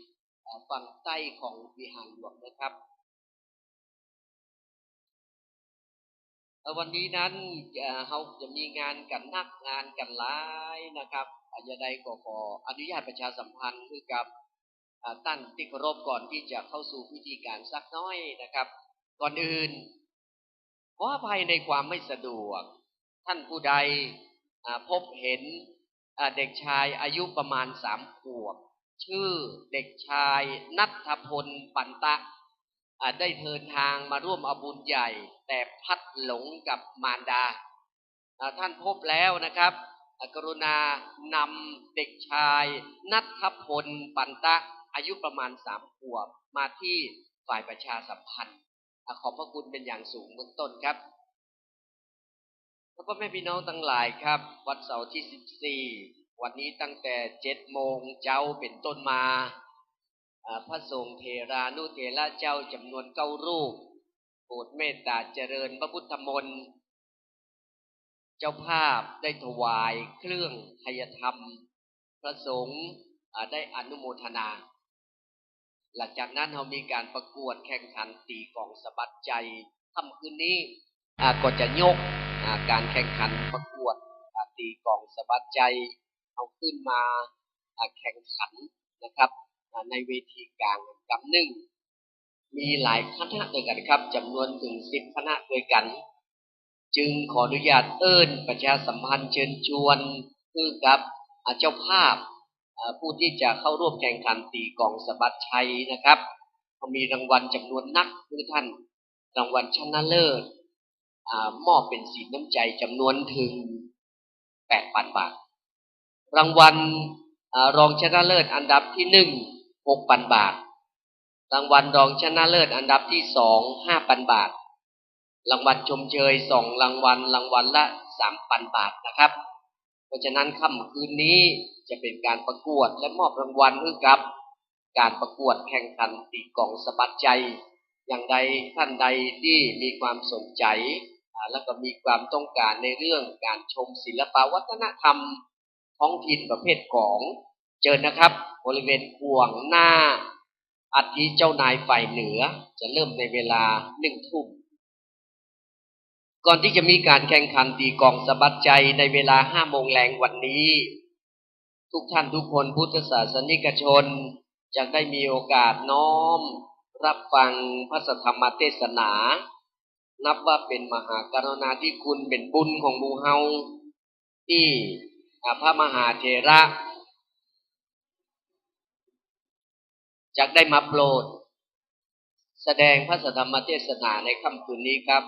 ฝั่งใต้ของวิหารหลวงนะครับวันนี้นั้นเราจะมีงานกันนักงานกันหลายนะครับอย่าใดก็ขออนุญาตประชาสัมพันธ์คือกับท่านที่เคารพก่อนที่จะเข้าสู่พิธีการสักน้อยนะครับก่อนอื่นขออภัยในความไม่สะดวกท่านผู้ใดพบเห็นเด็กชายอายุประมาณ3 ขวบชื่อเด็กชายณัฐพลปันตะได้เดินทางมาร่วมเอาบุญใหญ่แต่พลัดหลงกับมารดาท่านพบแล้วนะครับกรุณานำเด็กชายณัฐพลปันตะอายุประมาณ3 ขวบมาที่ฝ่ายประชาสัมพันธ์ขอบพระคุณเป็นอย่างสูงเบื้องต้นครับพ่อแม่พี่น้องทั้งหลายครับวันเสาร์ที่14วันนี้ตั้งแต่7 โมงเจ้าเป็นต้นมาพระสงฆ์เถรานุเถระเจ้าจำนวน9 รูปโปรดเมตตาเจริญพระพุทธมนต์เจ้าภาพได้ถวายเครื่องไทยธรรมพระสงฆ์ได้อนุโมทนาหลังจากนั้นเรามีการประกวดแข่งขันตีกลองสะบัดใจค่ำคืนนี้ก็จะยกการแข่งขันประกวดตีกลองสะบัดใจเอาขึ้นมาแข่งขันนะครับในเวทีกลางกับมีหลายคณะด้วยกันครับจำนวนถึง10 คณะด้วยกันจึงขออนุญาตประชาสัมพันธ์เชิญชวนคือกับเจ้าภาพผู้ที่จะเข้าร่วมแข่งขันตีกลองสะบัดชัยนะครับมีรางวัลจำนวนนักคือท่านรางวัลชนะเลิศมอบเป็นสินน้ำใจจำนวนถึง 8,000 บาทรางวัลรองชนะเลิศอันดับที่1 6,000 บาทรางวัลรองชนะเลิศอันดับที่2 5,000 บาทรางวัลชมเชย2 รางวัลละ 3,000 บาทนะครับเพราะฉะนั้นค่ำคืนนี้จะเป็นการประกวดและมอบรางวัลให้กับการประกวดแข่งขันตีกลองสะบัดใจอย่างใดท่านใดที่มีความสนใจแล้วก็มีความต้องการในเรื่องการชมศิลปวัฒนธรรมท้องถิ่นประเภทของเชิญนะครับบริเวณขวงหน้าอัฐิเจ้านายฝ่ายเหนือจะเริ่มในเวลา 1 ทุ่มก่อนที่จะมีการแข่งขันตีกลองสะบัดใจในเวลา 5 โมงแรงวันนี้ทุกท่านทุกคนพุทธศาสนิกชนจะได้มีโอกาสน้อมรับฟังพระธรรมเทศนานับว่าเป็นมหากรุณาธิคุณเป็นบุญของหมู่เฮาที่พระมหาเถระจะได้มาโปรด แสดงพระสัทธรรมเทศนาในค่ำคืนนี้ครับ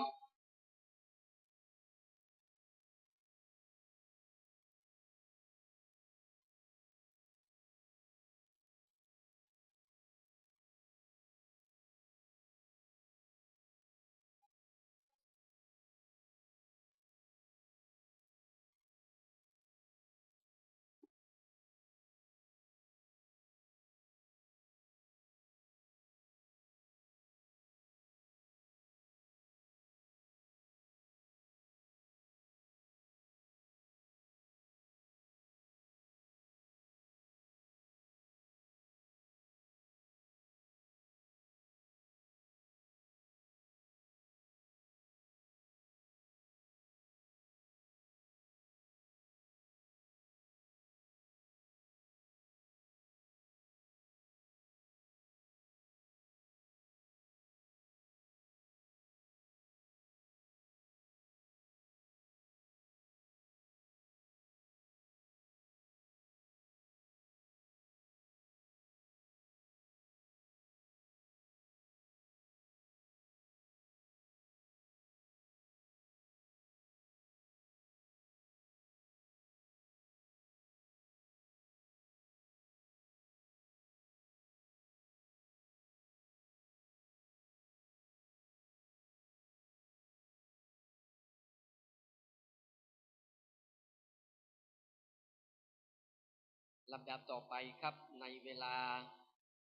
ลำดับต่อไปครับในเวลา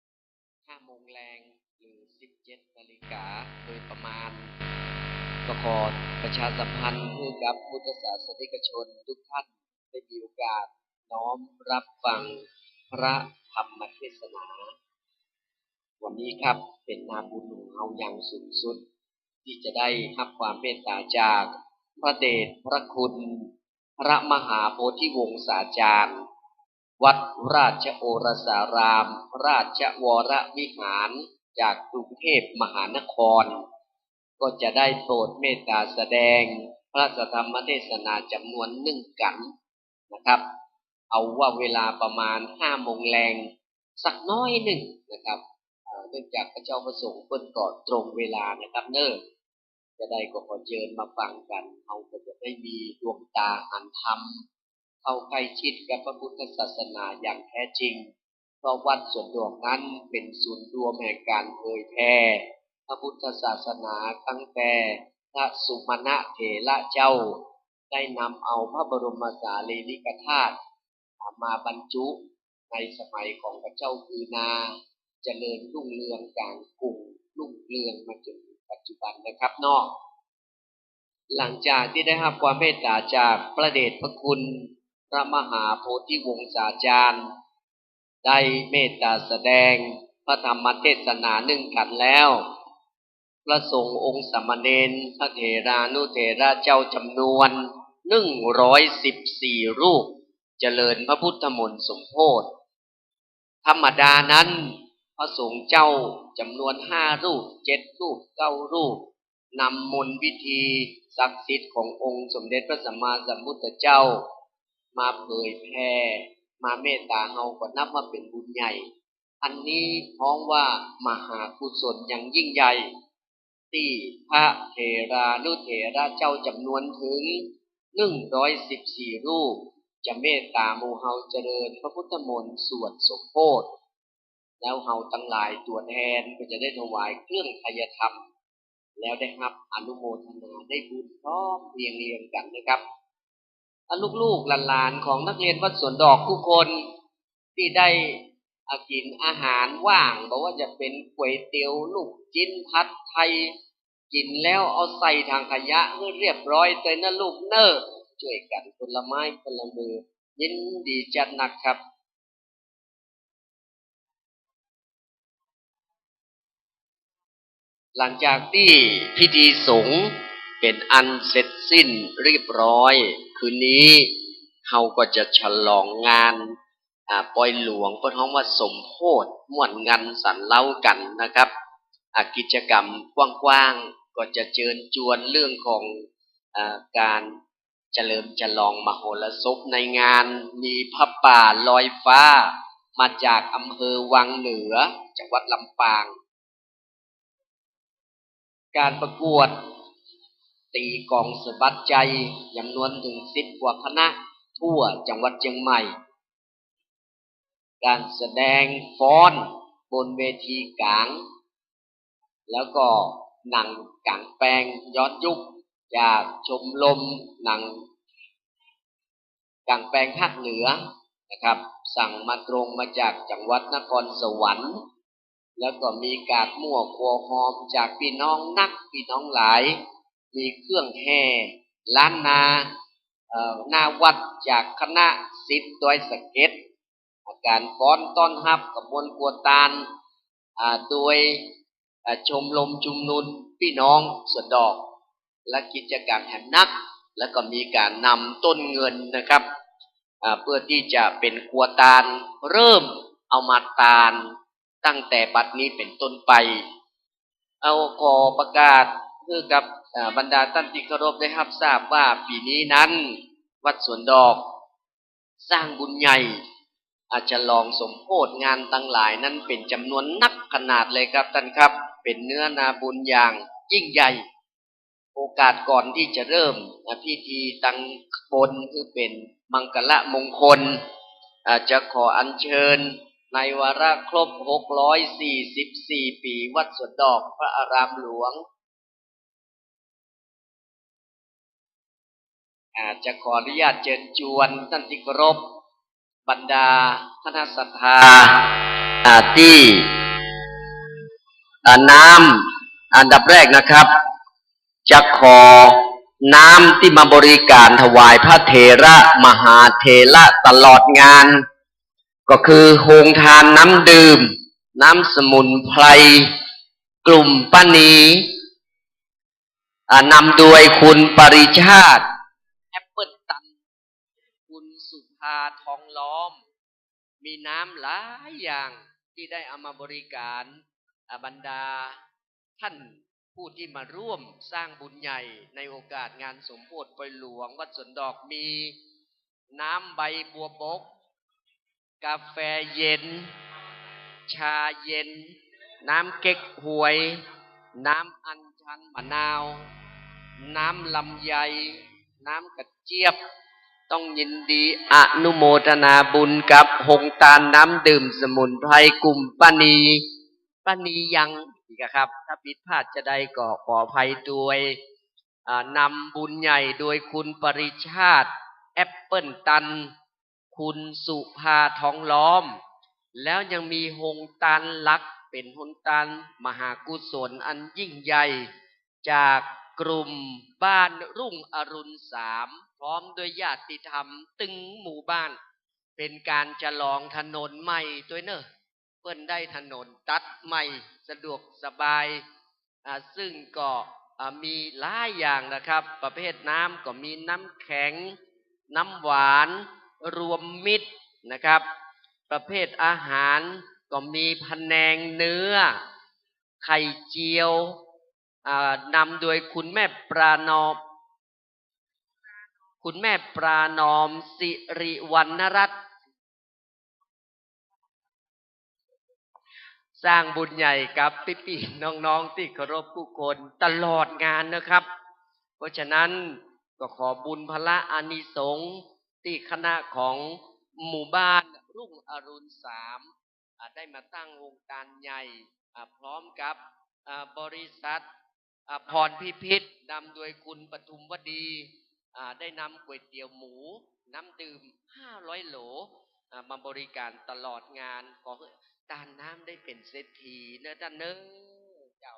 5 โมงแรงหรือ17 นาฬิกาโดยประมาณก็ขอประชาสัมพันธ์ให้กับพุทธศาสนิกชนทุกท่านได้มีโอกาสน้อมรับฟังพระธรรมเทศนาวันนี้ครับเป็นนาบุญของเราอย่างสูงสุดที่จะได้รับความเมตตาจากพระเดชพระคุณพระมหาโพธิวงศาจารย์วัดราชโอรสารามราชวรวิหารจากกรุงเทพมหานครก็จะได้โปรดเมตตาแสดงพระสัทธรรมเทศนาจำนวน1 กันนะครับเอาว่าเวลาประมาณ5 โมงแรงสักน้อยหนึ่งนะครับเนื่องจากพระเจ้าประสงค์เพิ่นก็ตรงเวลานะครับจะได้ก็ขอเชิญมาฟังกันเราก็จะได้มีดวงตาอ่านธรรมเข้าใกล้ชิดกับพระพุทธศาสนาอย่างแท้จริงเพราะวัดสวนดวงนั้นเป็นศูนย์รวมแห่งการเผยแผ่พระพุทธศาสนาตั้งแต่พระสุมาณะเถระเจ้าได้นำเอาพระบรมสารีริกธาตุมาบรรจุในสมัยของพระเจ้ากือนาเจริญรุ่งเรืองกลางกรุงรุ่งเรืองมาจนปัจจุบันนะครับหลังจากที่ได้รับความเมตตาจากพระเดชพระคุณพระมหาโพธิวงศาจารย์ได้เมตตาแสดงพระธรรมเทศนา1 กันแล้วพระสงฆ์องค์สามเณรพระเถรานุเถระเจ้าจำนวน114 รูปเจริญพระพุทธมนต์สมโภชธรรมดานั้นพระสงฆ์เจ้าจำนวน5 รูป7 รูป9 รูปนำมนต์วิธีศักดิ์สิทธิ์ขององค์สมเด็จพระสัมมาสัมพุทธเจ้ามาเผยแผ่มาเมตตาเฮาก็นับว่าเป็นบุญใหญ่อันนี้พ้องว่ามหากุศลอย่างยิ่งใหญ่ที่พระเถรานุเถระเจ้าจำนวนถึง114 รูปจะเมตตาหมู่เฮาเจริญพระพุทธมนต์สวดสมโภชแล้วเฮาทั้งหลายตัวแทนก็จะได้ถวายเครื่องไทยธรรมแล้วได้รับอนุโมทนาได้บุญพร้อมเรียงกันนะครับลูกๆหลานๆของนักเรียนวัดสวนดอกทุกคนที่ได้กินอาหารว่างบอกว่าจะเป็นก๋วยเตี๋ยวลูกชิ้นผัดไทยกินแล้วเอาใส่ทางขยะให้เรียบร้อยเลยนะลูกช่วยกันคนละไม้คนละมือยินดีจัดหนักครับหลังจากที่พิธีสงฆ์เป็นอันเสร็จสิ้นเรียบร้อยคืนนี้เราก็จะฉลองงานปอยหลวงเพิ่นฮ้องว่าสมโภชม่วนงานสันเล่ากันนะครับกิจกรรมกว้างๆก็จะเชิญชวนเรื่องของการเฉลิมฉลองมโหรสพในงานมีพระป่าลอยฟ้ามาจากอำเภอวังเหนือจังหวัดลำปาง การประกวดตีกลองสะบัดใจจำนวนถึง10 กว่าคณะทั่วจังหวัดเชียงใหม่การแสดงฟ้อนบนเวทีกลางแล้วก็หนังกลางแปลงย้อนยุคจากชมรมหนังกลางแปลงภาคเหนือนะครับสั่งมาตรงมาจากจังหวัดนครสวรรค์แล้วก็มีการมั่วครัวหอมจากพี่น้องนักพี่น้องหลายมีเครื่องแห่ล้านนาวัดจากคณะศิษย์ดอยสะเก็ดการฟ้อนต้อนรับกระบวนกวตานโดยชมรมชุมนุมพี่น้องสวนดอกและกิจกรรมแห่งนักแล้วก็มีการนำต้นเงินนะครับเพื่อที่จะเป็นกวตานเริ่มเอามาตานตั้งแต่บัดนี้เป็นต้นไปเอาขอประกาศเพื่อกับบรรดาท่านที่เคารพได้รับทราบว่าปีนี้นั้นวัดสวนดอกสร้างบุญใหญ่อาจจะลองสมโภชงานตั้งหลายนั้นเป็นจำนวนนักขนาดเลยครับท่านครับเป็นเนื้อนาบุญอย่างยิ่งใหญ่โอกาสก่อนที่จะเริ่มพิธีตั้งบนคือเป็นมังกรมงคลจะขออัญเชิญในวาระครบ644 ปีวัดสวนดอกพระอารามหลวงจะขออนุญาตเชิญชวนท่านที่เคารพบรรดาคณะศรัทธาที่น้ำอันดับแรกนะครับจะขอน้ำที่มาบริการถวายพระเถระมหาเถระตลอดงานก็คือโฮงทานน้ำดื่มน้ำสมุนไพรกลุ่มป้านีนำโดยคุณปริชาติแอปเปิลตันคุณสุภาทองล้อมมีน้ำหลายอย่างที่ได้เอามาบริการบรรดาท่านผู้ที่มาร่วมสร้างบุญใหญ่ในโอกาสงานสมโภชปล่อยหลวงวัดสวนดอกมีน้ำใบบัวบกกาแฟเย็นชาเย็นน้ำเก๊กฮวยน้ำอัญชันมะนาวน้ำลำไยน้ำกระเจี๊ยบต้องยินดีอนุโมทนาบุญกับหงตาลน้ำดื่มสมุนไพรกลุ่มป้านียังอีกครับถ้าผิดพลาดจะได้ก็ขออภัยด้วยนำบุญใหญ่โดยคุณปริชาติแอปเปิลตันคุณสุภาทองล้อมแล้วยังมีหงตาลลักเป็นหงตาลมหากุศลอันยิ่งใหญ่จากกลุ่มบ้านรุ่งอรุณ3พร้อมด้วยญาติธรรมตึงหมู่บ้านเป็นการฉลองถนนใหม่ด้วยเนอะเพิ่นได้ถนนตัดใหม่สะดวกสบายซึ่งก็มีหลายอย่างนะครับประเภทน้ำก็มีน้ำแข็งน้ำหวานรวมมิตรนะครับประเภทอาหารก็มีพะแนงเนื้อไข่เจียวนำโดยคุณแม่ปรานอมสิริวรรณรัตน์สร้างบุญใหญ่กับพี่ๆน้องๆที่เคารพผู้คนตลอดงานนะครับเพราะฉะนั้นก็ขอบุญพละอานิสงส์ที่คณะของหมู่บ้านรุ่งอรุณ3ได้มาตั้งโครงการใหญ่พร้อมกับบริษัทพรพิพิธนำโดยคุณปทุมวดีได้นำก๋วยเตี๋ยวหมูน้ำดื่ม500 โหลมาบริการตลอดงานขอตานน้ำได้เป็นเศรษฐีเนอะท่านเนอะเจ้า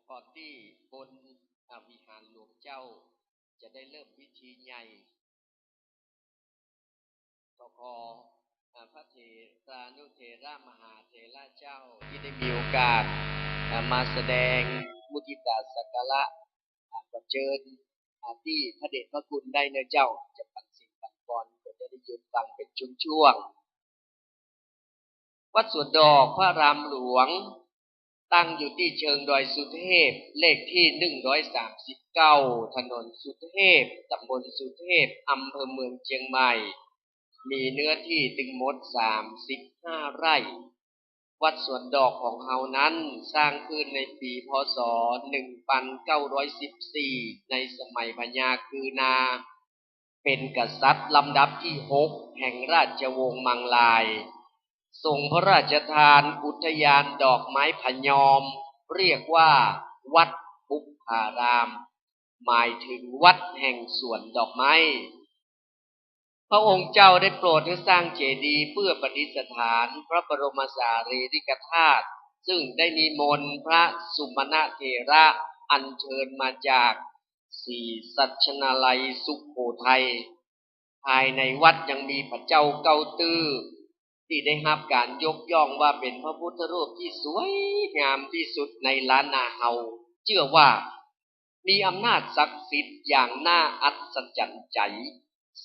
ก่อนที่บนวิหารหลวงเจ้าจะได้เริ่มพิธีใหญ่ก็ขอพระเถรานุเถระมหาเถระเจ้าที่ได้มีโอกาสมาแสดงมุทิตาสักการะก็เชิญที่พระเดชพระคุณได้เนอะเจ้าจะปันสิ่งปันปอนก็จะได้ยืนฟังเป็นช่วงวัดสวนดอกพระรามหลวง ตั้งอยู่ที่เชิงดอยสุเทพเลขที่139ถนนสุเทพตำบลสุเทพอำเภอเมืองเชียงใหม่มีเนื้อที่ถึงหมด35ไร่วัดสวนดอกของเฮานั้นสร้างขึ้นในปีพ.ศ. 1914ในสมัยพญาคือนาเป็นกษัตริย์ลำดับที่6แห่งราชวงศ์มังลายทรงพระราชทานอุทยานดอกไม้พะยอมเรียกว่าวัดปุพพารามหมายถึงวัดแห่งสวนดอกไม้พระองค์เจ้าได้โปรดให้สร้างเจดีย์เพื่อประดิษฐานพระบรมสารีริกธาตุซึ่งได้นิมนต์พระสุมาณเถระอัญเชิญมาจากศรีสัชนาลัยสุโขทัยภายในวัดยังมีพระเจ้าเกาตื้อที่ได้รับการยกย่องว่าเป็นพระพุทธรูปที่สวยงามที่สุดในล้านนาเฮาเชื่อว่ามีอำนาจศักดิ์สิทธิ์อย่างน่าอัศจรรย์ใจ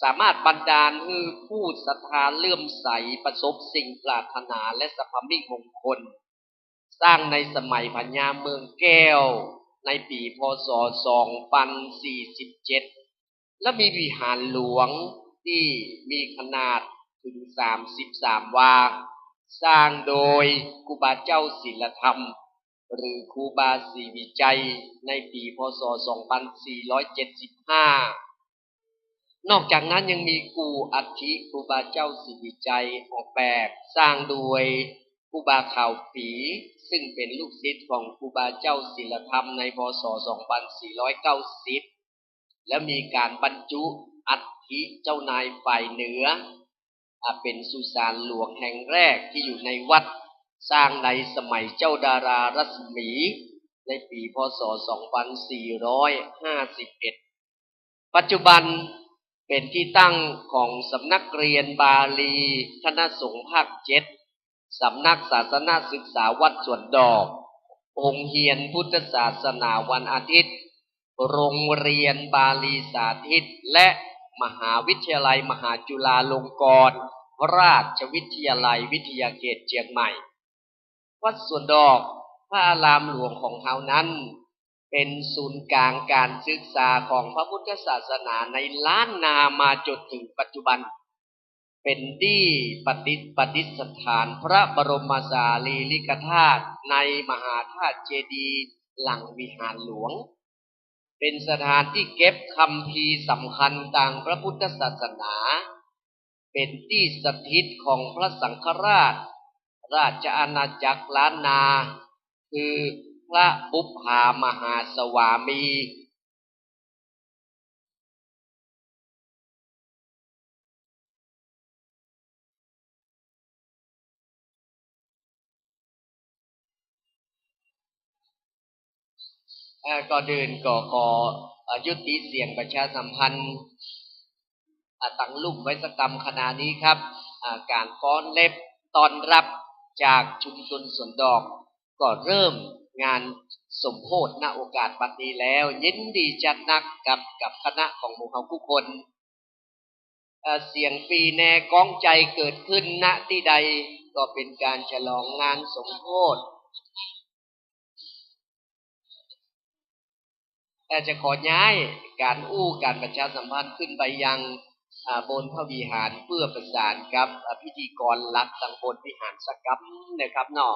สามารถบันดาลให้ผู้ศรัทธาเลื่อมใสประสบสิ่งปรารถนาและสัพพมิมงคลสร้างในสมัยพญาเมืองแก้วในปีพ.ศ. 2047และมีวิหารหลวงที่มีขนาดถึง33 วาสร้างโดยครูบาเจ้าศิลธรรมหรือครูบาศรีวิจัยในปีพ.ศ. 2475นอกจากนั้นยังมีกู่อัฐิครูบาเจ้าศรีวิจัยออกแบบสร้างโดยครูบาข่าวปีซึ่งเป็นลูกศิษย์ของครูบาเจ้าศิลธรรมในพ.ศ. 2490และมีการบรรจุอัฐิเจ้านายฝ่ายเหนือเป็นสุสานหลวงแห่งแรกที่อยู่ในวัดสร้างในสมัยเจ้าดารารัศมีในปีพ.ศ. 2451ปัจจุบันเป็นที่ตั้งของสำนักเรียนบาลีคณะสงฆ์ภาค7สำนักศาสนศึกษาวัดสวนดอกองค์เฮียนพุทธศาสนาวันอาทิตย์โรงเรียนบาลีสาธิตและมหาวิทยาลัยมหาจุฬาลงกรณราชวิทยาลัยวิทยาเขตเชียงใหม่วัดสวนดอกพระอารามหลวงของเฮานั้นเป็นศูนย์กลางการศึกษาของพระพุทธศาสนาในล้านนามาจนถึงปัจจุบันเป็นที่ประดิษฐานพระบรมสารีริกธาตุในมหาธาตุเจดีย์หลังวิหารหลวงเป็นสถานที่เก็บคัมภีร์สำคัญทางพระพุทธศาสนาเป็นที่สถิตของพระสังฆราชราชอาณาจักรล้านนาคือพระบุพภามหาสวามีก่อนอื่นก็ขอยุติเสียงประชาสัมพันธ์ตั้งลุ่มไว้สักกรรมขณะนี้ครับการฟ้อนเล็บตอนรับจากชุมชนสวนดอกก็เริ่มงานสมโภชณโอกาสบัดนี้แล้วยินดีจัดนักกับคณะของหมู่เฮาทุกคนเสียงปีแน่ก้องใจเกิดขึ้นณที่ใดก็เป็นการฉลองงานสมโภชแต่จะขอย้ายการประชาสัมพันธ์ขึ้นไปยังบนพระวิหารเพื่อประสานกับพิธีกรหลักทางบนวิหารสักกับนะครับเนาะ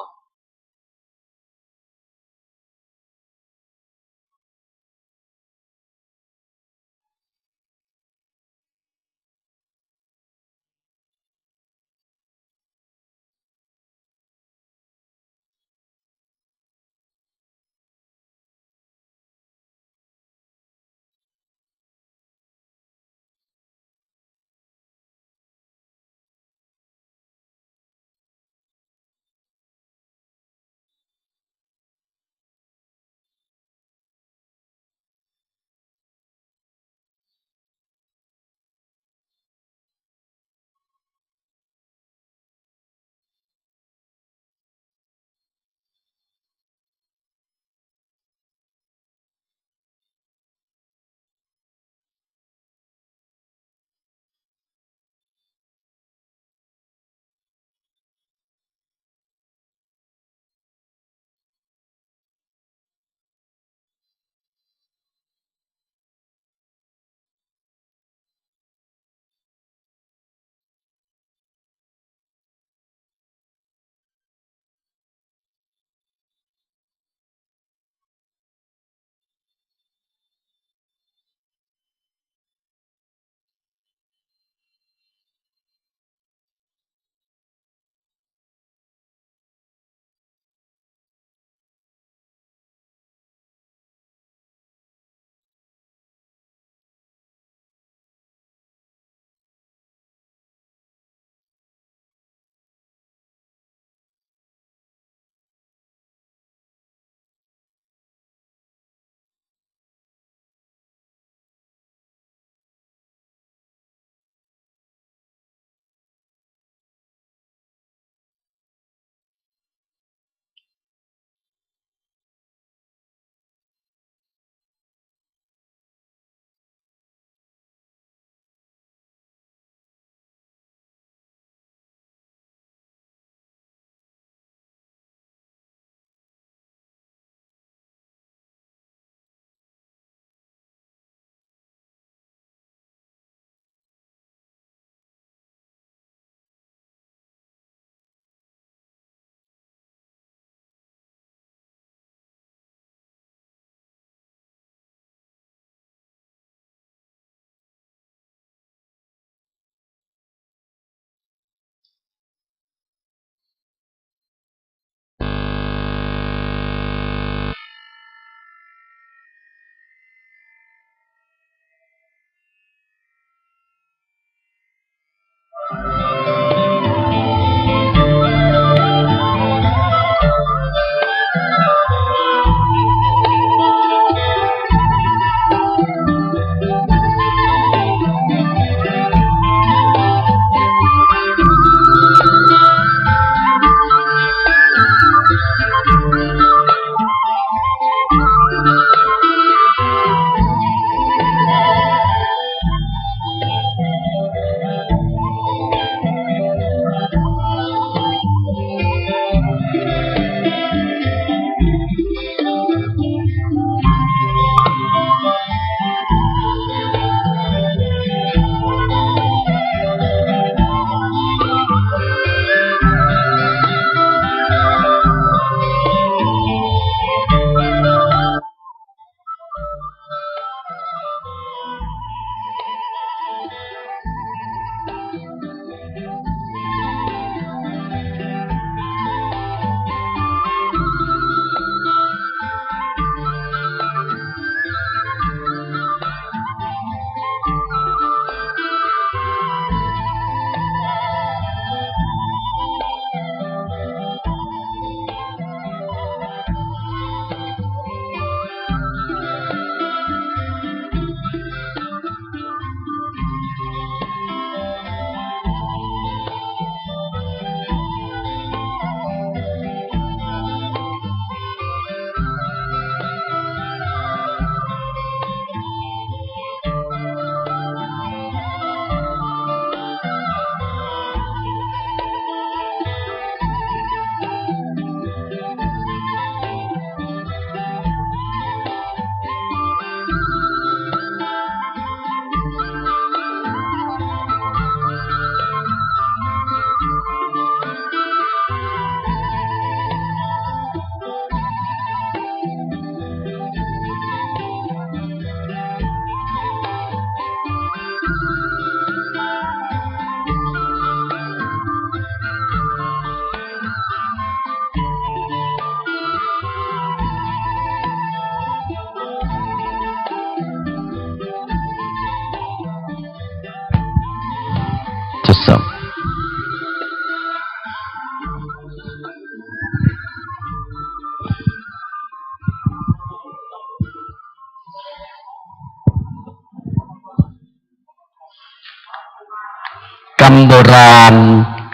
ำโบราณ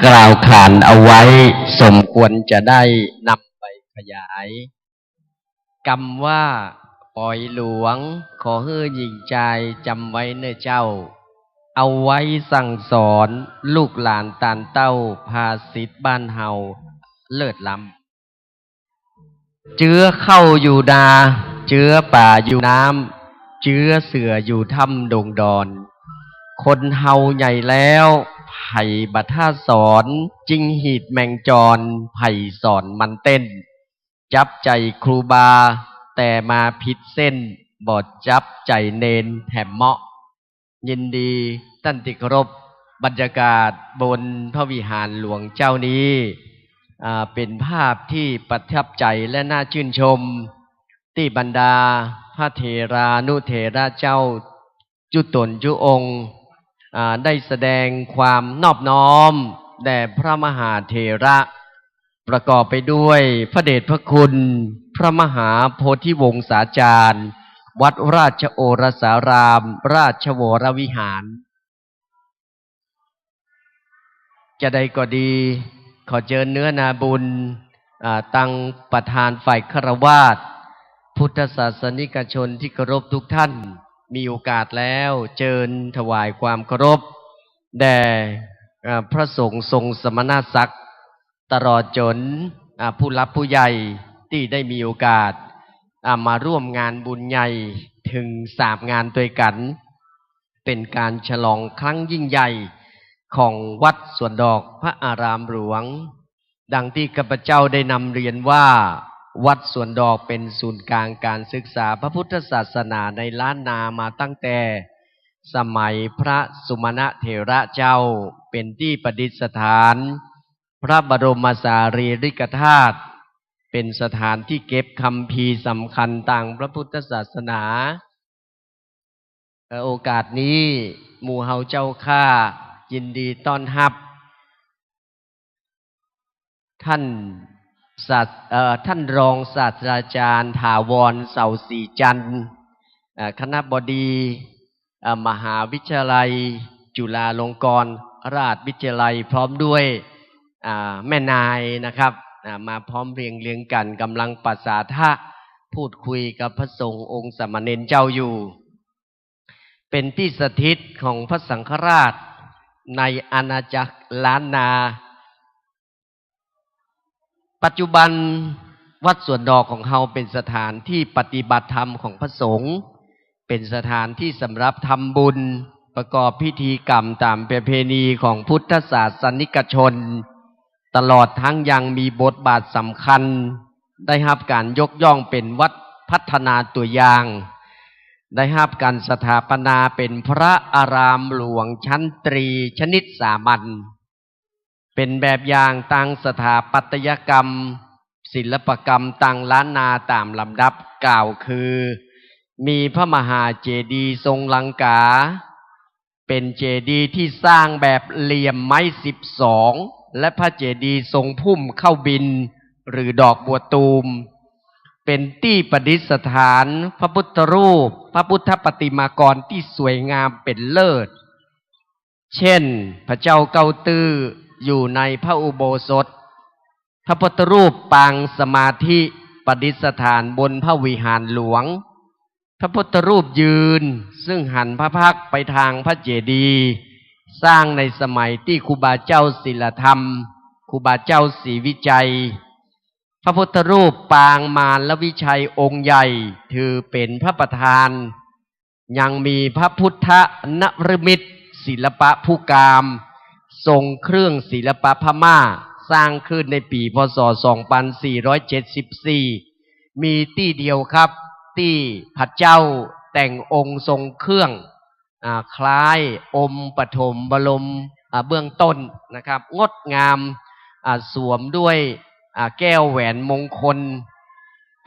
กล่าวขานเอาไว้สมควรจะได้นำไปขยายกำว่าปล่อยหลวงขอให้หญิงใจจำไว้เนื้อเจ้าเอาไว้สั่งสอนลูกหลานตานเต้าภาษิตบ้านเฮาเลิศล้ำเจื้อเข้าอยู่นาเจื้อป่าอยู่น้ำเจื้อเสืออยู่ถ้ำดงดอนคนเฮาใหญ่แล้วไผ่บัท่าสอนจิงหีดแมงจรไผ่สอนมันเต้นจับใจครูบาแต่มาผิดเส้นบอดจับใจเนนแถมเหมาะยินดีท่านที่เคารพบรรยากาศบนพระวิหารหลวงเจ้านี้เป็นภาพที่ประทับใจและน่าชื่นชมที่บรรดาพระเถรานุเถระเจ้าจุตนจุองค์ได้แสดงความนอบน้อมแด่พระมหาเถระประกอบไปด้วยพระเดชพระคุณพระมหาโพธิวงศาจารย์วัดราชโอรสารามราชวรวิหารจะได้ก็ดีขอเชิญเนื้อนาบุญตั้งประธานฝ่ายฆราวาสพุทธศาสนิกชนที่เคารพทุกท่านมีโอกาสแล้วเชิญถวายความเคารพแด่พระสงฆ์ทรงสมณศักดิ์ตลอดจนผู้รับผู้ใหญ่ที่ได้มีโอกาสมาร่วมงานบุญใหญ่ถึง3 งานด้วยกันเป็นการฉลองครั้งยิ่งใหญ่ของวัดสวนดอกพระอารามหลวงดังที่ข้าพเจ้าได้นำเรียนว่าวัดสวนดอกเป็นศูนย์กลางการศึกษาพระพุทธศาสนาในล้านนามาตั้งแต่สมัยพระสุมาณเถระเจ้าเป็นที่ประดิษฐานพระบรมสารีริกธาตุเป็นสถานที่เก็บคัมภีร์สำคัญต่างพระพุทธศาสนาโอกาสนี้หมู่เฮาเจ้าข้ายินดีต้อนรับท่านรองศาสตราจารย์ถาวรเสาศรีจันทร์คณบดีมหาวิทยาลัยจุฬาลงกรณราชวิทยาลัยพร้อมด้วยแม่นายนะครับมาพร้อมเรียงกันกำลังปราศาทะพูดคุยกับพระสงฆ์องค์สามเณรเจ้าอยู่เป็นที่สถิตของพระสังฆราชในอาณาจักรล้านนาปัจจุบันวัดสวนดอกของเฮาเป็นสถานที่ปฏิบัติธรรมของพระสงฆ์เป็นสถานที่สำหรับทำบุญประกอบพิธีกรรมตามประเพณีของพุทธศาสนิกชนตลอดทั้งยังมีบทบาทสำคัญได้รับการยกย่องเป็นวัดพัฒนาตัวอย่างได้รับการสถาปนาเป็นพระอารามหลวงชั้นตรีชนิดสามัญเป็นแบบอย่างต่างสถาปัตยกรรมศิลปกรรมต่างล้านนาตามลำดับกล่าวคือมีพระมหาเจดีย์ทรงลังกาเป็นเจดีย์ที่สร้างแบบเหลี่ยมไม้12และพระเจดีย์ทรงพุ่มเข้าบินหรือดอกบัวตูมเป็นที่ประดิษฐานพระพุทธรูปพระพุทธปฏิมากรที่สวยงามเป็นเลิศเช่นพระเจ้าเกาตื้ออยู่ในพระอุโบสถพระพุทธรูปปางสมาธิประดิษฐานบนพระวิหารหลวงพระพุทธรูปยืนซึ่งหันพระพักตร์ไปทางพระเจดีย์สร้างในสมัยที่ครูบาเจ้าศิลธรรมครูบาเจ้าศรีวิจัยพระพุทธรูปปางมารวิชัยองค์ใหญ่ถือเป็นพระประธานยังมีพระพุทธนฤมิตศิลปะผู้กามทรงเครื่องศิลปะพม่าสร้างขึ้นในปีพ.ศ. 2474มีที่เดียวครับที่พระเจ้าแต่งองค์ทรงเครื่องคล้ายอมปฐมบรมเบื้องต้นนะครับงดงามสวมด้วยแก้วแหวนมงคล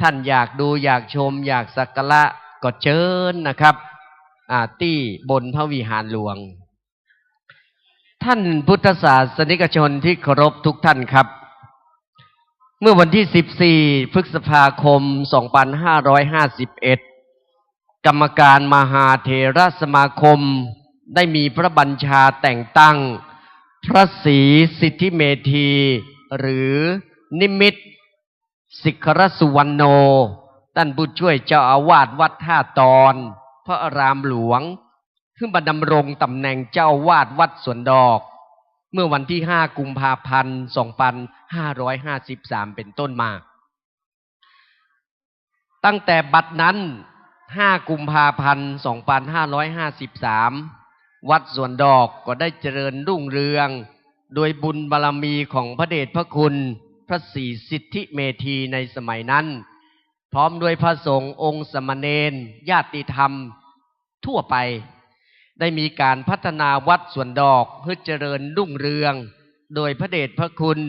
ท่านอยากดูอยากชมอยากสักการะก็เชิญนะครับที่บนพระวิหารหลวงท่านพุทธศาสนิกชนที่เคารพทุกท่านครับเมื่อวันที่14พฤษภาคม2551กรรมการมหาเถรสมาคมได้มีพระบัญชาแต่งตั้ง พระศรีสิทธิเมธีหรือนิมิตสิขรสุวรรณโนท่านผู้ช่วยเจ้าอาวาสวัดท่าตอนพระอารามหลวงขึ้นมาดำรงตำแหน่งเจ้าอาวาสวัดสวนดอกเมื่อวันที่5 กุมภาพันธ์ 2553 เป็นต้นมาตั้งแต่บัดนั้น5 กุมภาพันธ์ 2553 วัดสวนดอกก็ได้เจริญรุ่งเรืองโดยบุญบารมีของพระเดชพระคุณพระศรีสิทธิเมธีในสมัยนั้นพร้อมด้วยพระสงฆ์องค์สมณเณรญาติธรรมทั่วไปได้มีการพัฒนาวัดสวนดอกให้เจริญรุ่งเรืองโดยพระเดชพระคุณ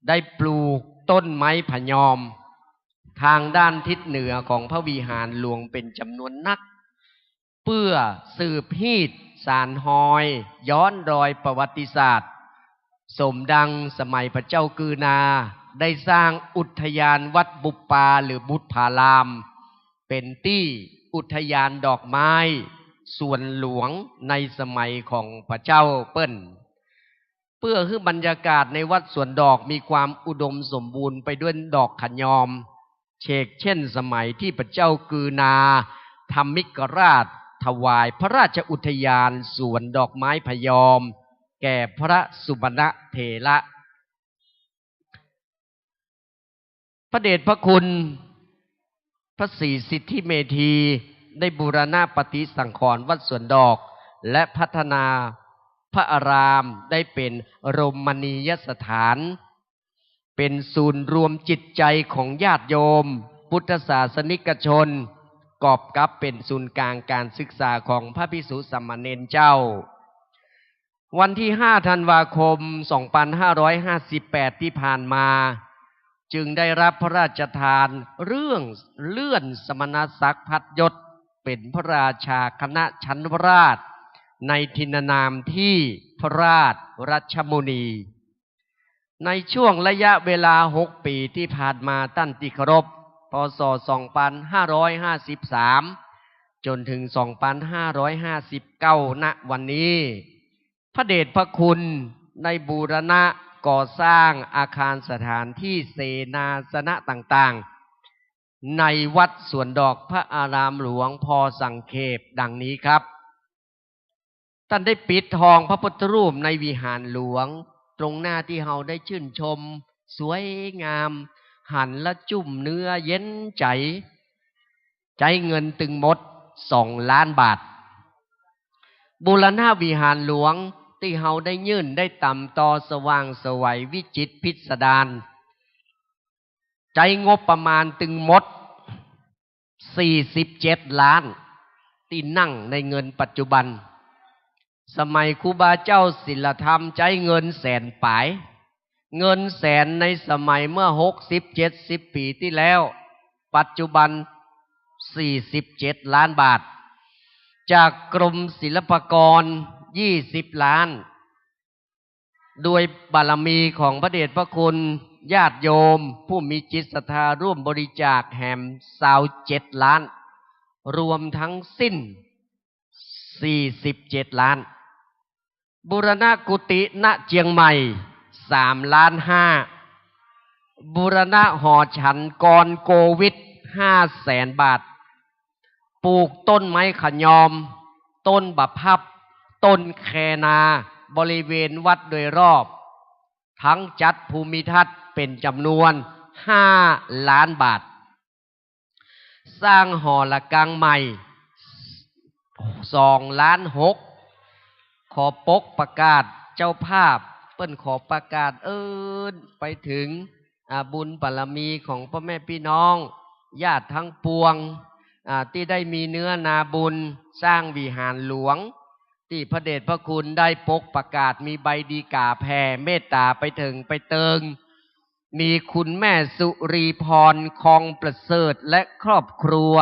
ได้ปลูกต้นไม้พะยอมทางด้านทิศเหนือของพระวิหารหลวงเป็นจำนวนนักเพื่อสืบฮีดสานหอยย้อนรอยประวัติศาสตร์สมดังสมัยพระเจ้ากือนาได้สร้างอุทยานวัดบุปปาหรือบุตรพารามเป็นที่อุทยานดอกไม้ส่วนหลวงในสมัยของพระเจ้าเปิ้ลเพื่อให้บรรยากาศในวัดสวนดอกมีความอุดมสมบูรณ์ไปด้วยดอกขยอมเชกเช่นสมัยที่พระเจ้ากือนาธรรมิกราชถวายพระราชอุทยานสวนดอกไม้พะยอมแก่พระสุบรรณเถระพระเดชพระคุณพระศรีสิทธิเมธีได้บูรณะปฏิสังขรณ์วัดสวนดอกและพัฒนาพระอารามได้เป็นรมณียสถานเป็นศูนย์รวมจิตใจของญาติโยมพุทธศาสนิกชนกอบกับเป็นศูนย์กลางการศึกษาของพระภิกษุสามเณรเจ้าวันที่5 ธันวาคม 2558 ที่ผ่านมาจึงได้รับพระราชทานเรื่องเลื่อนสมณศักดิ์พัดยศเป็นพระราชาคณะชั้นราชในทินนามที่พระราชรัชมุนีในช่วงระยะเวลา6 ปีที่ผ่านมาตั้งที่เคารพพ.ศ. 2553 จนถึง 2559 ณ วันนี้พระเดชพระคุณในบูรณะก่อสร้างอาคารสถานที่เสนาสนะต่างๆในวัดสวนดอกพระอารามหลวงพอสังเขปดังนี้ครับท่านได้ปิดทองพระพุทธรูปในวิหารหลวงตรงหน้าที่เราได้ชื่นชมสวยงามหันละจุ่มเนื้อเย็นใจเงินตึงหมด2 ล้านบาทบูรณะวิหารหลวงที่เราได้ยื่นได้ต่ำต่อสว่างสวัยวิจิตรพิสดารใจงบประมาณตึงหมด47 ล้านที่นั่งในเงินปัจจุบันสมัยครูบาเจ้าศิลธรรมใจเงินแสนปลายเงินแสนในสมัยเมื่อ60-70 ปีที่แล้วปัจจุบัน47 ล้านบาทจากกรมศิลปากร20 ล้านโดยบารมีของพระเดชพระคุณญาติโยมผู้มีจิตศรัทธาร่วมบริจาคแห่ม27 ล้านรวมทั้งสิ้น47 ล้านบูรณะกุฏิณเชียงใหม่3 ล้าน 5บูรณะหอฉันกรโกวิด500,000 บาทปลูกต้นไม้ขยอมต้นบะพับต้นแคนาบริเวณวัดโดยรอบทั้งจัดภูมิทัศน์เป็นจำนวน5 ล้านบาทสร้างหอระฆังใหม่2 ล้าน 6ขอปกประกาศเจ้าภาพเปิ้นขอประกาศไปถึงบุญบารมีของพ่อแม่พี่น้องญาติทั้งปวงที่ได้มีเนื้อนาบุญสร้างวิหารหลวงที่พระเดชพระคุณได้ปกประกาศมีใบดีกาแผ่เมตตาไปถึงไปเติงมีคุณแม่สุรีพรคองประเสริฐและครอบครัว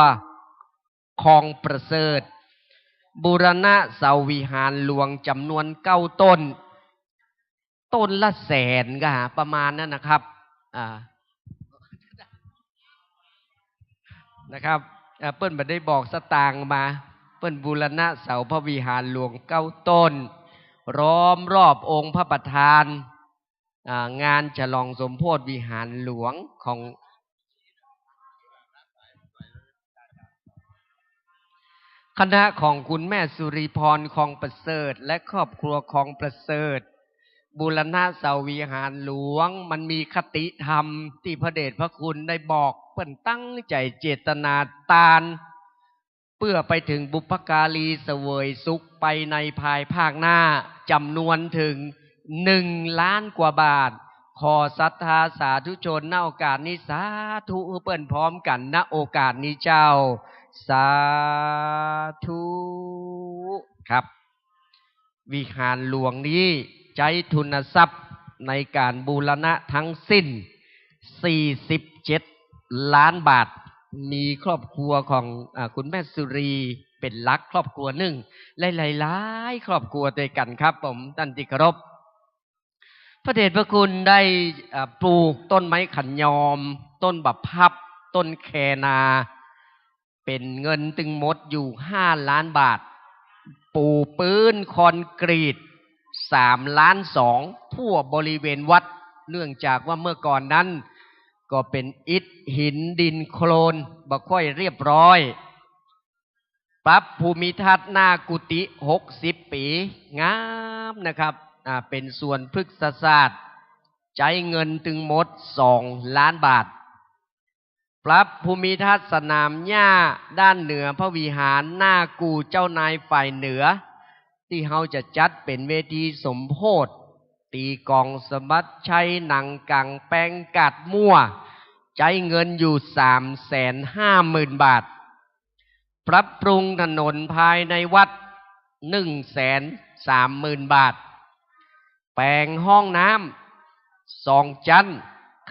คองประเสริฐบูรณะเสาวิหารหลวงจำนวน9 ต้นต้นละแสนก็ประมาณนั้นนะครับเปิ้นบ่ได้บอกสตางค์มาเปิ้นบูรณะเสาพระวิหารหลวง9 ต้น ล้อมรอบองค์พระประธานงานฉลองสมโภชวิหารหลวงของคณะของคุณแม่สุริพรคองประเสริฐและครอบครัวคองประเสริฐบูรณะเสาวิหารหลวงมันมีคติธรรมที่พระเดชพระคุณได้บอกเปิ้นตั้งใจเจตนาตานเพื่อไปถึงบุพการีเสวยสุขไปในภายภาคหน้าจำนวนถึง1 ล้านกว่าบาทขอศรัทธาสาธุชนณโอกาสนี้สาธุเปิ้นพร้อมกันณโอกาสนี้เจ้าสาธุครับวิหารหลวงนี้ใช้ทุนทรัพย์ในการบูรณะทั้งสิ้น47 ล้านบาทมีครอบครัวของคุณแม่สุรีเป็นหลักครอบครัวหนึ่งหลายๆครอบครัวด้วยกันครับผมท่านที่เคารพพระเดชพระคุณได้ปลูกต้นไม้ขันยอมต้นบับพับต้นแคนาเป็นเงินตึงหมดอยู่5 ล้านบาทปูพื้นคอนกรีต3 ล้าน 2ทั่วบริเวณวัดเนื่องจากว่าเมื่อก่อนนั้นก็เป็นอิฐหินดินโคลนบ่ค่อยเรียบร้อยปรับภูมิทัศน์หน้ากุฏิ60 ปีงามนะครับเป็นส่วนพฤกษศาสตร์ใช้เงินถึงหมด2 ล้านบาทปรับภูมิทัศน์สนามหญ้าด้านเหนือพระวิหารหน้ากู่เจ้านายฝ่ายเหนือที่เขาจะจัดเป็นเวทีสมโภชตีกองสมัชชัยหนังกังแปงกัดมั่วใช้เงินอยู่350,000 บาทปรับปรุงถนนภายในวัด130,000 บาทแปลงห้องน้ำ2 ชั้น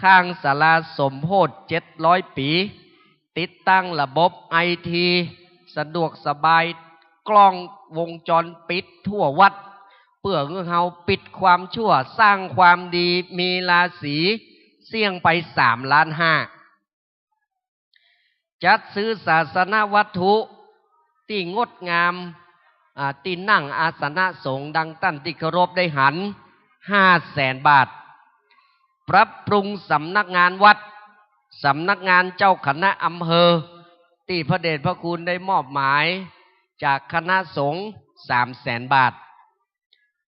ข้างศาลาสมโภช700 ปีติดตั้งระบบITสะดวกสบายกล้องวงจรปิดทั่ววัดเพื่อเฮาปิดความชั่วสร้างความดีมีราศีเสี่ยงไป3 ล้าน 5จัดซื้อศาสนวัตถุที่งดงามที่นั่งอาสนะสงฆ์ดังตั้นที่เคารพได้หัน500,000 บาทปรับปรุงสำนักงานวัดสำนักงานเจ้าคณะอำเภอที่พระเดชพระคุณได้มอบหมายจากคณะสงฆ์300,000 บาท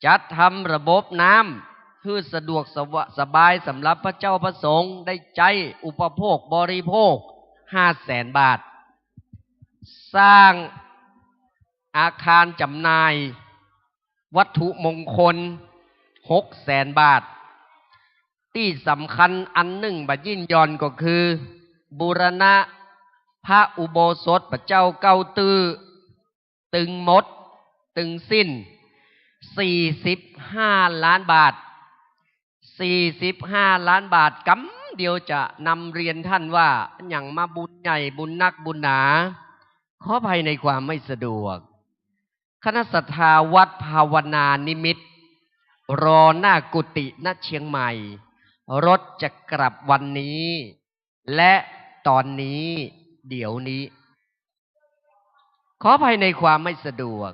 จัดทำระบบน้ำเพื่อสะดวกสบายสำหรับพระเจ้าพระสงฆ์ได้ใช้อุปโภคบริโภค500,000 บาทสร้างอาคารจำหน่ายวัตถุมงคล600,000 บาทที่สำคัญอันหนึ่งบัดยิ่งย่อนก็คือบูรณะพระอุโบสถพระเจ้าเก้าตื้อตึงหมดตึงสิ้น45 ล้านบาท45 ล้านบาทกำเดียวจะนำเรียนท่านว่าอย่างมาบุญใหญ่บุญนักบุญหนาขออภัยในความไม่สะดวกคณะศรัทธาวัดภาวนานิมิตรรอหน้ากุฏิณเชียงใหม่รถจะกลับวันนี้และตอนนี้เดี๋ยวนี้ขออภัยในความไม่สะดวก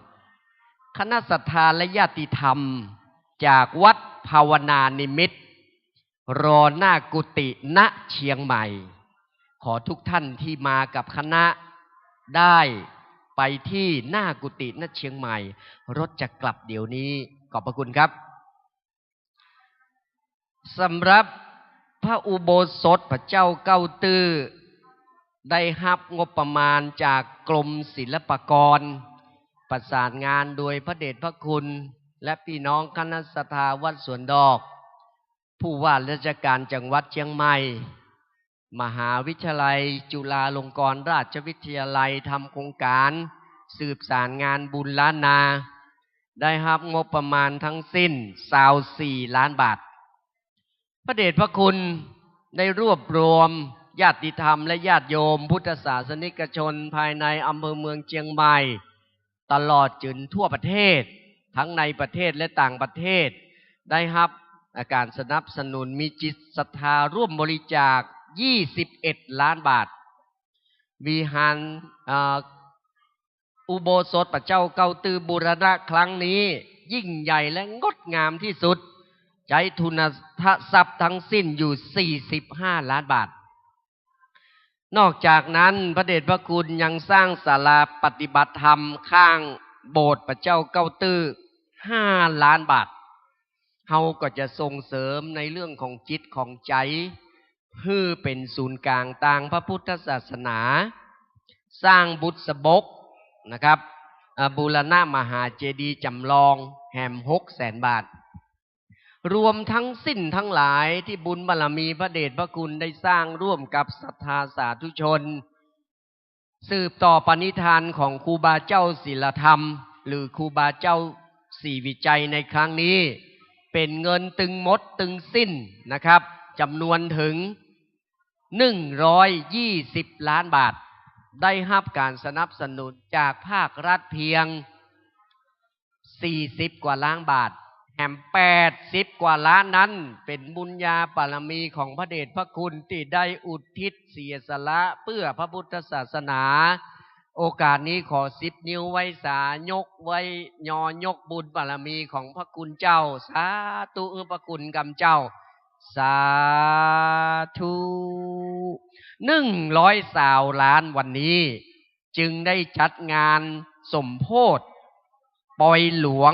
คณะศรัทธาและญาติธรรมจากวัดภาวนานิมิตรรอหน้ากุฏิณเชียงใหม่ขอทุกท่านที่มากับคณะได้ไปที่หน้ากุฏิณเชียงใหม่รถจะกลับเดี๋ยวนี้ขอบพระคุณครับสำหรับพระอุโบสถพระเจ้าเก้าตื้อได้รับงบประมาณจากกรมศิลปากรประสานงานโดยพระเดชพระคุณและพี่น้องคณะศรัทธาวัดสวนดอกผู้ว่าราชการจังหวัดเชียงใหม่มหาวิทยาลัยจุฬาลงกรณราชวิทยาลัยทำโครงการสืบสารงานบุญล้านนาได้รับงบประมาณทั้งสิ้น24 ล้านบาทพระเดชพระคุณได้รวบรวมญาติธรรมและญาติโยมพุทธศาสนิกชนภายในอำเภอเมืองเชียงใหม่ตลอดจนทั่วประเทศทั้งในประเทศและต่างประเทศได้รับการสนับสนุนมีจิตศรัทธาร่วมบริจาค21 ล้านบาทวิหารอุโบสถพระเจ้าเก้าตื้อบูรณะครั้งนี้ ยิ่งใหญ่และงดงามที่สุดใช้ทุนทรัพย์ทั้งสิ้นอยู่45 ล้านบาทนอกจากนั้นพระเดชพระคุณยังสร้างศาลาปฏิบัติธรรมข้างโบสถ์พระเจ้าเก้าตื้อ5 ล้านบาทเฮาก็จะส่งเสริมในเรื่องของจิตของใจเพื่อเป็นศูนย์กลางทางพระพุทธศาสนาสร้างบุษบกนะครับบูรณะมหาเจดีย์จำลองแห่ม600,000 บาทรวมทั้งสิ้นทั้งหลายที่บุญบารมีพระเดชพระคุณได้สร้างร่วมกับศรัทธาสาธุชนสืบต่อปณิธานของครูบาเจ้าศีลธรรมหรือครูบาเจ้าสี่วิจัยในครั้งนี้เป็นเงินตึงมดตึงสิ้นนะครับจำนวนถึง120 ล้านบาทได้รับการสนับสนุนจากภาครัฐเพียง40 กว่าล้านบาทแถม80 กว่าล้านนั้นเป็นบุญญาบารมีของพระเดชพระคุณที่ได้อุทิศเสียสละเพื่อพระพุทธศาสนาโอกาสนี้ขอ10 นิ้วไว้สายกไว้ยกบุญบารมีของพระคุณเจ้าสาธุพระคุณกำเจ้าสาธุ120 ล้านวันนี้จึงได้จัดงานสมโภชปอยหลวง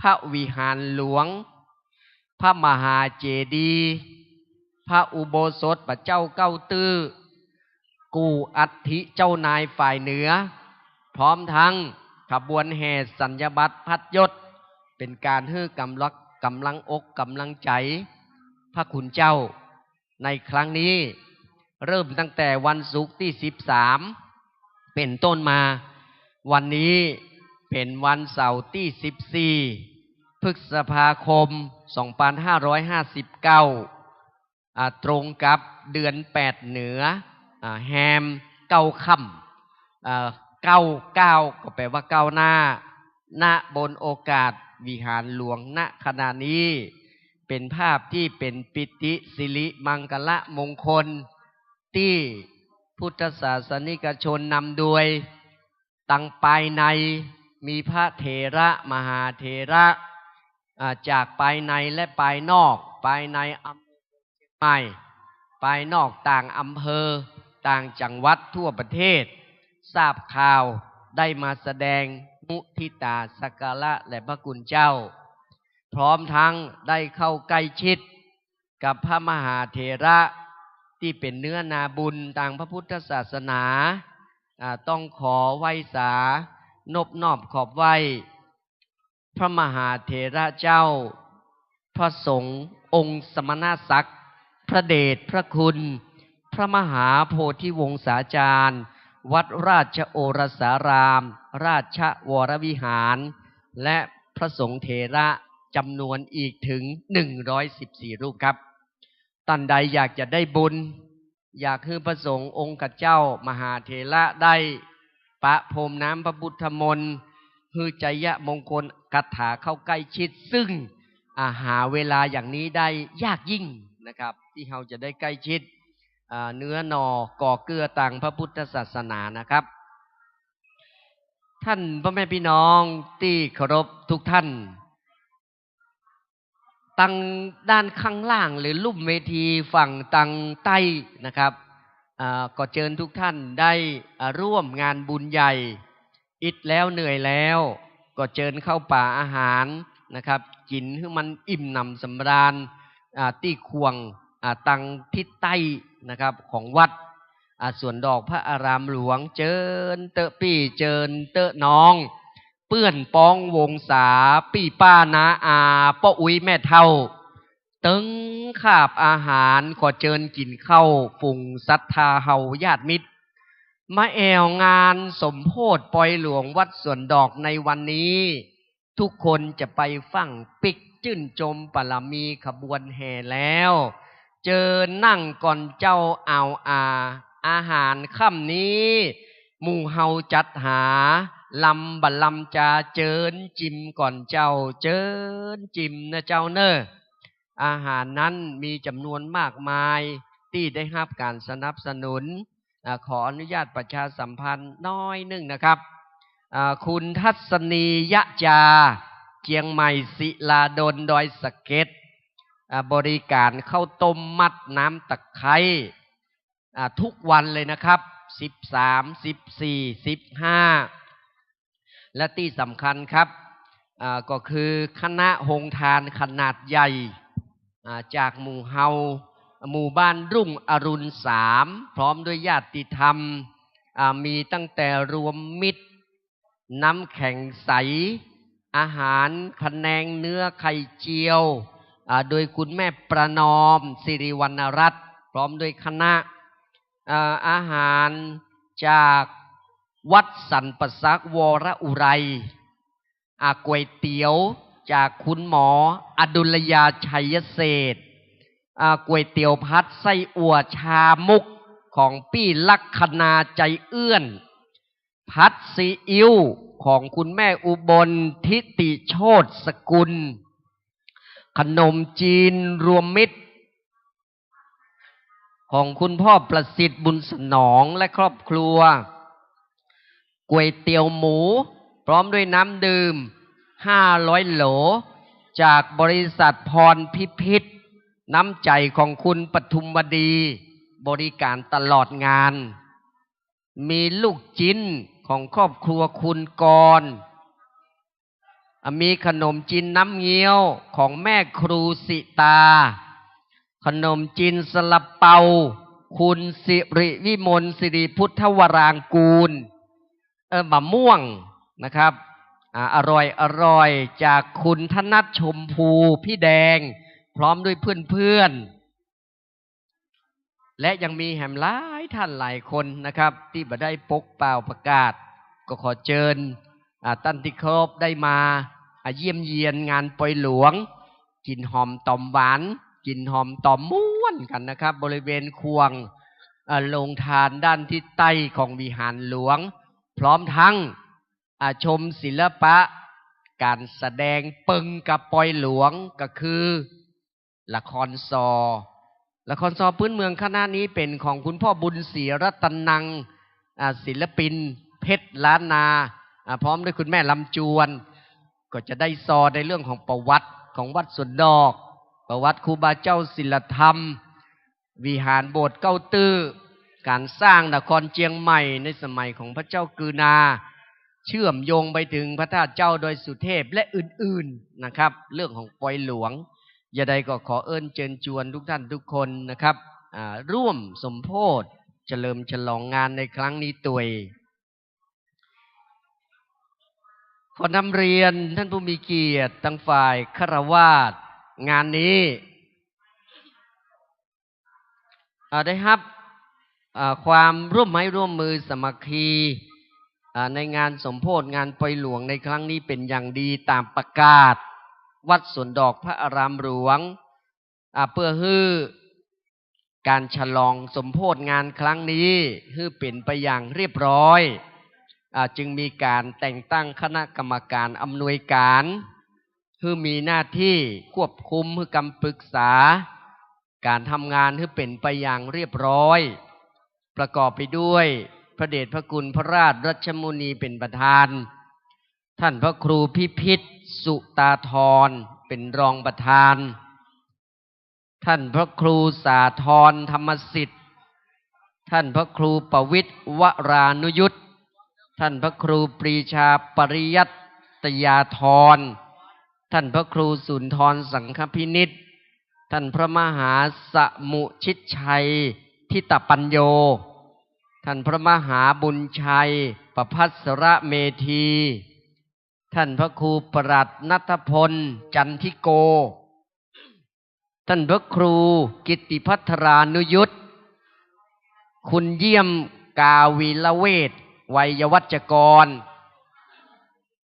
พระวิหารหลวงพระมหาเจดีย์พระอุโบสถพระเจ้าเก้าตื้อกูอัฐิเจ้านายฝ่ายเหนือพร้อมทั้งขบวนแห่สัญญบัตรพัดยศเป็นการให้กำลังอกกำลังใจพระคุณเจ้าในครั้งนี้เริ่มตั้งแต่วันศุกร์ที่13เป็นต้นมาวันนี้เป็นวันเสาร์ที่14พฤษภาคม2559ตรงกับเดือน8เหนือแฮม9 ค่ำ99ก็แปลว่าก้าวหน้าณบนโอกาสวิหารหลวงณขณะนี้เป็นภาพที่เป็นปิติสิริมังคละมงคลที่พุทธศาสนิกชนนำโดยตั้งภายในมีพระเถระมหาเถระจากภายในและภายนอกภายในอำเภอเชียงใหม่ภายนอกต่างอำเภอต่างจังหวัดทั่วประเทศทราบข่าวได้มาแสดงมุทิตาสักการะและพระคุณเจ้าพร้อมทั้งได้เข้าใกล้ชิดกับพระมหาเถระที่เป็นเนื้อนาบุญทางพระพุทธศาสนาต้องขอไหว้สานบนอบขอบไหว้พระมหาเถระเจ้าพระสงฆ์องค์สมณศักดิ์พระเดชพระคุณพระมหาโพธิวงศาจารย์วัดราชโอรสารามราชวรวิหารและพระสงฆ์เถระจำนวนอีกถึง114 รูปครับท่านใดอยากจะได้บุญอยากให้พระสงฆ์องค์เจ้ามหาเถระได้ประพรมน้ำพระพุทธมนต์คือใจยมงคลคาถาเข้าใกล้ชิดซึ่งหาเวลาอย่างนี้ได้ยากยิ่งนะครับที่เราจะได้ใกล้ชิดเนื้อหนอก่อเกลือต่างพระพุทธศาสนานะครับท่านพ่อแม่พี่น้องที่เคารพทุกท่านตั้งด้านข้างล่างหรือลุ่มเวทีฝั่งทางใต้นะครับก็เชิญทุกท่านได้ร่วมงานบุญใหญ่อิดแล้วเหนื่อยแล้วก็เชิญเข้าป่าอาหารนะครับกินให้มันอิ่มหนำสำราญที่ควงตังทิศใต้นะครับของวัดส่วนดอกพระอารามหลวงเจิญเตอะปี้เจิญเตอะน้องเปื้อนป้องวงศาปี้ป้านาอาป้าอุ้ยแม่เท่าตึงขาบอาหารขอเจิญกินข้าวฝุ่งศรัทธาเฮาญาติมิตรมาแอวงานสมโภชปอยหลวงวัดสวนดอกในวันนี้ทุกคนจะไปฟังปิกจื่นจมปรมีขบวนแห่แล้วเจอนั่งก่อนเจ้าอาหารค่ำนี้หมู่เฮาจัดหาลำบัลลำจาเจิญจิมก่อนเจ้าเจิญจิมนะเจ้าเนออาหารนั้นมีจำนวนมากมายที่ได้รับการสนับสนุนขออนุญาตประชาสัมพันธ์น้อยหนึ่งนะครับคุณทัศนียะจา เจียงใหม่ศิลาดลดอยสะเก็ดบริการข้าวต้มมัดน้ำตะไคร้ทุกวันเลยนะครับ13 14 15และที่สำคัญครับก็คือคณะโฮงทานขนาดใหญ่จากหมู่เฮาหมู่บ้านรุ่งอรุณ3พร้อมด้วยญาติธรรมมีตั้งแต่รวมมิตรน้ำแข็งใสอาหารพะแนงเนื้อไข่เจียวโดยคุณแม่ประนอมสิริวรรณรัตน์พร้อมด้วยคณะอาหารจากวัดสันประซักวรอุไรก๋วยเตี๋ยวจากคุณหมออดุลยาชัยเศรษฐ์ก๋วยเตี๋ยวพัดไส้อั่วชามุกของปี้ลักษณาใจเอื้อนพัดซีอิ๊วของคุณแม่อุบลทิติโชติสกุลขนมจีนรวมมิตรของคุณพ่อประสิทธิ์บุญสนองและครอบครัวก๋วยเตี๋ยวหมูพร้อมด้วยน้ำดื่ม500 โหลจากบริษัทพรพิพิธน้ำใจของคุณปทุมวดีบริการตลอดงานมีลูกจิ้นของครอบครัวคุณกรมีขนมจีนน้ำเงี้ยวของแม่ครูสิตาขนมจีนสลับเปาคุณสิริวิมลสิริพุทธวรางกูลมะม่วงนะครับอร่อยจากคุณธนัทชมพูพี่แดงพร้อมด้วยเพื่อนและยังมีแหมหลายท่านหลายคนนะครับที่บ่ได้ปกเปล่าประกาศก็ขอเชิญท่านที่เคารพได้มาเยี่ยมเยียนงานปอยหลวงกินหอมตอมหวานกินหอมตอมม้วนกันนะครับบริเวณควงโรงทานด้านทิศใต้ของวิหารหลวงพร้อมทั้งชมศิลปะการแสดงปึงกับปอยหลวงก็คือละครซอพื้นเมืองคณะนี้เป็นของคุณพ่อบุญศรีรัตนังศิลปินเพชรล้านนาพร้อมด้วยคุณแม่ลำจวนก็จะได้ซอในเรื่องของประวัติของวัดสวนดอกประวัติครูบาเจ้าศิลธรรมวิหารโบสถ์เก้าตื้อการสร้างนครเจียงใหม่ในสมัยของพระเจ้ากือนาเชื่อมโยงไปถึงพระธาตุเจ้าดอยสุเทพและอื่นๆนะครับเรื่องของปอยหลวงอย่าใดก็ขอเอิ้นเชิญชวนทุกท่านทุกคนนะครับร่วมสมโภชเฉลิมฉลองงานในครั้งนี้ตัวยขอนำเรียนท่านผู้มีเกียรติทั้งฝ่ายฆราวาสงานนี้ได้รับความร่วมไม้ร่วมมือสามัคคีในงานสมโภชงานปอยหลวงในครั้งนี้เป็นอย่างดีตามประกาศวัดสวนดอกพระอารามหลวงเพื่อให้การฉลองสมโภชงานครั้งนี้ให้เป็นไปอย่างเรียบร้อยจึงมีการแต่งตั้งคณะกรรมการอำนวยการให้มีหน้าที่ควบคุมให้กำปรึกษาการทำงานให้เป็นไปอย่างเรียบร้อยประกอบไปด้วยพระเดชพระคุณพระราชรัชมุนีเป็นประธานท่านพระครูพิพิธสุตาธรเป็นรองประธานท่านพระครูสาธรธรรมสิทธิ์ท่านพระครูประวิตรวรานุยุตท่านพระครูปรีชาปริยัตยาธรท่านพระครูสุนทรสังฆพินิจท่านพระมหาสมุชิตชัยทิตปัญโยท่านพระมหาบุญชัยประภัสรเมธีท่านพระครูปรัตณัฐพลจันทิโกท่านพระครูกิตติภัทรานุยุตคุณเยี่ยมกาวีละเวทวัยวัจกร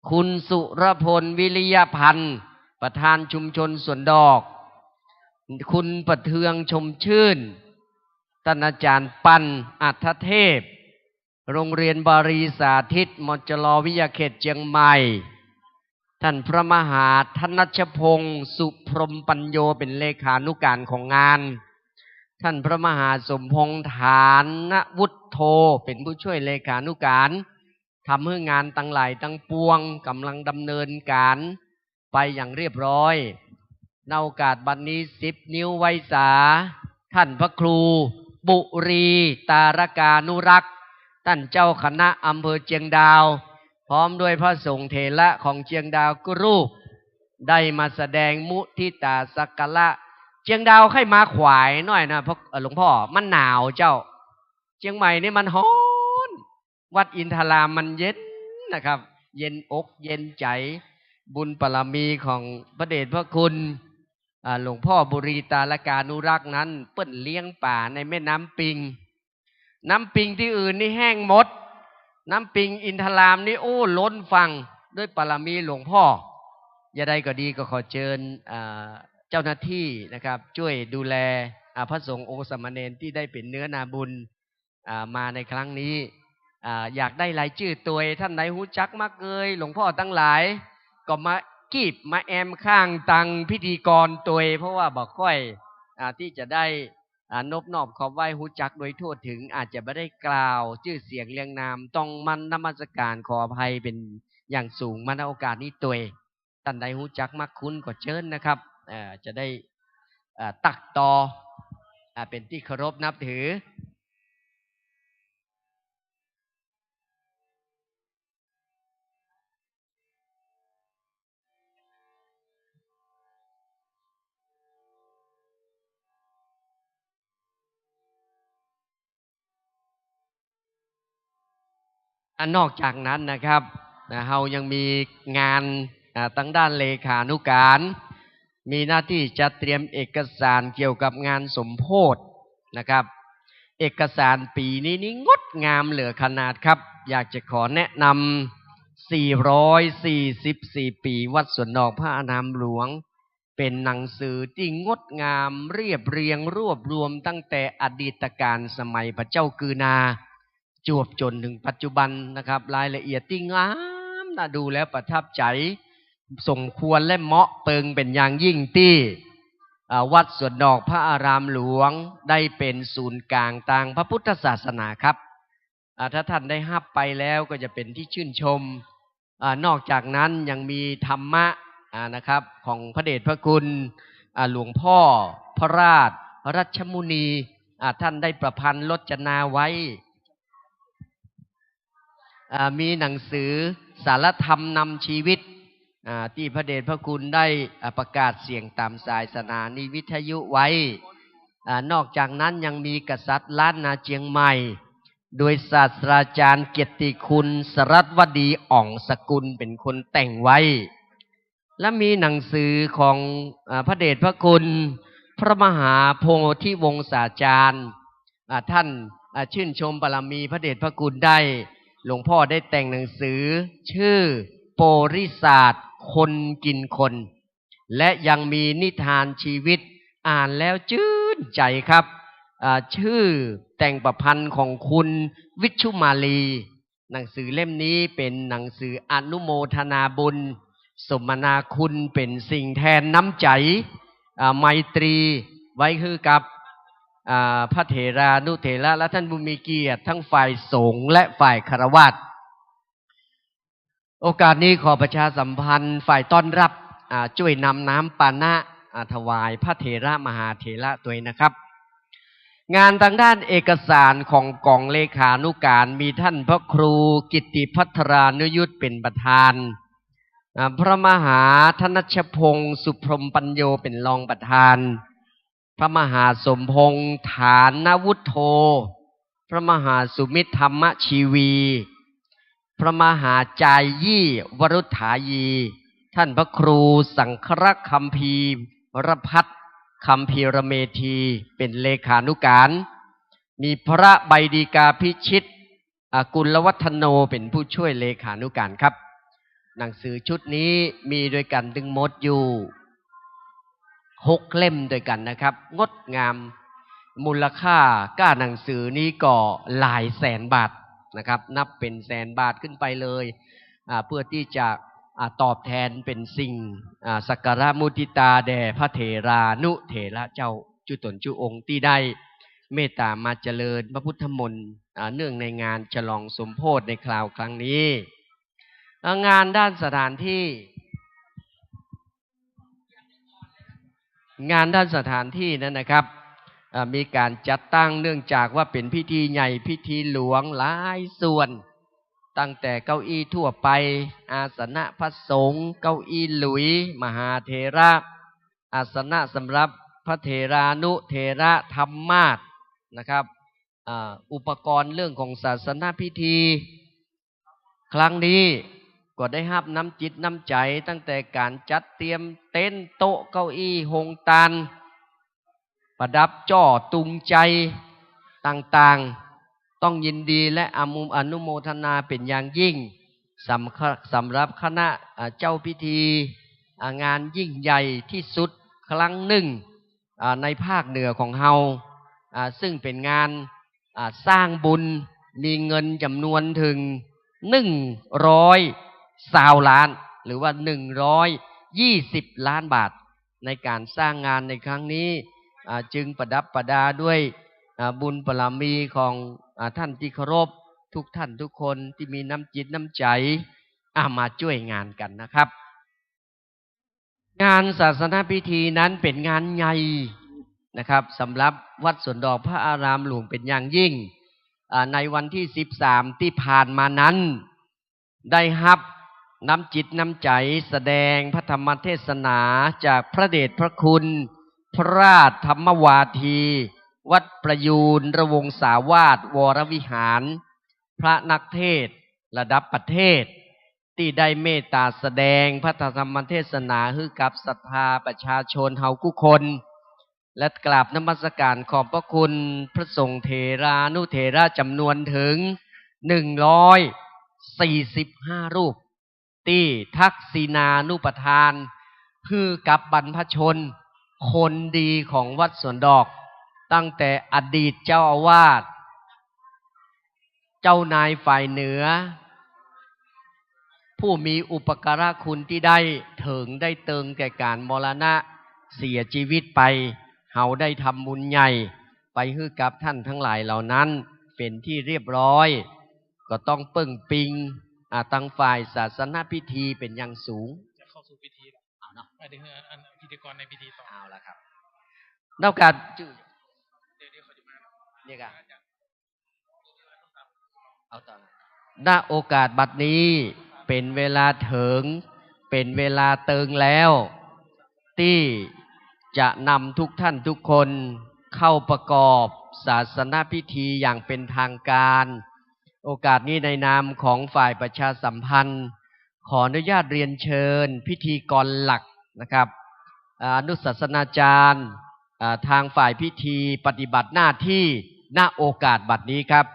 คุณสุรพลวิริยพันธ์ประธานชุมชนสวนดอกคุณประเทืองชมชื่นท่านอาจารย์ปันอัฏฐเทพโรงเรียนบารีสาธิตมจรวิทยาเขตเชียงใหม่ท่านพระมหาธนชพงศ์สุพรหมปัญโยเป็นเลขานุการของงานท่านพระมหาสมพงษ์ฐานวุฒโธเป็นผู้ช่วยเลขานุการทำให้งานตั้งหลายตั้งปวงกำลังดำเนินการ ไปอย่างเรียบร้อยในโอกาสบัดนนี้10 นิ้วไวสาท่านพระครูบุรีตารกานุรักษ์ท่านเจ้าคณะอำเภอเชียงดาวพร้อมด้วยพระสงฆ์เถระของเชียงดาวกุรูปได้มาแสดงมุทิตาสักการะเชียงดาวให้มาขวายหน่อยนะพระหลวงพ่อมันหนาวเจ้าเชียงใหม่นี่มันร้อนวัดอินทรามมันเย็นนะครับเย็นอกเย็นใจบุญบารมีของพระเดชพระคุณหลวงพ่อบุรีตารกานุรักษ์นั้นเปิ้นเลี้ยงป่าในแม่น้ำปิงที่อื่นนี่แห้งหมดน้ำปิงอินทรามนี่โอ้ล้นฟังด้วยบารมีหลวงพ่ออย่าใดก็ดีก็ขอเชิญเจ้าหน้าที่นะครับช่วยดูแลพระสงฆ์องค์สามเณรที่ได้เป็นเนื้อนาบุญมาในครั้งนี้อยากได้รายชื่อตัวท่านไหนหูจักมากเลยหลวงพ่อทั้งหลายก็มากีบมาแอมข้างตังพิธีกรตัวเพราะว่าบอกค่อยที่จะได้นบนอบขอบไหว้หูจักโดยทั่วถึงอาจจะไม่ได้กล่าวชื่อเสียงเรียงนามต้องมันนมัสการขออภัยเป็นอย่างสูงมาในโอกาสนี้ตัวท่านใดหูจักมักคุ้นก็เชิญนะครับจะได้ตักต่อเป็นที่เคารพนับถือนอกจากนั้นนะครับเรายังมีงานตั้งด้านเลขานุการมีหน้าที่จะเตรียมเอกสารเกี่ยวกับงานสมโภชนะครับเอกสารปีนี้นี่งดงามเหลือขนาดครับอยากจะขอแนะนำ444 ปีวัดสวนดอกพระอารามหลวงเป็นหนังสือที่งดงามเรียบเรียงรวบรวมตั้งแต่อดีตการสมัยพระเจ้ากือนาจวบจนถึงปัจจุบันนะครับรายละเอียดที่งามน่าดูแล้วประทับใจสมควรและเหมาะเปิงเป็นอย่างยิ่งที่วัดสวนดอกพระอารามหลวงได้เป็นศูนย์กลางทางพระพุทธศาสนาครับถ้าท่านได้ฮับไปแล้วก็จะเป็นที่ชื่นชมนอกจากนั้นยังมีธรรมะนะครับของพระเดชพระคุณหลวงพ่อพระราชรัชมุนีท่านได้ประพันธ์รจนาไว้มีหนังสือสารธรรมนำชีวิตที่พระเดชพระคุณได้ประกาศเสียงตามสายสถานีวิทยุไว้นอกจากนั้นยังมีกษัตริย์ล้านนาเชียงใหม่โดยศาสตราจารย์เกียรติคุณสรัตวดีอ่องสกุลเป็นคนแต่งไว้และมีหนังสือของพระเดชพระคุณพระมหาโพธิวงศาจารย์ท่านชื่นชมบารมีพระเดชพระคุณได้หลวงพ่อได้แต่งหนังสือชื่อโปริศาสตร์คนกินคนและยังมีนิทานชีวิตอ่านแล้วชื่นใจครับชื่อแต่งประพันธ์ของคุณวิชุมาลีหนังสือเล่มนี้เป็นหนังสืออนุโมทนาบุญสมนาคุณเป็นสิ่งแทนน้ำใจไมตรีไว้คือกับพระเถรานุเถระและท่านผู้มีเกียรติทั้งฝ่ายสงฆ์และฝ่ายคฤหัสถ์โอกาสนี้ขอประชาสัมพันธ์ฝ่ายต้อนรับช่วยนำน้ำปานะถวายพระเถระมหาเถระตัวนะครับงานทางด้านเอกสารของกองเลขานุการมีท่านพระครูกิตติภัทรานุยุตเป็นประธานพระมหาธนชพงศ์สุพรหมปัญโยเป็นรองประธานพระมหาสมพงษ์ฐานวุฒโธพระมหาสุมิตรธรรมชีวีพระมหาจายยี่วรุถายีท่านพระครูสังฆรักษ์คัมภีร์รพัฒน์คัมภีรเมธีเป็นเลขานุการมีพระใบดีกาพิชิตกุลวัฒโนเป็นผู้ช่วยเลขานุการครับหนังสือชุดนี้มีโดยกันดึงหมดอยู่6 เล่มด้วยกันนะครับงดงามมูลค่าก้าหนังสือนี้ก็หลายแสนบาทนะครับนับเป็นแสนบาทขึ้นไปเลยเพื่อที่จะตอบแทนเป็นสิ่งสักการะมุทิตาแด่พระเถรานุเถระเจ้าจุตนจุองค์ที่ได้เมตตามาเจริญพระพุทธมนต์เนื่องในงานฉลองสมโภชในคราวครั้งนี้งานด้านสถานที่ งานด้านสถานที่นั้นนะครับมีการจัดตั้งเนื่องจากว่าเป็นพิธีใหญ่พิธีหลวงหลายส่วนตั้งแต่เก้าอี้ทั่วไปอาสนะพระสงฆ์เก้าอี้หลุยมหาเถระอาสนะสำหรับพระเถรานุเถระธรรมาสน์นะครับอุปกรณ์เรื่องของศาสนพิธีครั้งนี้ก็ได้รับน้ำจิตน้ำใจตั้งแต่การจัดเตรียมเต็นท์โต๊ะเก้าอี้หงตาลประดับจ่อตุงใจต่างๆต้องยินดีและอนุโมทนาเป็นอย่างยิ่งสำหรับคณะเจ้าพิธีงานยิ่งใหญ่ที่สุดครั้งหนึ่งในภาคเหนือของเฮาซึ่งเป็นงานสร้างบุญมีเงินจำนวนถึง120 ล้านหรือว่า120 ล้านบาทในการสร้างงานในครั้งนี้จึงประดับประดาด้วยบุญบารมีของท่านที่เคารพทุกท่านทุกคนที่มีน้ำจิตน้ำใจมาช่วยงานกันนะครับงานศาสนพิธีนั้นเป็นงานใหญ่นะครับสำหรับวัดสวนดอกพระอารามหลวงเป็นอย่างยิ่งในวันที่13ที่ผ่านมานั้นได้รับน้ำจิตน้ำใจแสดงพระธรรมเทศนาจากพระเดชพระคุณพระราชธรรมวาทีวัดประยูรระวงศาวาสวรวิหารพระนักเทศน์ระดับประเทศที่ได้เมตตาแสดงพระธรรมเทศนาให้กับศรัทธาประชาชนเฮาทุกคนและกราบนมัสการขอบพระคุณพระสงฆ์เถรานุเถระจำนวนถึง145 รูปที่ทักษิณานุปทานคือกับบรรพชนคนดีของวัดสวนดอกตั้งแต่อดีตเจ้าอาวาสเจ้านายฝ่ายเหนือผู้มีอุปการะคุณที่ได้ถึงได้เติงแก่การมรณะเสียชีวิตไปเฮาได้ทำบุญใหญ่ไปให้กับท่านทั้งหลายเหล่านั้นเป็นที่เรียบร้อยก็ต้องปึ้งปิงตั้งฝ่ายศาสนพิธีเป็นอย่างสูงจะเข้าสู่พิธีแล้วเอาเนาะไปถึงพิธีกรในพิธีต่อเอาละครับนอกจากเดี๋ยวเขาจะมาเนี่ยกันเอาต่อณโอกาสบัดนี้เป็นเวลาถึงเป็นเวลาเติงแล้วที่จะนำทุกท่านทุกคนเข้าประกอบศาสนพิธีอย่างเป็นทางการโอกาสนี้ในนามของฝ่ายประชาสัมพันธ์ขออนุญาตเรียนเชิญพิธีกรหลักนะครับอนุศาสนาจารย์ทางฝ่ายพิธีปฏิบัติหน้าที่ณโอกาสบัดนี้ครับ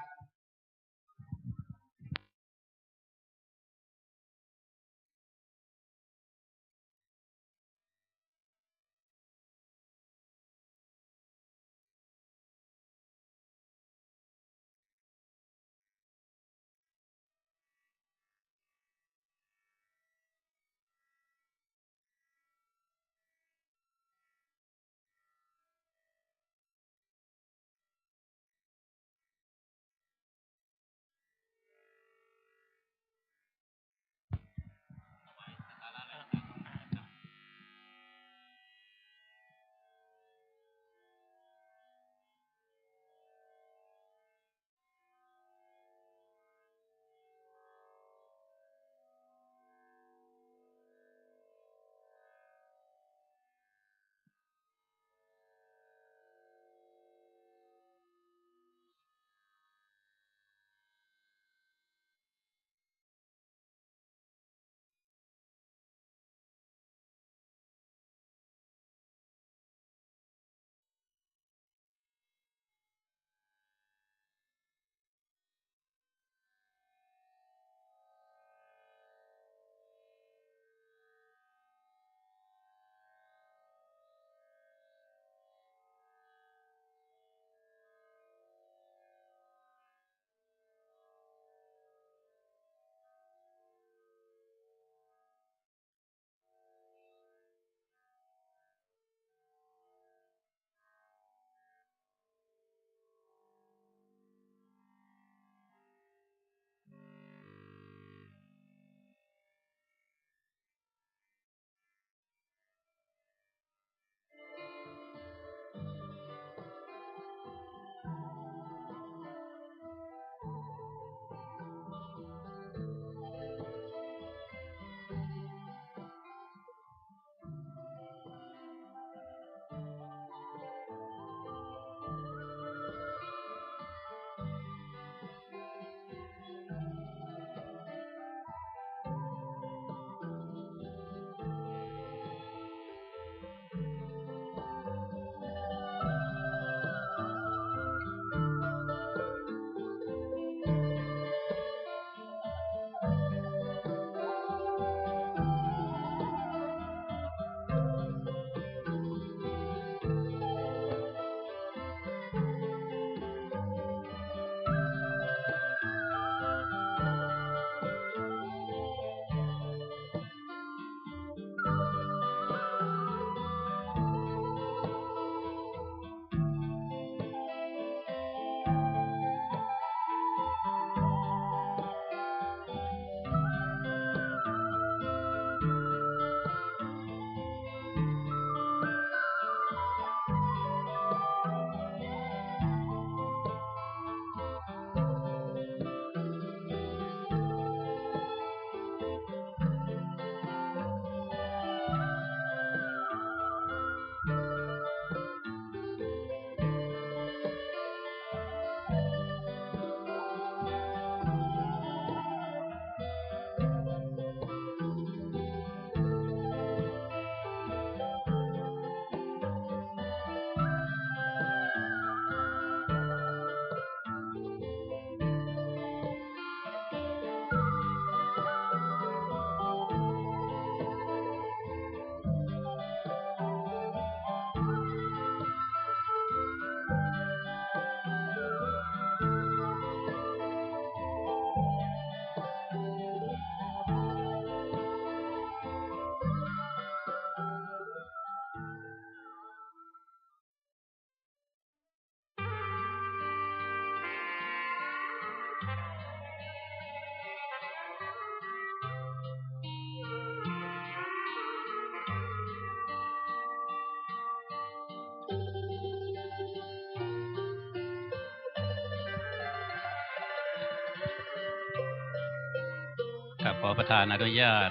ขอประธานอนุญาต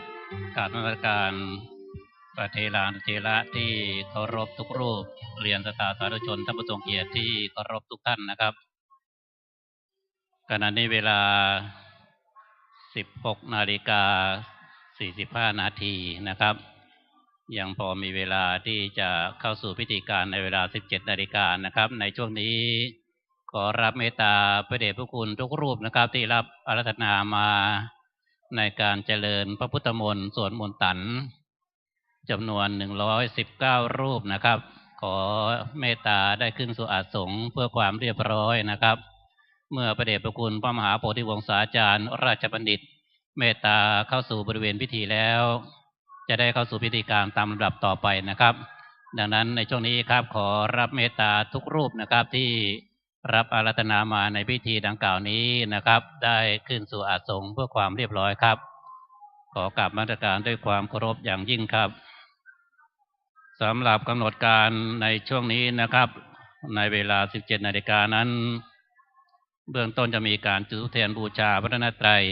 กราบนมัสการพระเทรานุเถระที่เคารพทุกรูปเรียนสาธุชนท่านผู้ทรงเกียรติที่เคารพทุกท่านนะครับขณะนี้เวลา 16:45 นาทีนะครับยังพอมีเวลาที่จะเข้าสู่พิธีการในเวลา 17 นาฬิกานะครับในช่วงนี้ขอรับเมตตาพระเดชพระคุณทุกรูปนะครับที่รับอาราธนามาในการเจริญพระพุทธมนต์สวดมนต์ตันจำนวน119รูปนะครับขอเมตตาได้ขึ้นสู่อาสงฆ์เพื่อความเรียบร้อยนะครับเมื่อพระเดชพระคุณพระมหาโพธิวงศาจารย์ราชบัณฑิตเมตตาเข้าสู่บริเวณพิธีแล้วจะได้เข้าสู่พิธีการตามลำดับต่อไปนะครับดังนั้นในช่วงนี้ครับขอรับเมตตาทุกรูปนะครับที่รับอาราธนามาในพิธีดังกล่าวนี้นะครับได้ขึ้นสู่อาสงฆ์เพื่อความเรียบร้อยครับขอกราบนมัสการด้วยความเคารพอย่างยิ่งครับสำหรับกำหนดการในช่วงนี้นะครับในเวลา 17 นาฬิกานั้นเบื้องต้นจะมีการจุดธูปเทียนบูชาพระรัตนตรัย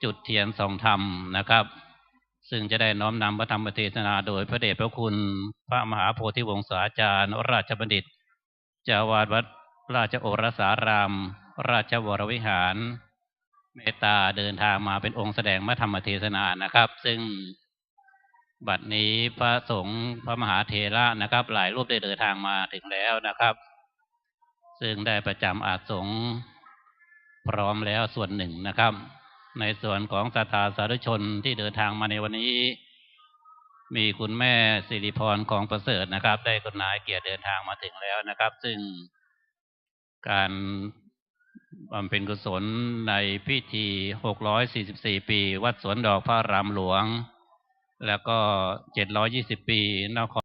จุดเทียนส่องธรรมนะครับซึ่งจะได้น้อมนำพระธรรมเทศนาโดยพระเดชพระคุณพระมหาโพธิวงศาจารย์ราชบัณฑิตเจ้าอาวาสวัดราชโอรสารามราชวรวิหารเมตตาเดินทางมาเป็นองค์แสดงพระธรรมเทศนานะครับซึ่งบัดนี้พระสงฆ์พระมหาเถระนะครับหลายรูปได้เดินทางมาถึงแล้วนะครับซึ่งได้ประจำอาสงฆ์พร้อมแล้วส่วนหนึ่งนะครับในส่วนของศรัทธาสาธุชนที่เดินทางมาในวันนี้มีคุณแม่สิริพรของประเสริฐนะครับได้คุณนายเกียรติเดินทางมาถึงแล้วนะครับซึ่งการบำเพ็ญกุศลในพิธี644ปีวัดสวนดอกพระรามหลวงแล้วก็720ปีนคร